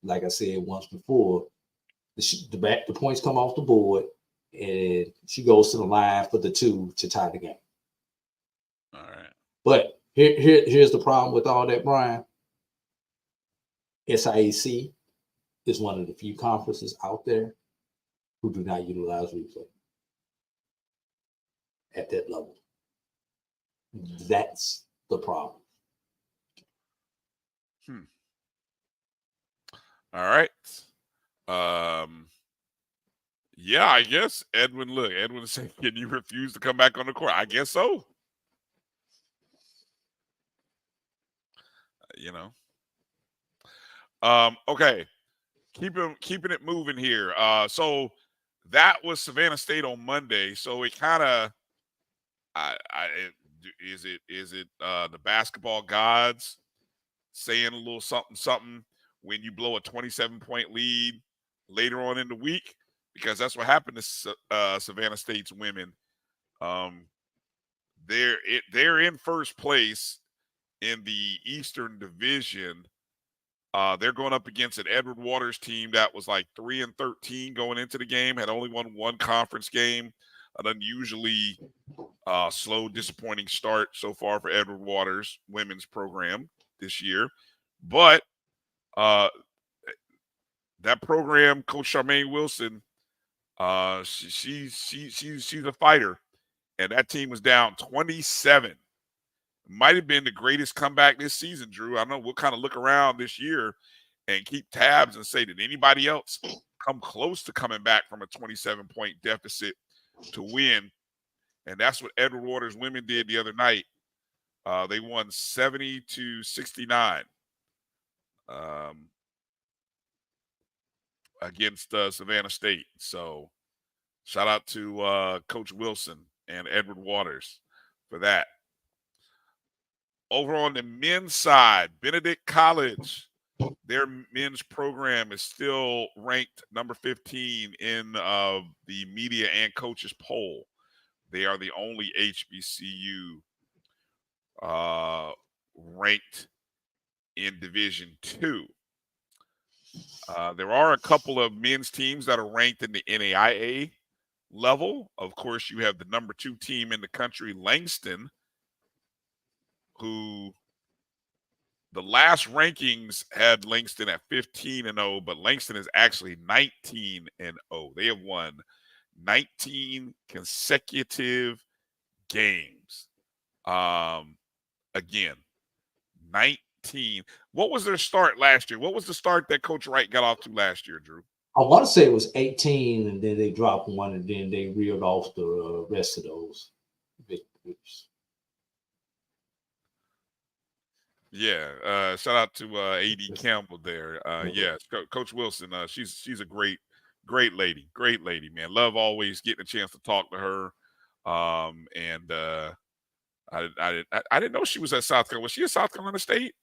like I said once before, the points come off the board, and she goes to the line for the 2 to tie the game. All right. But here's the problem with all that, Brian. SIAC is one of the few conferences out there who do not utilize replay at that level. That's the problem. All right. Yeah, I guess Edwin said, can you refuse to come back on the court? I guess so. Okay. Keeping it moving here. So that was Savannah State on Monday. So it kind of is it the basketball gods saying a little something when you blow a 27-point lead later on in the week? Because that's what happened to Savannah State's women. They're in first place in the Eastern Division. They're going up against an Edward Waters team that was like 3-13 going into the game, had only won one conference game, an unusually slow, disappointing start so far for Edward Waters women's program this year. But that program, Coach Charmaine Wilson, she's a fighter, and that team was down 27. Might have been the greatest comeback this season, Drew. I don't know. We'll kind of look around this year and keep tabs and say, did anybody else come close to coming back from a 27-point deficit to win? And that's what Edward Waters women did the other night. They won 70-69 against Savannah State. So shout out to Coach Wilson and Edward Waters for that. Over on the men's side, Benedict College, their men's program is still ranked number 15 in the media and coaches poll. They are the only HBCU ranked in Division II. There are a couple of men's teams that are ranked in the NAIA level. Of course, you have the number 2 team in the country, Langston, who the last rankings had Langston at 15-0, but Langston is actually 19-0. They have won 19 consecutive games. Again, 19. What was their start last year? What was the start that Coach Wright got off to last year, Drew? I want to say it was 18, and then they dropped one, and then they reeled off the rest of those victories. Yeah, shout out to A.D. Campbell there. Yeah, Coach Wilson. She's a great lady, man. Love always getting a chance to talk to her. And I didn't know she was at South Carolina. Was she a South Carolina State?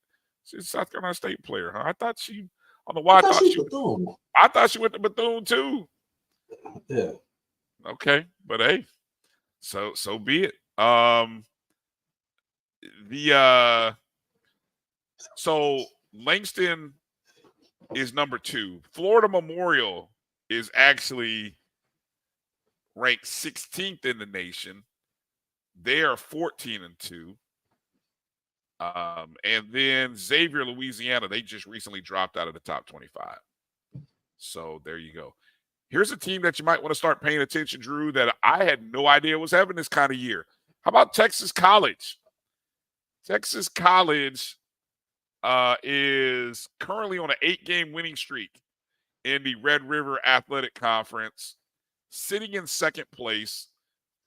She's a South Carolina State player, huh? I thought she. I don't know why I thought she went to Bethune too. Yeah. Okay, but hey, so be it. So Langston is number 2. Florida Memorial is actually ranked 16th in the nation. They are 14-2. And then Xavier, Louisiana, they just recently dropped out of the top 25. So there you go. Here's a team that you might want to start paying attention, Drew, that I had no idea was having this kind of year. How about Texas College? Texas College is currently on an 8-game winning streak in the Red River Athletic Conference, sitting in second place,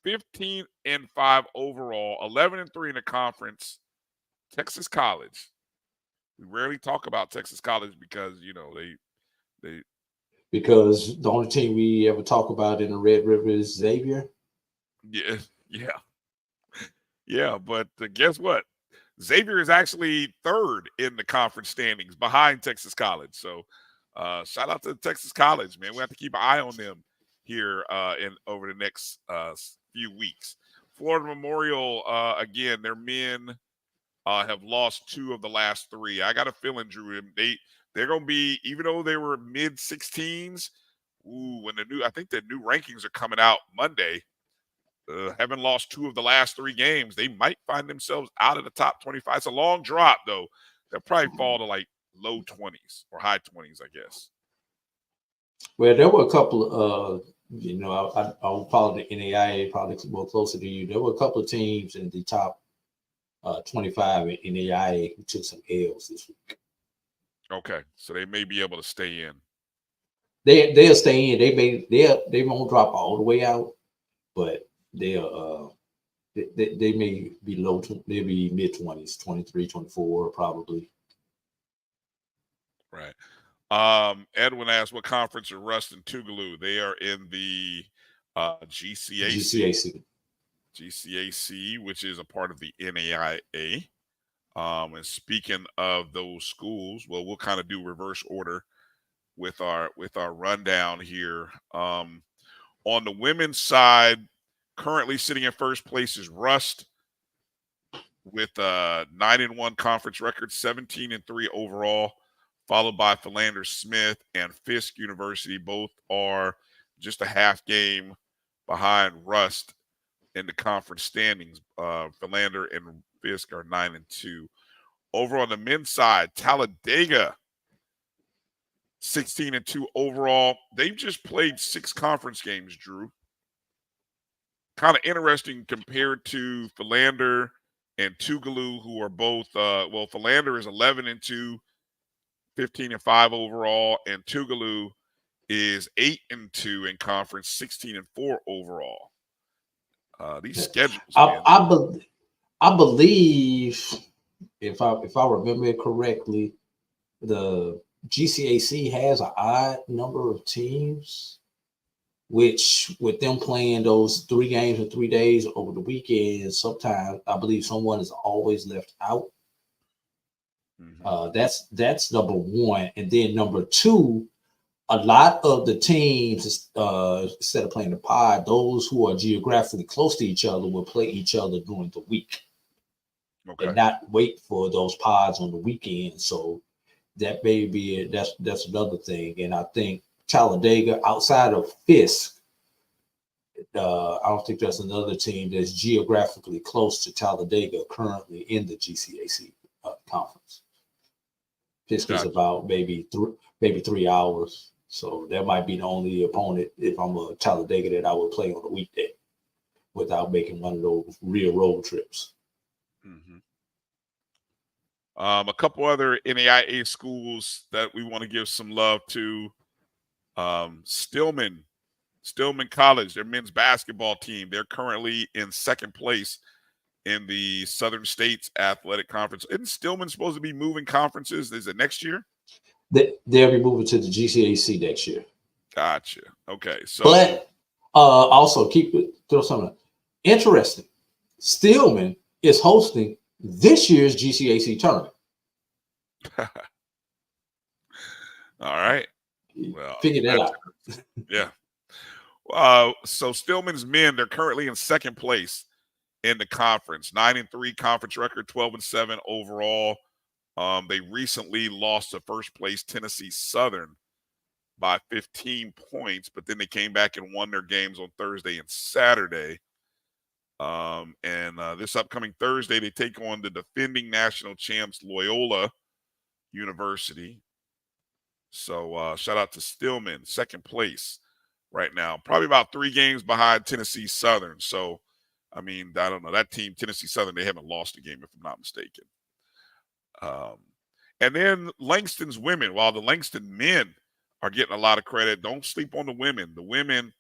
15-5 overall, 11-3 in the conference. Texas College. We rarely talk about Texas College because, you know, they because the only team we ever talk about in the Red River is Xavier. Yeah, but guess what? Xavier is actually 3rd in the conference standings behind Texas College. So shout out to Texas College, man. We have to keep an eye on them here over the next few weeks. Florida Memorial, again, their men have lost 2 of the last 3. I got a feeling, Drew, they're going to be, even though they were mid-16s, when I think the new rankings are coming out Monday, having lost 2 of the last 3 games, they might find themselves out of the top 25. It's a long drop, though. They'll probably fall to like low 20s or high 20s, I guess. Well, there were a couple of, I'll follow the NAIA probably more closer to you. There were a couple of teams in the top 25 in NAIA who took some L's this week. Okay, so they may be able to stay in. They'll stay in. They won't drop all the way out, but they may be low. They'll be mid-20s, 23, 24 probably. Right. Edwin asked, what conference are Rust and Tougaloo? They are in the GCAC. GCAC, which is a part of the NAIA. And speaking of those schools, well, we'll kind of do reverse order with our rundown here. On the women's side, currently sitting in first place is Rust with 9-1 conference record, 17-3 overall, followed by Philander Smith and Fisk University. Both are just a half game behind Rust in the conference standings. Philander and Fisk are 9-2. Over on the men's side, Talladega, 16-2 overall. They've just played 6 conference games, Drew. Kind of interesting compared to Philander and Tougaloo, who are both, Philander is 11-2, 15-5 overall, and Tougaloo is 8-2 in conference, 16-4 overall. These schedules, I believe, if I remember it correctly, the GCAC has an odd number of teams, which with them playing those 3 games in 3 days over the weekend, sometimes I believe someone is always left out. That's number 1, and then number 2. A lot of the teams, instead of playing the pod, those who are geographically close to each other will play each other during the week. Okay. And not wait for those pods on the weekend. So that may be that's another thing. And I think Talladega, outside of Fisk, I don't think there's another team that's geographically close to Talladega currently in the GCAC conference. Pistons about maybe 3 hours. So that might be the only opponent if I'm a Talladega that I would play on a weekday without making one of those real road trips. Mm-hmm. A couple other NAIA schools that we want to give some love to. Stillman College, their men's basketball team, they're currently in second place in the Southern States Athletic Conference. Isn't Stillman supposed to be moving conferences? Is it next year? They'll be moving to the GCAC next year. Gotcha. Okay. So, but also throw something interesting. Stillman is hosting this year's GCAC tournament. All right. Well, figure that out. Yeah. So Stillman's men, they're currently in second place in the conference. 9-3 conference record, 12-7 overall. They recently lost to first place Tennessee Southern by 15 points, but then they came back and won their games on Thursday and Saturday. And this upcoming Thursday, they take on the defending national champs, Loyola University. So shout out to Stillman, second place right now. Probably about 3 games behind Tennessee Southern. So, I mean, I don't know. That team, Tennessee Southern, they haven't lost a game, if I'm not mistaken. And then Langston's women. While the Langston men are getting a lot of credit, don't sleep on the women. The women,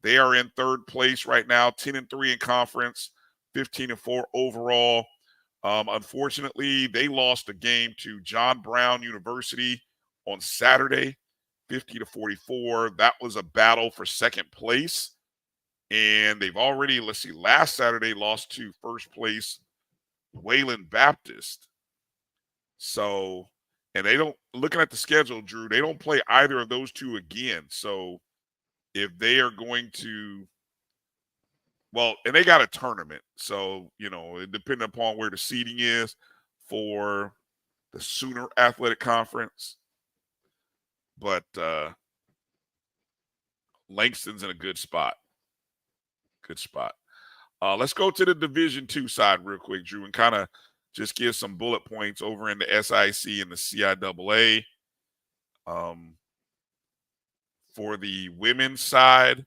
they are in third place right now, 10-3 in conference, 15-4 overall. Unfortunately, they lost a game to John Brown University on Saturday, 50-44. That was a battle for second place. And they've already, last Saturday lost to first place Wayland Baptist. So, and they don't, looking at the schedule, Drew, they don't play either of those two again. So if they are going to, well, and they got a tournament. So, depending upon where the seating is for the Sooner Athletic Conference. But Langston's in a good spot. Good spot. Let's go to the Division II side real quick, Drew, and kind of just give some bullet points over in the SIC and the CIAA. For the women's side,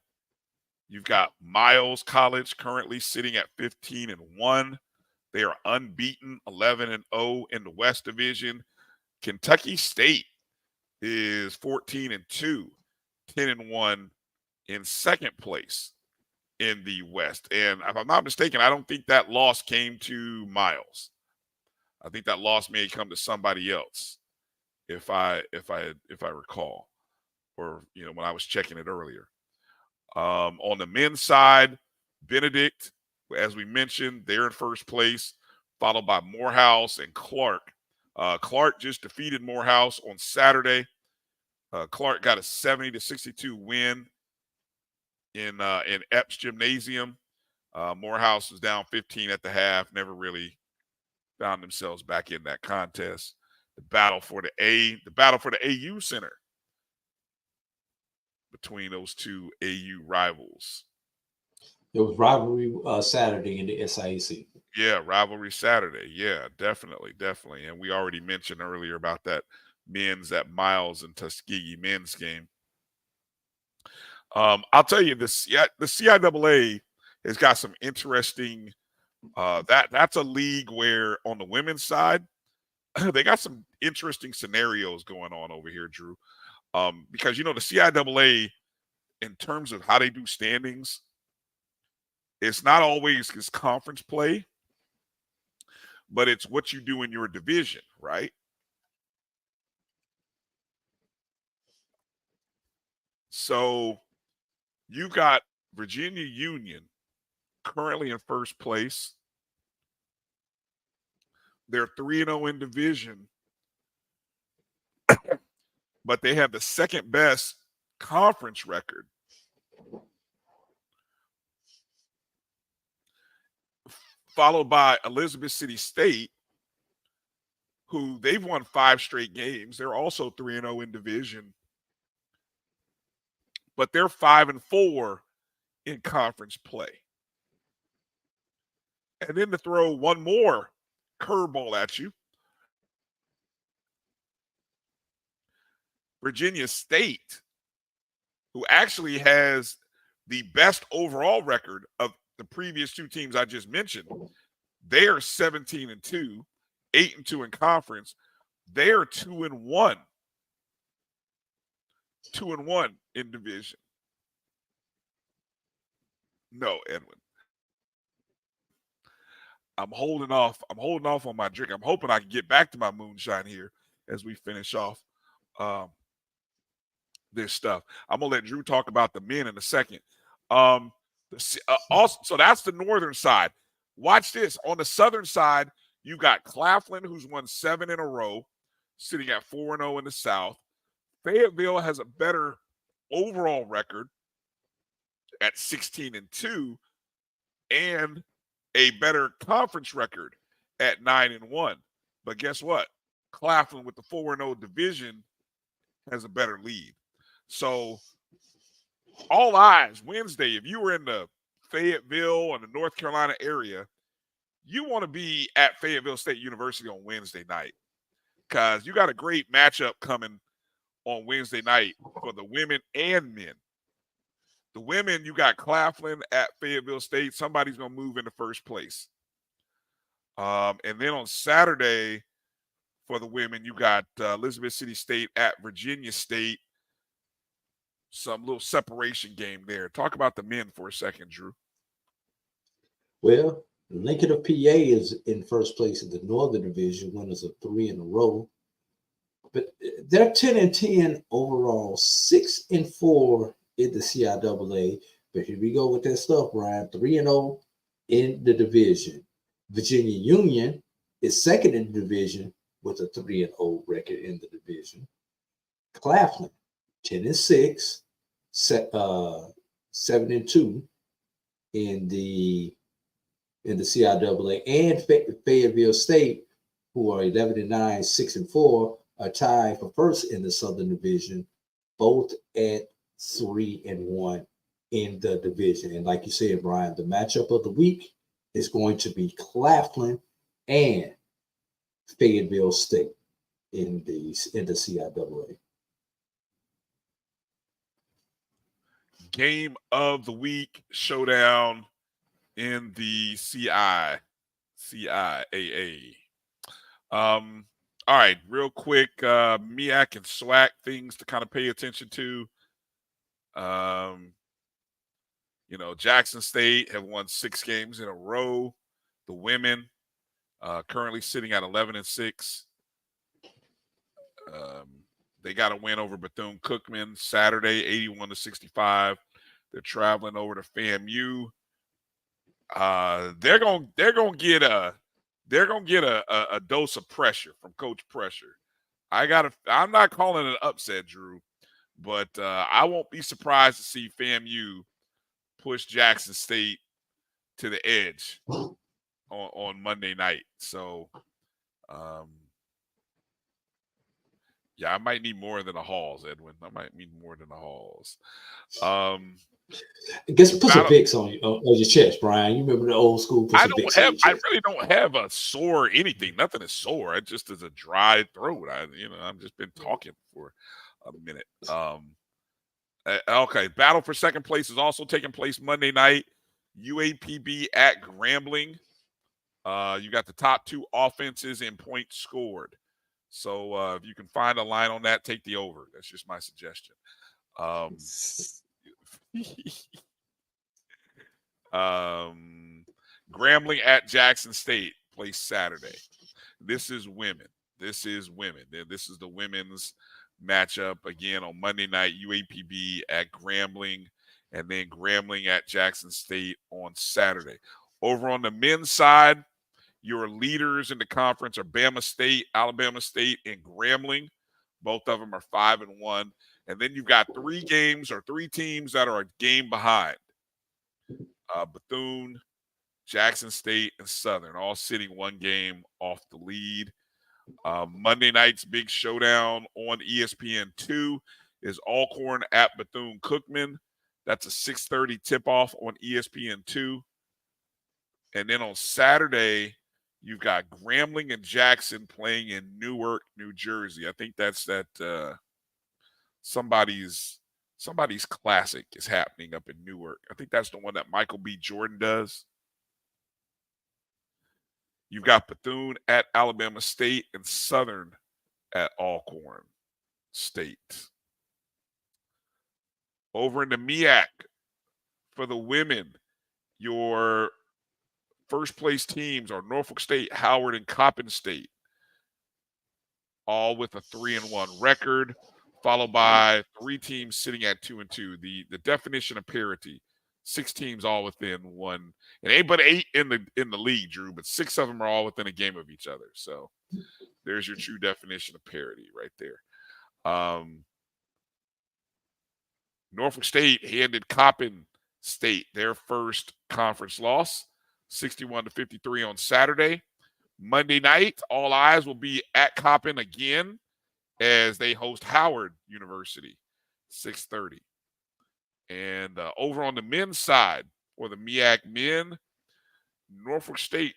you've got Miles College currently sitting at 15-1. They are unbeaten, 11-0 in the West Division. Kentucky State is 14-2, 10-1 in second place in the West. And if I'm not mistaken, I don't think that loss came to Miles. I think that loss may come to somebody else, if I recall, or when I was checking it earlier. On the men's side, Benedict, as we mentioned, they're in first place, followed by Morehouse and Clark. Clark just defeated Morehouse on Saturday. Clark got a 70-62 win in Epps Gymnasium. Morehouse was down 15 at the half, never really found themselves back in that contest. The battle for the AU Center between those two AU rivals. It was rivalry Saturday in the SIAC. Yeah, rivalry Saturday. Yeah, definitely. And we already mentioned earlier about that Miles and Tuskegee men's game. I'll tell you, the CIAA has got some interesting. That's a league where on the women's side, they got some interesting scenarios going on over here, Drew. Because the CIAA, in terms of how they do standings, it's not always this conference play, but it's what you do in your division, right? So you got Virginia Union currently in first place. They're 3-0 in division, but they have the second best conference record. Followed by Elizabeth City State, who they've won 5 straight games. They're also 3-0 in division, but they're 5-4 in conference play. And then to throw one more curveball at you, Virginia State, who actually has the best overall record of the previous two teams I just mentioned. They are 17-2, 8-2 in conference. They are 2-1. 2-1 in division. No, Edwin. I'm holding off on my drink. I'm hoping I can get back to my moonshine here as we finish off this stuff. I'm gonna let Drew talk about the men in a second. Also, so that's the northern side. Watch this. On the southern side, you got Claflin, who's won 7 in a row, sitting at 4-0 in the South. Fayetteville has a better overall record at 16-2 and a better conference record at 9-1. But guess what? Claflin with the 4-0 division has a better lead. So all eyes Wednesday, if you were in the Fayetteville and the North Carolina area, you want to be at Fayetteville State University on Wednesday night because you got a great matchup coming on Wednesday night for the women and men. The women, you got Claflin at Fayetteville State. Somebody's going to move into first place. And then on Saturday for the women, you got Elizabeth City State at Virginia State. Some little separation game there. Talk about the men for a second, Drew. Well, Lincoln of PA is in first place in the Northern Division, winners of 3 in a row. But they're 10-10 overall, 6-4 in the CIAA. But here we go with that stuff, Brian. 3-0 in the division. Virginia Union is second in the division with a 3-0 record in the division. Claflin, 10-6, 7-2 in the CIAA, and Fayetteville State, who are 11-9, 6-4, are tied for first in the Southern Division, both at 3-1 in the division. And like you said, Brian, the matchup of the week is going to be Claflin and Fayetteville State in the CIAA. Game of the week showdown in the CIAA. All right, real quick, MEAC and SWAC things to kind of pay attention to. Jackson State have won 6 games in a row. The women currently sitting at 11-6. They got a win over Bethune-Cookman Saturday, 81-65. They're traveling over to FAMU. They're gonna get a dose of pressure from Coach Pressure. I'm not calling it an upset, Drew, but I won't be surprised to see FAMU push Jackson State to the edge on Monday night. So, I might need more than the Halls, Edwin. I might need more than the Halls. I guess put some Vicks on your chest, Brian. You remember the old school? I really don't have a sore anything. Nothing is sore. It just is a dry throat. I've just been talking for a minute. Okay. Battle for second place is also taking place Monday night. UAPB at Grambling. You got the top 2 offenses in points scored. So if you can find a line on that, take the over. That's just my suggestion. Grambling at Jackson State plays Saturday. This is women. This is the women's matchup again on Monday night. UAPB at Grambling, and then Grambling at Jackson State on Saturday. Over on the men's side, your leaders in the conference are Bama State, Alabama State, and Grambling. Both of them are 5-1. And then you've got 3 teams that are a game behind. Bethune, Jackson State, and Southern, all sitting 1 game off the lead. Monday night's big showdown on ESPN2 is Alcorn at Bethune-Cookman. That's a 6:30 tip-off on ESPN2. And then on Saturday, you've got Grambling and Jackson playing in Newark, New Jersey. I think that's that somebody's classic is happening up in Newark. I think that's the one that Michael B. Jordan does. You've got Bethune at Alabama State and Southern at Alcorn State. Over in the MEAC for the women, your first place teams are Norfolk State, Howard, and Coppin State, all with a 3-1 record, followed by 3 teams sitting at 2-2. The definition of parity, 6 teams all within one. It ain't but 8 in the league, Drew, but 6 of them are all within a game of each other. So there's your true definition of parity right there. Norfolk State handed Coppin State their first conference loss, 61-53 on Saturday. Monday night, all eyes will be at Coppin again as they host Howard University, 6:30. And over on the men's side, for the MEAC men, Norfolk State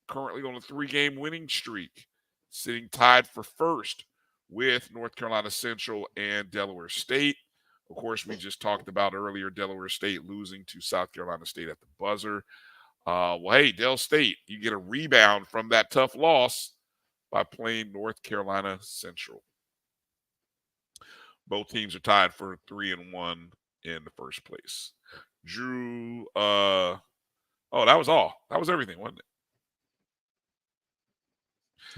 currently on a 3-game winning streak, sitting tied for first with North Carolina Central and Delaware State. Of course, we just talked about earlier Delaware State losing to South Carolina State at the buzzer. Well, hey, Del State, you get a rebound from that tough loss by playing North Carolina Central. Both teams are tied for 3-1 in the first place. Drew, that was all. That was everything, wasn't it?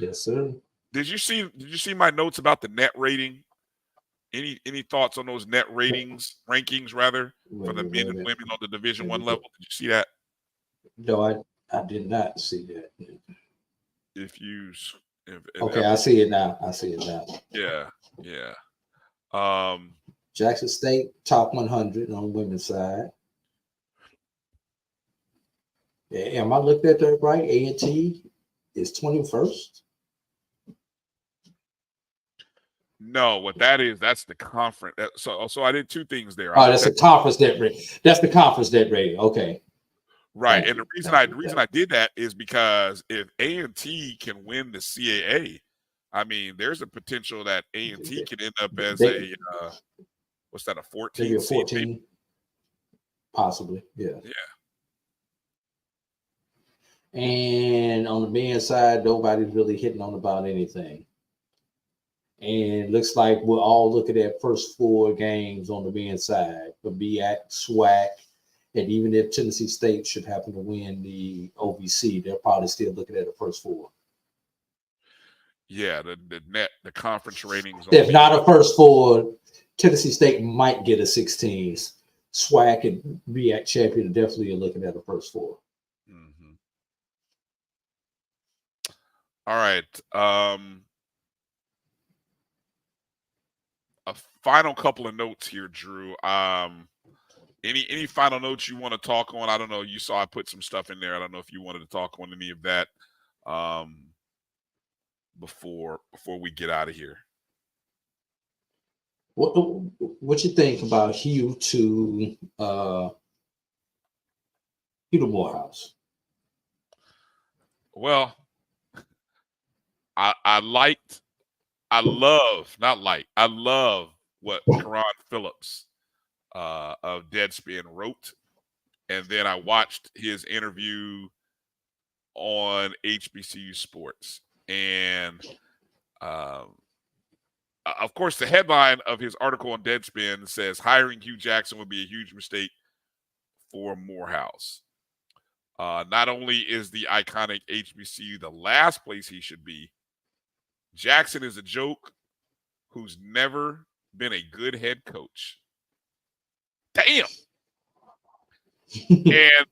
Yes, sir. Did you see my notes about the net rating? Any thoughts on those net rankings rather, for the men and women on the Division I level? Did you see that? No, I did not see that. Okay, I see it now. Yeah. Jackson State top 100 on the women's side. Yeah, am I looked at that right? A&T is 21st. No, what that is, that's the conference. So I did 2 things there. That's the conference net rating. That's the conference net rating. Okay. Right. And the reason I did that is because if A&T can win the CAA, I mean, there's a potential that A&T can end up as a 14? Maybe a 14. Possibly, yeah. Yeah. And on the men's side, nobody's really hitting on about anything. And looks like we're all looking at first 4 games on the men's side. But BAC, SWAC, and even if Tennessee State should happen to win the OVC, they're probably still looking at the first 4. Yeah, the conference ratings. If not a first 4, Tennessee State might get a 16. SWAC and BAC champion definitely are looking at the first 4. Mm-hmm. All right. A final couple of notes here, Drew. Any final notes you want to talk on? I don't know. You saw I put some stuff in there. I don't know if you wanted to talk on any of that before we get out of here. What you think about Hugh to Morehouse? Well, I love what Karan Phillips of Deadspin wrote. And then I watched his interview on HBCU Sports. And of course, the headline of his article on Deadspin says, hiring Hugh Jackson would be a huge mistake for Morehouse. Not only is the iconic HBCU the last place he should be, Jackson is a joke who's never been a good head coach. Damn. And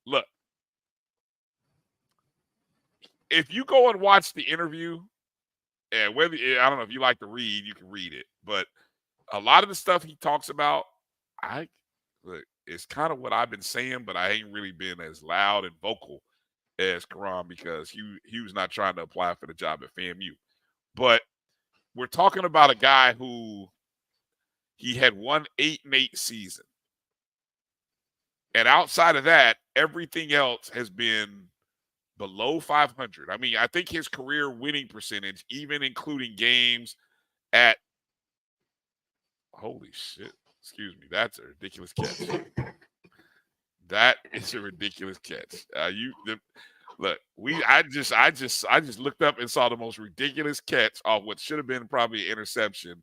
look, if you go and watch the interview, and whether I don't know if you like to read, you can read it. But a lot of the stuff he talks about, it's kind of what I've been saying, but I ain't really been as loud and vocal as Karan because he was not trying to apply for the job at FAMU. But we're talking about a guy who he had one 8-8 season. And outside of that, everything else has been below 500. I mean, I think his career winning percentage, even including games at Holy shit. Excuse me. That's a ridiculous catch. That is a ridiculous catch. Look, I just looked up and saw the most ridiculous catch off what should have been probably an interception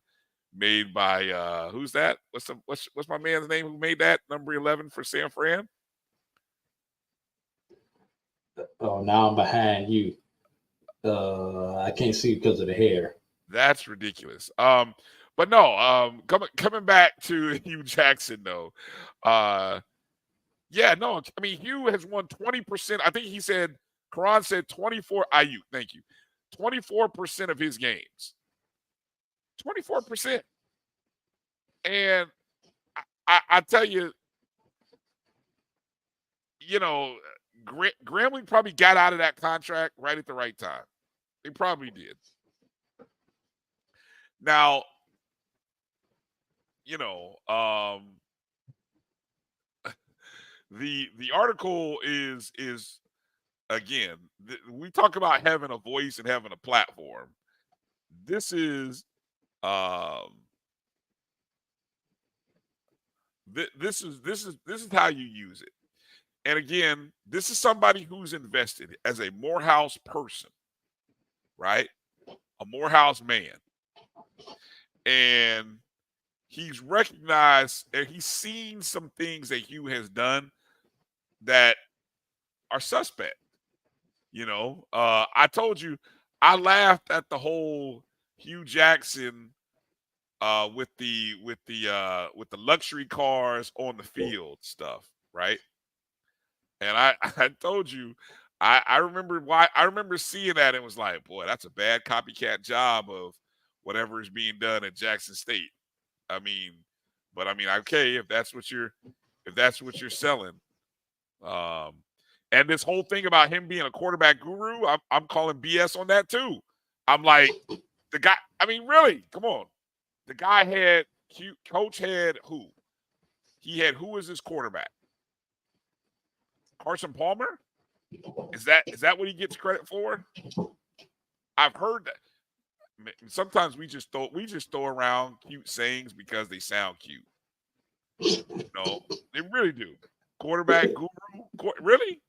made by who's that? What's my man's name who made that number 11 for San Fran? Oh, now I'm behind you. I can't see because of the hair. That's ridiculous. But no, coming back to Hugh Jackson though. Yeah, no, I mean Hugh has won 20%. I think he said Karan said 24 IU. Thank you. 24% of his games. 24%. And I tell you, Grambling probably got out of that contract right at the right time. They probably did. Now, the article is again, we talk about having a voice and having a platform. This is this is how you use it. And again, this is somebody who's invested as a Morehouse person, right? A Morehouse man. And he's recognized and he's seen some things that Hugh has done that are suspect. I told you I laughed at the whole Hugh Jackson with the luxury cars on the field stuff, right? And I told you I remember seeing that and was like, boy, that's a bad copycat job of whatever is being done at Jackson State. Okay, if that's what you're selling. And this whole thing about him being a quarterback guru, I'm calling BS on that too. I'm like, the guy, really, come on. The guy had coach had who? He had who was his quarterback? Carson Palmer? Is that what he gets credit for? I've heard that. Sometimes we just throw around cute sayings because they sound cute. They really do. Quarterback guru, really?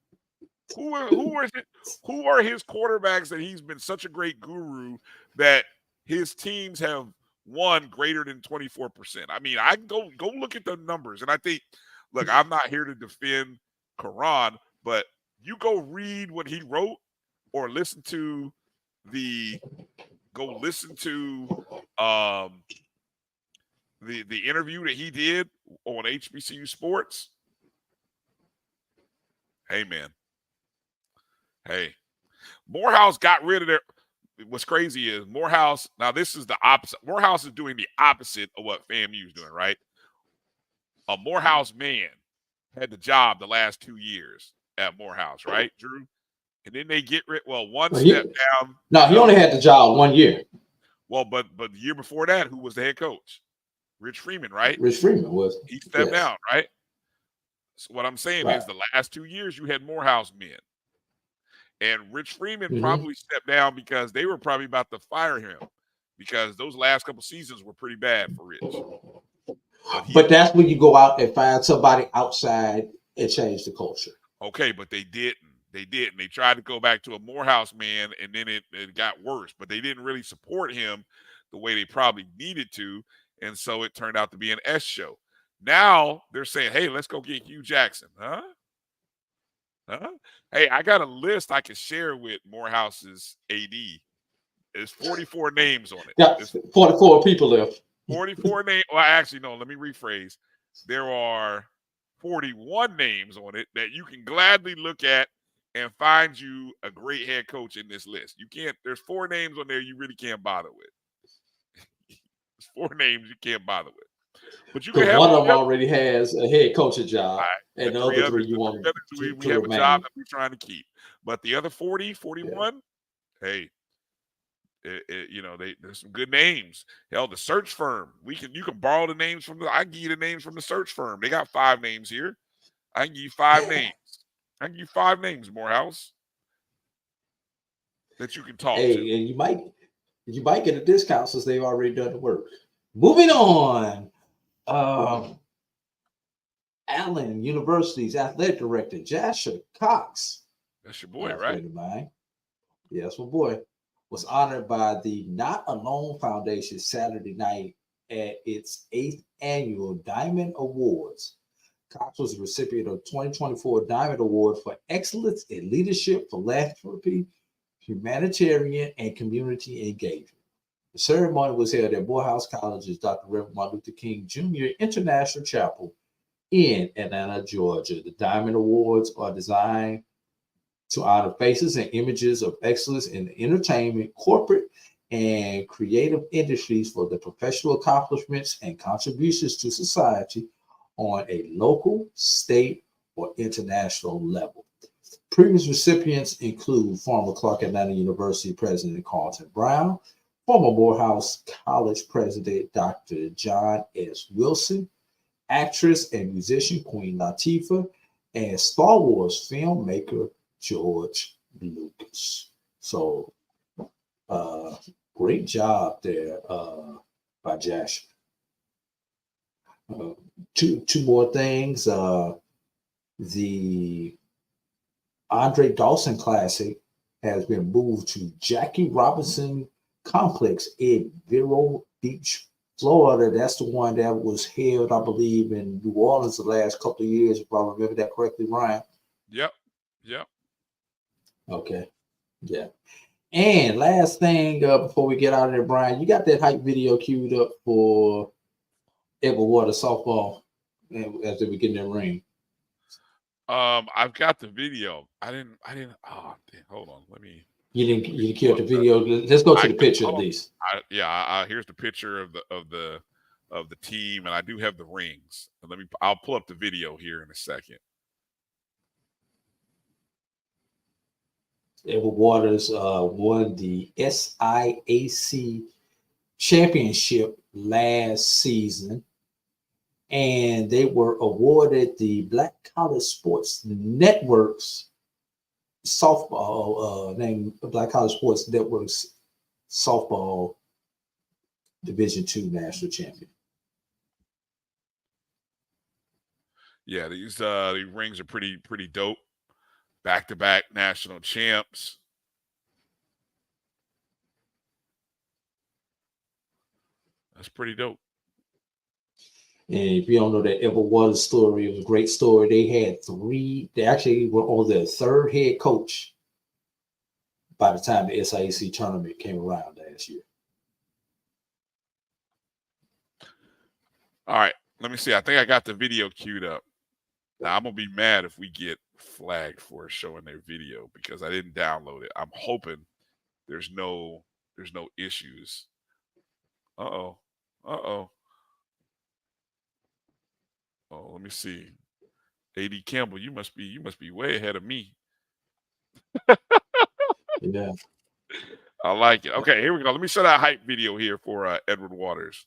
Who are his quarterbacks that he's been such a great guru that his teams have won greater than 24%? I can go look at the numbers, and I think, look, I'm not here to defend Karan, but you go read what he wrote or listen to the interview that he did on HBCU Sports. Hey, man. Hey. Morehouse got rid of their – what's crazy is Morehouse – now, this is the opposite. Morehouse is doing the opposite of what FAMU is doing, right? A Morehouse man had the job the last 2 years at Morehouse, right, Drew? And then they get rid – step down. No, he only had the job 1 year. Well, but the year before that, who was the head coach? Rich Freeman, right? Rich Freeman was. He stepped down, right? So what I'm saying is the last 2 years you had Morehouse men. And Rich Freeman probably stepped down because they were probably about to fire him because those last couple seasons were pretty bad for Rich. But that's when you go out and find somebody outside and change the culture. Okay, but they didn't. They didn't. They tried to go back to a Morehouse man, and then it got worse. But they didn't really support him the way they probably needed to, and so it turned out to be an S show. Now they're saying, hey, let's go get Hugh Jackson. Huh? Hey, I got a list I can share with Morehouse's AD. There's 44 names on it. Yeah, 44 people left. 44 names. Well, actually, no, let me rephrase. There are 41 names on it that you can gladly look at and find you a great head coach in this list. You can't, there's 4 names on there you really can't bother with. There's 4 names you can't bother with. But you can have one of them already has a head coaching job, and the other 3 you want we have a job that we're trying to keep. But the other 40, 41, hey, there's some good names. Hell, the search firm. You can borrow the names from I can give you the names from the search firm. They got 5 names here. I can give you 5 names. I can give you 5 names, Morehouse, that you can talk to. And you might get a discount since they've already done the work. Moving on. Allen University's athletic director, Jasher Cox. That's your boy, right? Yeah, that's my boy. Was honored by the Not Alone Foundation Saturday night at its 8th annual Diamond Awards. Cox was the recipient of 2024 Diamond Award for Excellence in Leadership, Philanthropy, Humanitarian, and Community Engagement. The ceremony was held at Morehouse College's Dr. Reverend Martin Luther King Jr. International Chapel in Atlanta, Georgia. The Diamond Awards are designed to honor faces and images of excellence in entertainment, corporate, and creative industries for their professional accomplishments and contributions to society on a local, state, or international level. Previous recipients include former Clark Atlanta University President Carlton Brown, former Morehouse College President Dr. John S. Wilson, actress and musician Queen Latifah, and Star Wars filmmaker George Lucas. So, great job there by Josh. Two more things. The Andre Dawson Classic has been moved to Jackie Robinson Complex in Vero Beach, Florida. That's the one that was held, I believe, in New Orleans the last couple of years, if I remember that correctly, Ryan. Yep. Okay. Yeah. And last thing before we get out of there, Brian, you got that hype video queued up for Edward Water softball as they begin their ring. I've got the video. I didn't. Oh, hold on. Let me. You didn't queue up the video. Let's go to the picture at least. Here's the picture of the team, and I do have the rings. I'll pull up the video here in a second. Edward Waters won the SIAC championship last season, and they were awarded the Black College Sports Network's softball named Black College Sports Network's softball Division II national champion. Yeah, these rings are pretty dope. Back-to-back national champs. That's pretty dope. And if you don't know that Edward Waters story, it was a great story. They actually were on their third head coach by the time the SIAC tournament came around last year. All right, let me see. I think I got the video queued up. Now, I'm going to be mad if we get flagged for showing their video because I didn't download it. I'm hoping there's no issues. Oh, let me see. A.D. Campbell, you must be way ahead of me. Yeah. I like it. Okay, here we go. Let me show that hype video here for Edward Waters.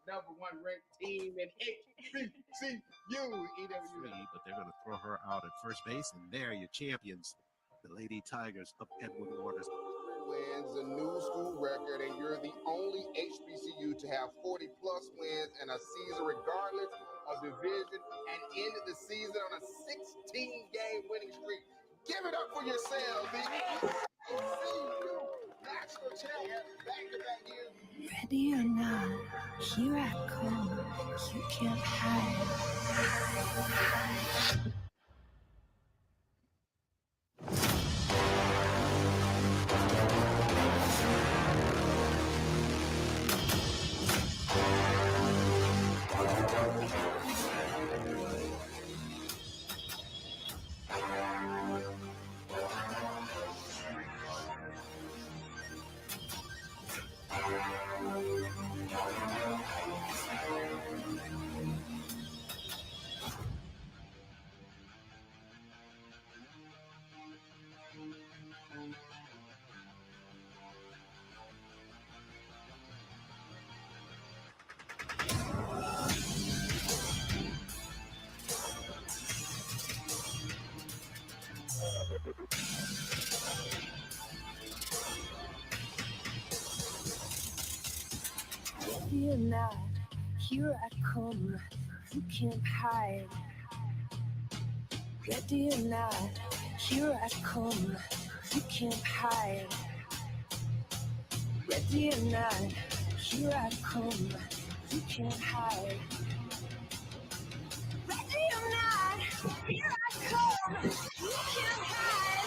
Number one ranked team in HBCU EWU. But they're going to throw her out at first base, and there your champions, the Lady Tigers of Edward Waters. Wins a new school record, and you're the only HBCU to have 40-plus wins in a season, regardless of division, and ended the season on a 16-game winning streak. Give it up for yourselves. The HBCU national champion back-to-back years. Ready or not, here I come. You can't hide. Ready or not, here I come. You can't hide. Ready or not, here I come. You can't hide. Ready or not, here I come. You can't hide. Ready or not, here I come. You can't hide.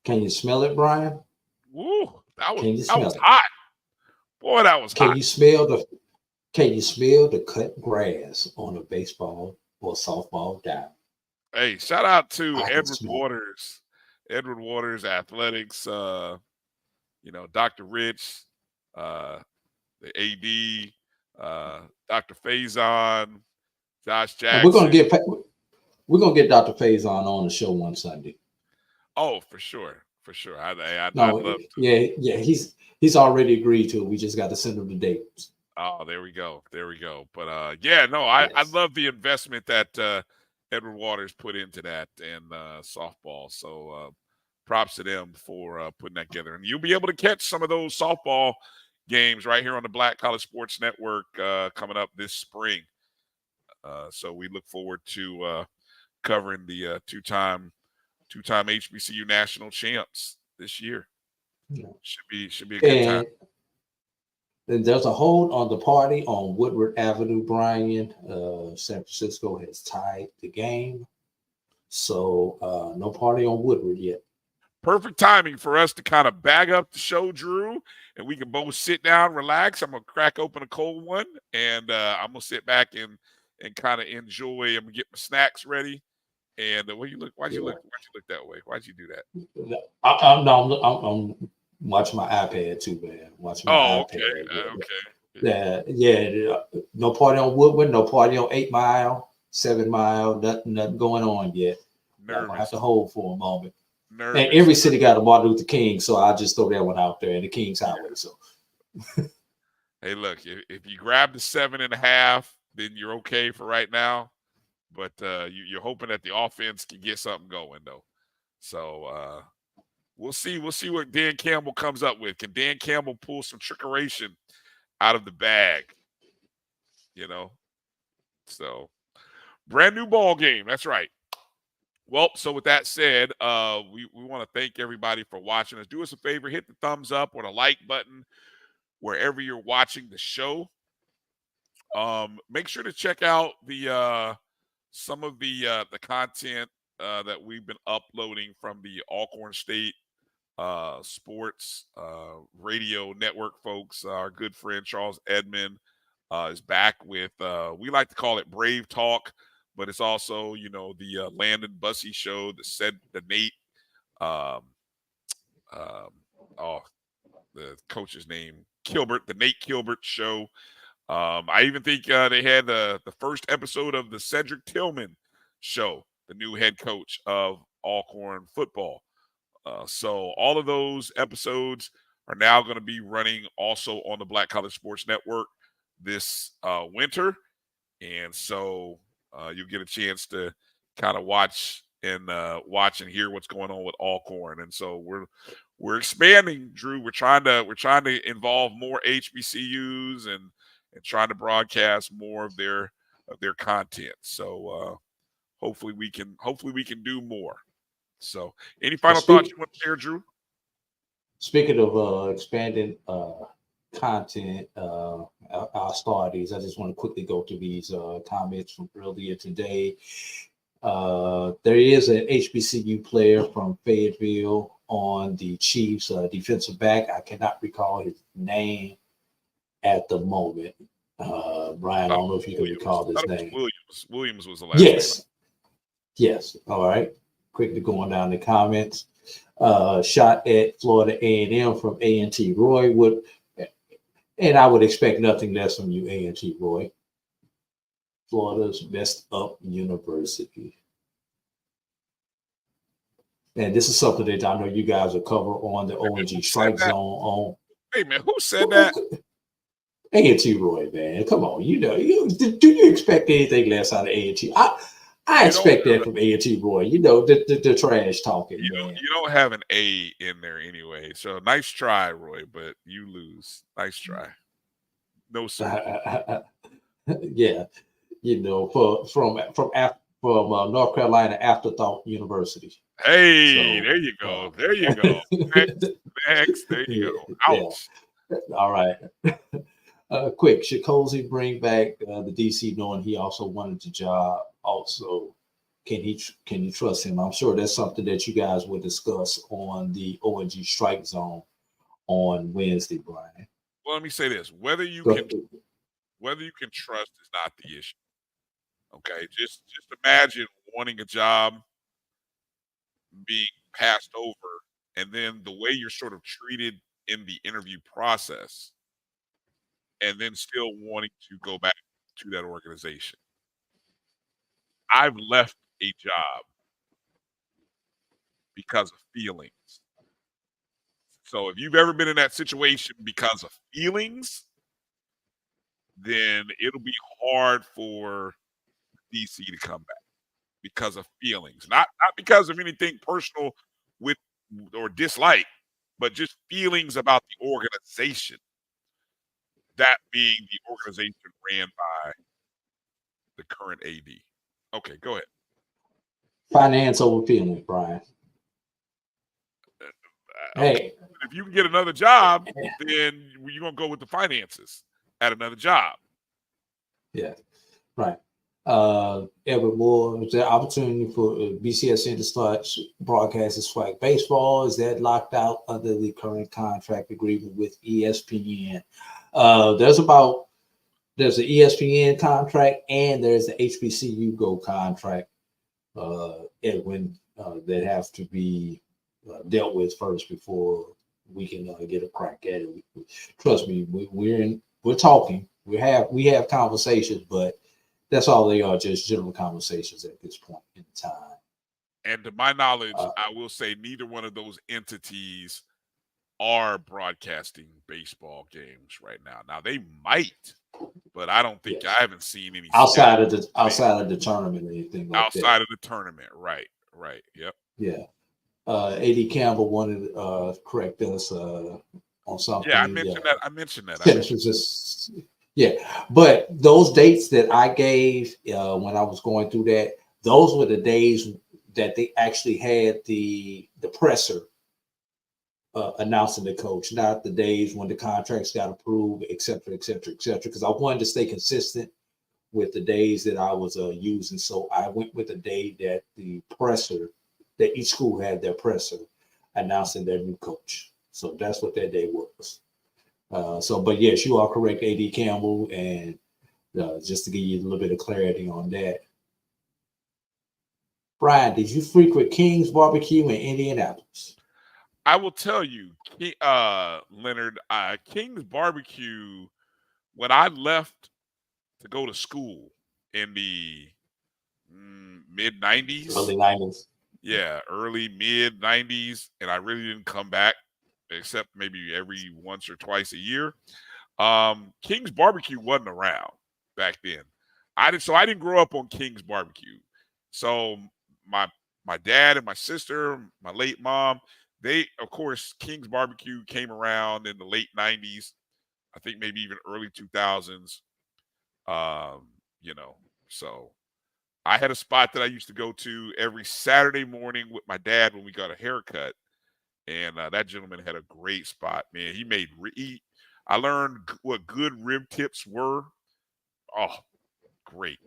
Can you smell it, Brian? Woo, that Can you was smell it? hot. Boy, that was hot. Can you smell the cut grass on a baseball or softball diamond? Hey, shout out to I can Edward smell it. Waters. Edward Waters Athletics, Dr. Rich, the AD, Dr. Faison, Josh Jackson. We're gonna get Dr. Faison on the show one Sunday. Oh, for sure. For sure. I'd No, love to. yeah, he's already agreed to it. We just got to send him the dates. Oh, there we go. But I love the investment that Edward Waters put into that and softball. So props to them for putting that together. And you'll be able to catch some of those softball games right here on the Black College Sports Network coming up this spring. So we look forward to covering the two-time HBCU national champs this year. Yeah. Should be a good time. And there's a hold on the party on Woodward Avenue, Bryan. San Francisco has tied the game. So no party on Woodward yet. Perfect timing for us to kind of bag up the show, Drew, and we can both sit down, relax. I'm going to crack open a cold one, and I'm going to sit back and kind of enjoy. I'm going to get my snacks ready. And why'd you look that way? Why'd you do that? I'm watching my iPad too, man. Watching my iPad. Okay. Yeah. No party on Woodward, no party on 8 Mile, 7 Mile, nothing going on yet. I'm gonna have to hold for a moment. Nervous. And every city got a Martin Luther King, so I'll just throw that one out there, and the King's Highway. So hey, look, if you grab the 7.5, then you're okay for right now. But you're hoping that the offense can get something going, though. So we'll see. We'll see what Dan Campbell comes up with. Can Dan Campbell pull some trickeration out of the bag? So brand new ball game. That's right. Well, so with that said, we want to thank everybody for watching us. Do us a favor, hit the thumbs up or the like button wherever you're watching the show. Make sure to check out the some of the content that we've been uploading from the Alcorn State Sports Radio Network folks. Our good friend Charles Edmond is back with, we like to call it Brave Talk, but it's also, the Landon Bussey show, the Nate, the coach's name, Kilbert, the Nate Kilbert show. I even think they had the first episode of the Cedric Tillman show, the new head coach of Alcorn football. So all of those episodes are now going to be running also on the Black College Sports Network this winter. And so you'll get a chance to kind of watch and hear what's going on with Alcorn. And so we're expanding, Drew. We're trying to involve more HBCUs and trying to broadcast more of their content. So hopefully we can do more. So any final thoughts you want to share, Drew? Speaking of expanding content, our starters, I just want to quickly go through these comments from earlier today. There is an HBCU player from Fayetteville on the Chiefs defensive back. I cannot recall his name at the moment. Brian, I don't know if you can recall his name. Williams was the last name. Yes. All right. Quickly going down the comments. shot at Florida A&M from A&T Roy would, and I would expect nothing less from you, A&T Roy. Florida's best up university. And this is something that I know you guys will cover on the ONG Strike Zone. On hey man, who said that? A&T Roy, man, come on, do you expect anything less out of A&T? I expect that from A&T Roy. The trash talking. You don't have an A in there anyway. So nice try, Roy, but you lose. Nice try. No sir. Yeah, from North Carolina Afterthought University. Hey, there you go. There you go. Next. There you go. Ouch. Yeah. All right. Quick, should Cozy bring back the DC, knowing he also wanted the job? Also, can you trust him? I'm sure that's something that you guys will discuss on the ONG Strike Zone on Wednesday, Brian. Well, let me say this: whether you can trust is not the issue. Okay, just imagine wanting a job, being passed over, and then the way you're sort of treated in the interview process, and then still wanting to go back to that organization. I've left a job because of feelings. So if you've ever been in that situation because of feelings, then it'll be hard for DC to come back because of feelings, not because of anything personal with or dislike, but just feelings about the organization. That being the organization ran by the current AD. Okay, go ahead. Finance over feelings, Brian. Hey, if you can get another job, then you're gonna go with the finances at another job. Yeah, right. Ever more, is there opportunity for BCSN to start broadcasting flag baseball? Is that locked out under the current contract agreement with ESPN? There's an ESPN contract and there's an HBCU Go contract, Edwin, that have to be dealt with first before we can get a crack at it. Trust me, we're talking. We have conversations, but that's all they are, just general conversations at this point in time. And to my knowledge, I will say neither one of those entities are broadcasting baseball games right now. Now they might, but I don't think I haven't seen any outside of the tournament or anything like that. Outside of the tournament, right. Yep. Yeah. A.D. Campbell wanted to correct us on something. Yeah, I mentioned that. Yeah, but those dates that I gave when I was going through that, those were the days that they actually had the presser announcing the coach, not the days when the contracts got approved, et cetera, et cetera, et cetera, because I wanted to stay consistent with the days that I was using. So I went with the day that the presser, that each school had their presser announcing their new coach. So that's what that day was. But yes, you are correct, A.D. Campbell, and just to give you a little bit of clarity on that. Brian, did you frequent King's Barbecue in Indianapolis? I will tell you, Leonard, King's Barbecue, when I left to go to school in the mid-90s. Early 90s. Yeah, early, mid-90s, and I really didn't come back except maybe every once or twice a year. King's Barbecue wasn't around back then. I didn't grow up on King's Barbecue. So my dad and my sister, my late mom, of course, King's Barbecue came around in the late 90s, I think maybe even early 2000s. So I had a spot that I used to go to every Saturday morning with my dad when we got a haircut. And that gentleman had a great spot, man. He made I learned what good rib tips were. Oh, great.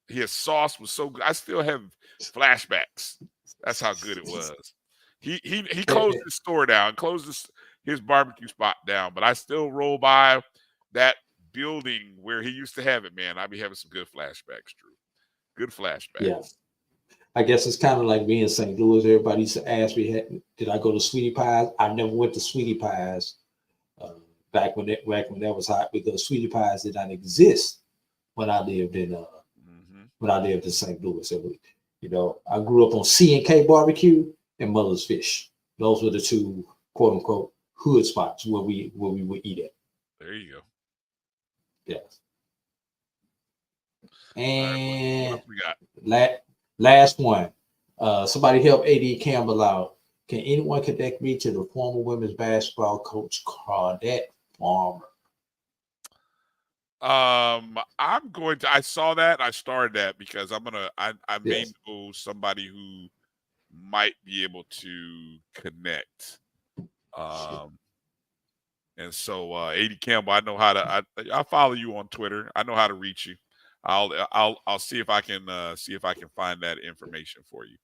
His sauce was so good. I still have flashbacks. That's how good it was. He closed his store down, closed his barbecue spot down, but I still roll by that building where he used to have it, man. I be having some good flashbacks, Drew. Good flashbacks. Yeah. I guess it's kind of like being in St. Louis. Everybody used to ask me, did I go to Sweetie Pies? I never went to Sweetie Pies back when that was hot, because Sweetie Pies did not exist when I lived in St. Louis. You know, I grew up on C&K Barbecue and Mother's Fish. Those were the two quote unquote hood spots where we would eat at. There you go. Yes. And what we got? Last one. Somebody help A.D. Campbell out. Can anyone connect me to the former women's basketball coach, Claudette Farmer? I saw that. I started that because I may know somebody who might be able to connect. And so A.D. Campbell, I know how to. I follow you on Twitter. I know how to reach you. I'll see if I can find that information for you.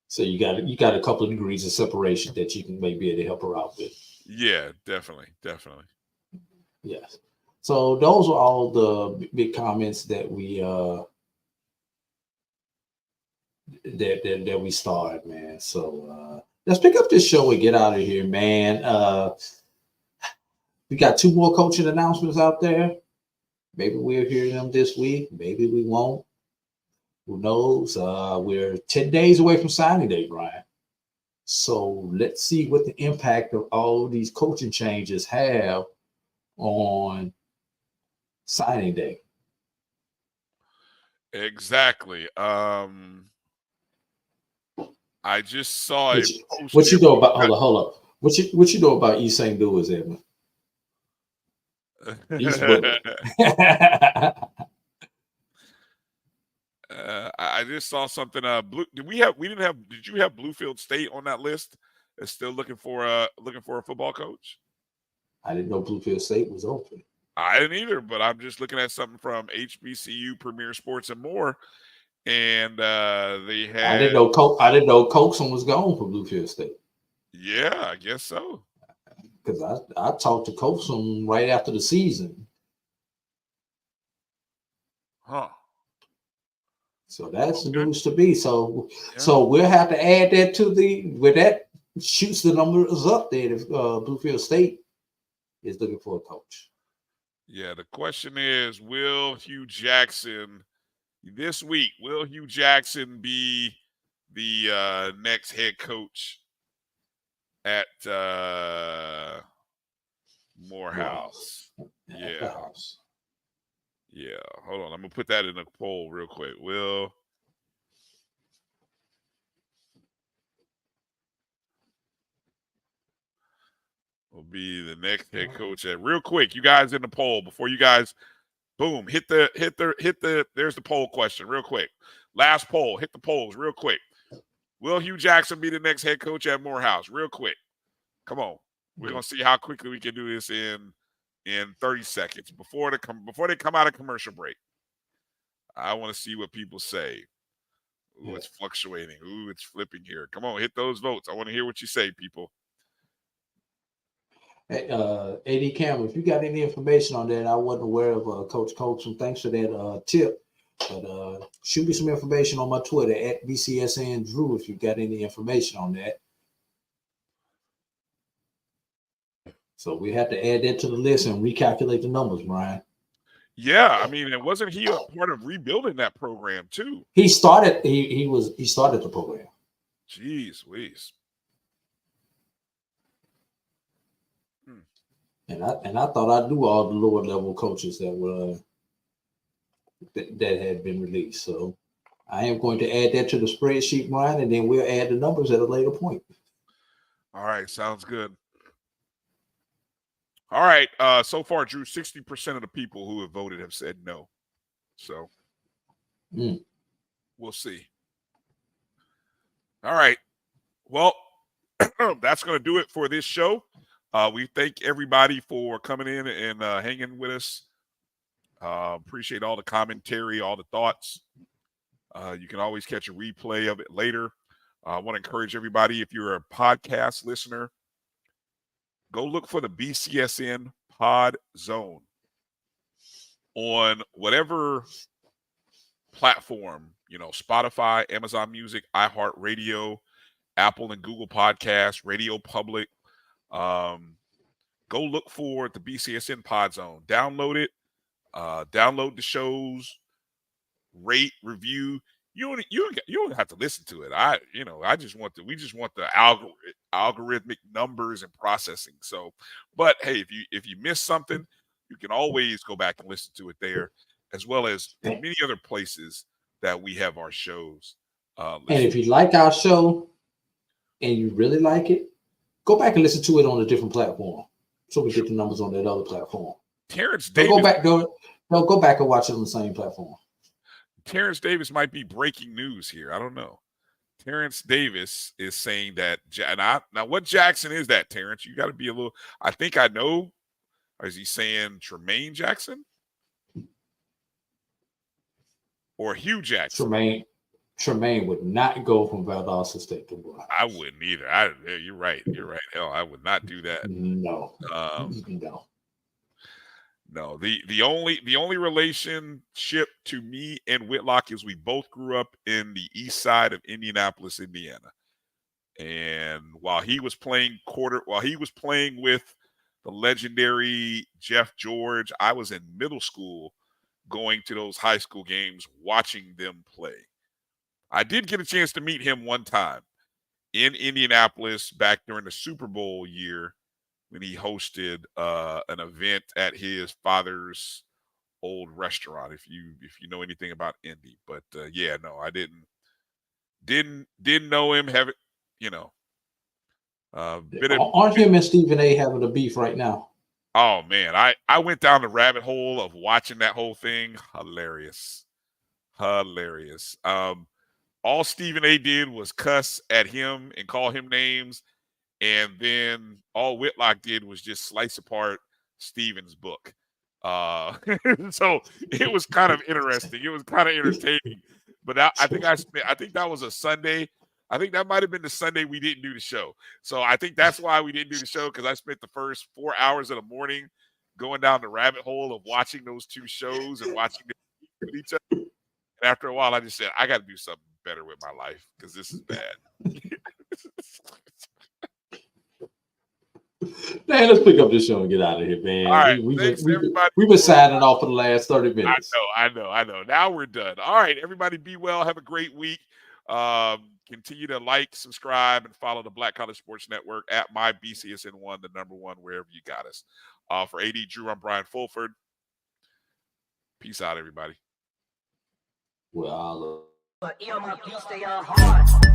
So you got a couple of degrees of separation that you can maybe be able to help her out with. Yeah, definitely. Yes. So those are all the big comments that we that we started, man. So let's pick up this show and get out of here, man. We got 2 more coaching announcements out there. Maybe we'll hear them this week. Maybe we won't. Who knows? We're 10 days away from signing day, Brian. So let's see what the impact of all these coaching changes have on signing day. Exactly. I just saw a post. What you know about hold up. What you know about East St. Louis, Edmund? I just saw something. Did you have Bluefield State on that list? Is still looking for a football coach? I didn't know Bluefield State was open. I didn't either, but I'm just looking at something from HBCU Premier Sports and More, and they had. I didn't know Coxon was gone for Bluefield State. Yeah, I guess so. Because I talked to Coxon right after the season. Huh. So that's the news to be. So we'll have to add that to where that shoots the numbers up there if Bluefield State is looking for a coach. Yeah, the question is, will Hugh Jackson this week, will Hugh Jackson be the next head coach at Morehouse? Yeah. Yeah. Hold on. I'm going to put that in a poll real quick. Will be the next head coach at real quick. You guys in the poll before you guys boom, hit the there's the poll question real quick. Last poll, hit the polls real quick. Will Hugh Jackson be the next head coach at Morehouse? Real quick. Come on. We're going to see how quickly we can do this in 30 seconds before they come out of commercial break. I want to see what people say. Ooh, it's fluctuating. Ooh, it's flipping here. Come on, hit those votes. I want to hear what you say, people. Hey, A.D. Campbell, if you got any information on that, I wasn't aware of Coach Coxon. Thanks for that tip. But shoot me some information on my Twitter at BCSN Drew if you got any information on that. So we have to add that to the list and recalculate the numbers, Brian. Yeah, I mean, and wasn't he a part of rebuilding that program too? He started. He started the program. Jeez, Louise. And I thought I knew all the lower level coaches that were that had been released. So I am going to add that to the spreadsheet, Brian, and then we'll add the numbers at a later point. All right, sounds good. All right, so far, Drew, 60% of the people who have voted have said no. So we'll see. All right. Well, that's going to do it for this show. We thank everybody for coming in and hanging with us. Appreciate all the commentary, all the thoughts. You can always catch a replay of it later. I want to encourage everybody, if you're a podcast listener, go look for the BCSN Pod Zone on whatever platform, Spotify, Amazon Music, iHeartRadio, Apple and Google Podcasts, Radio Public. Go look for the BCSN Pod Zone. Download it. Download the shows. Rate, review. You don't have to listen to it. We just want the algorithmic numbers and processing. So, but hey, if you miss something, you can always go back and listen to it there, as well as many other places that we have our shows. And if you like our show and you really like it, go back and listen to it on a different platform, so we get the numbers on that other platform. Terrence Davis. Go back and watch it on the same platform. Terrence Davis might be breaking news here. I don't know. Terrence Davis is saying that. Now, what Jackson is that, Terrence? You got to be a little. I think I know. Or is he saying Tremaine Jackson or Hugh Jackson? Tremaine would not go from Valdosta State to Bryan. I wouldn't either. You're right. Hell, I would not do that. No. No. The only relationship to me and Whitlock is we both grew up in the east side of Indianapolis, Indiana. And while he was playing with the legendary Jeff George, I was in middle school going to those high school games, watching them play. I did get a chance to meet him one time in Indianapolis back during the Super Bowl year when he hosted an event at his father's old restaurant. If you know anything about Indy, but I didn't know him. Aren't him and Stephen A having a beef right now? Oh man, I went down the rabbit hole of watching that whole thing. Hilarious. All Stephen A did was cuss at him and call him names. And then all Whitlock did was just slice apart Stephen's book. So it was kind of interesting. It was kind of entertaining. But I think that was a Sunday. I think that might have been the Sunday we didn't do the show. So I think that's why we didn't do the show, because I spent the first 4 hours of the morning going down the rabbit hole of watching those two shows and watching them with each other. And after a while, I just said, I got to do something better with my life because this is bad. Man, let's pick up this show and get out of here, man. All right, we've been signing off for the last 30 minutes. I know. Now we're done. All right, everybody, be well. Have a great week. Continue to like, subscribe, and follow the Black College Sports Network at MyBCSN1, the #1, wherever you got us. For AD Drew, I'm Brian Fulford. Peace out, everybody. Well, But earmuff, you stay on hard.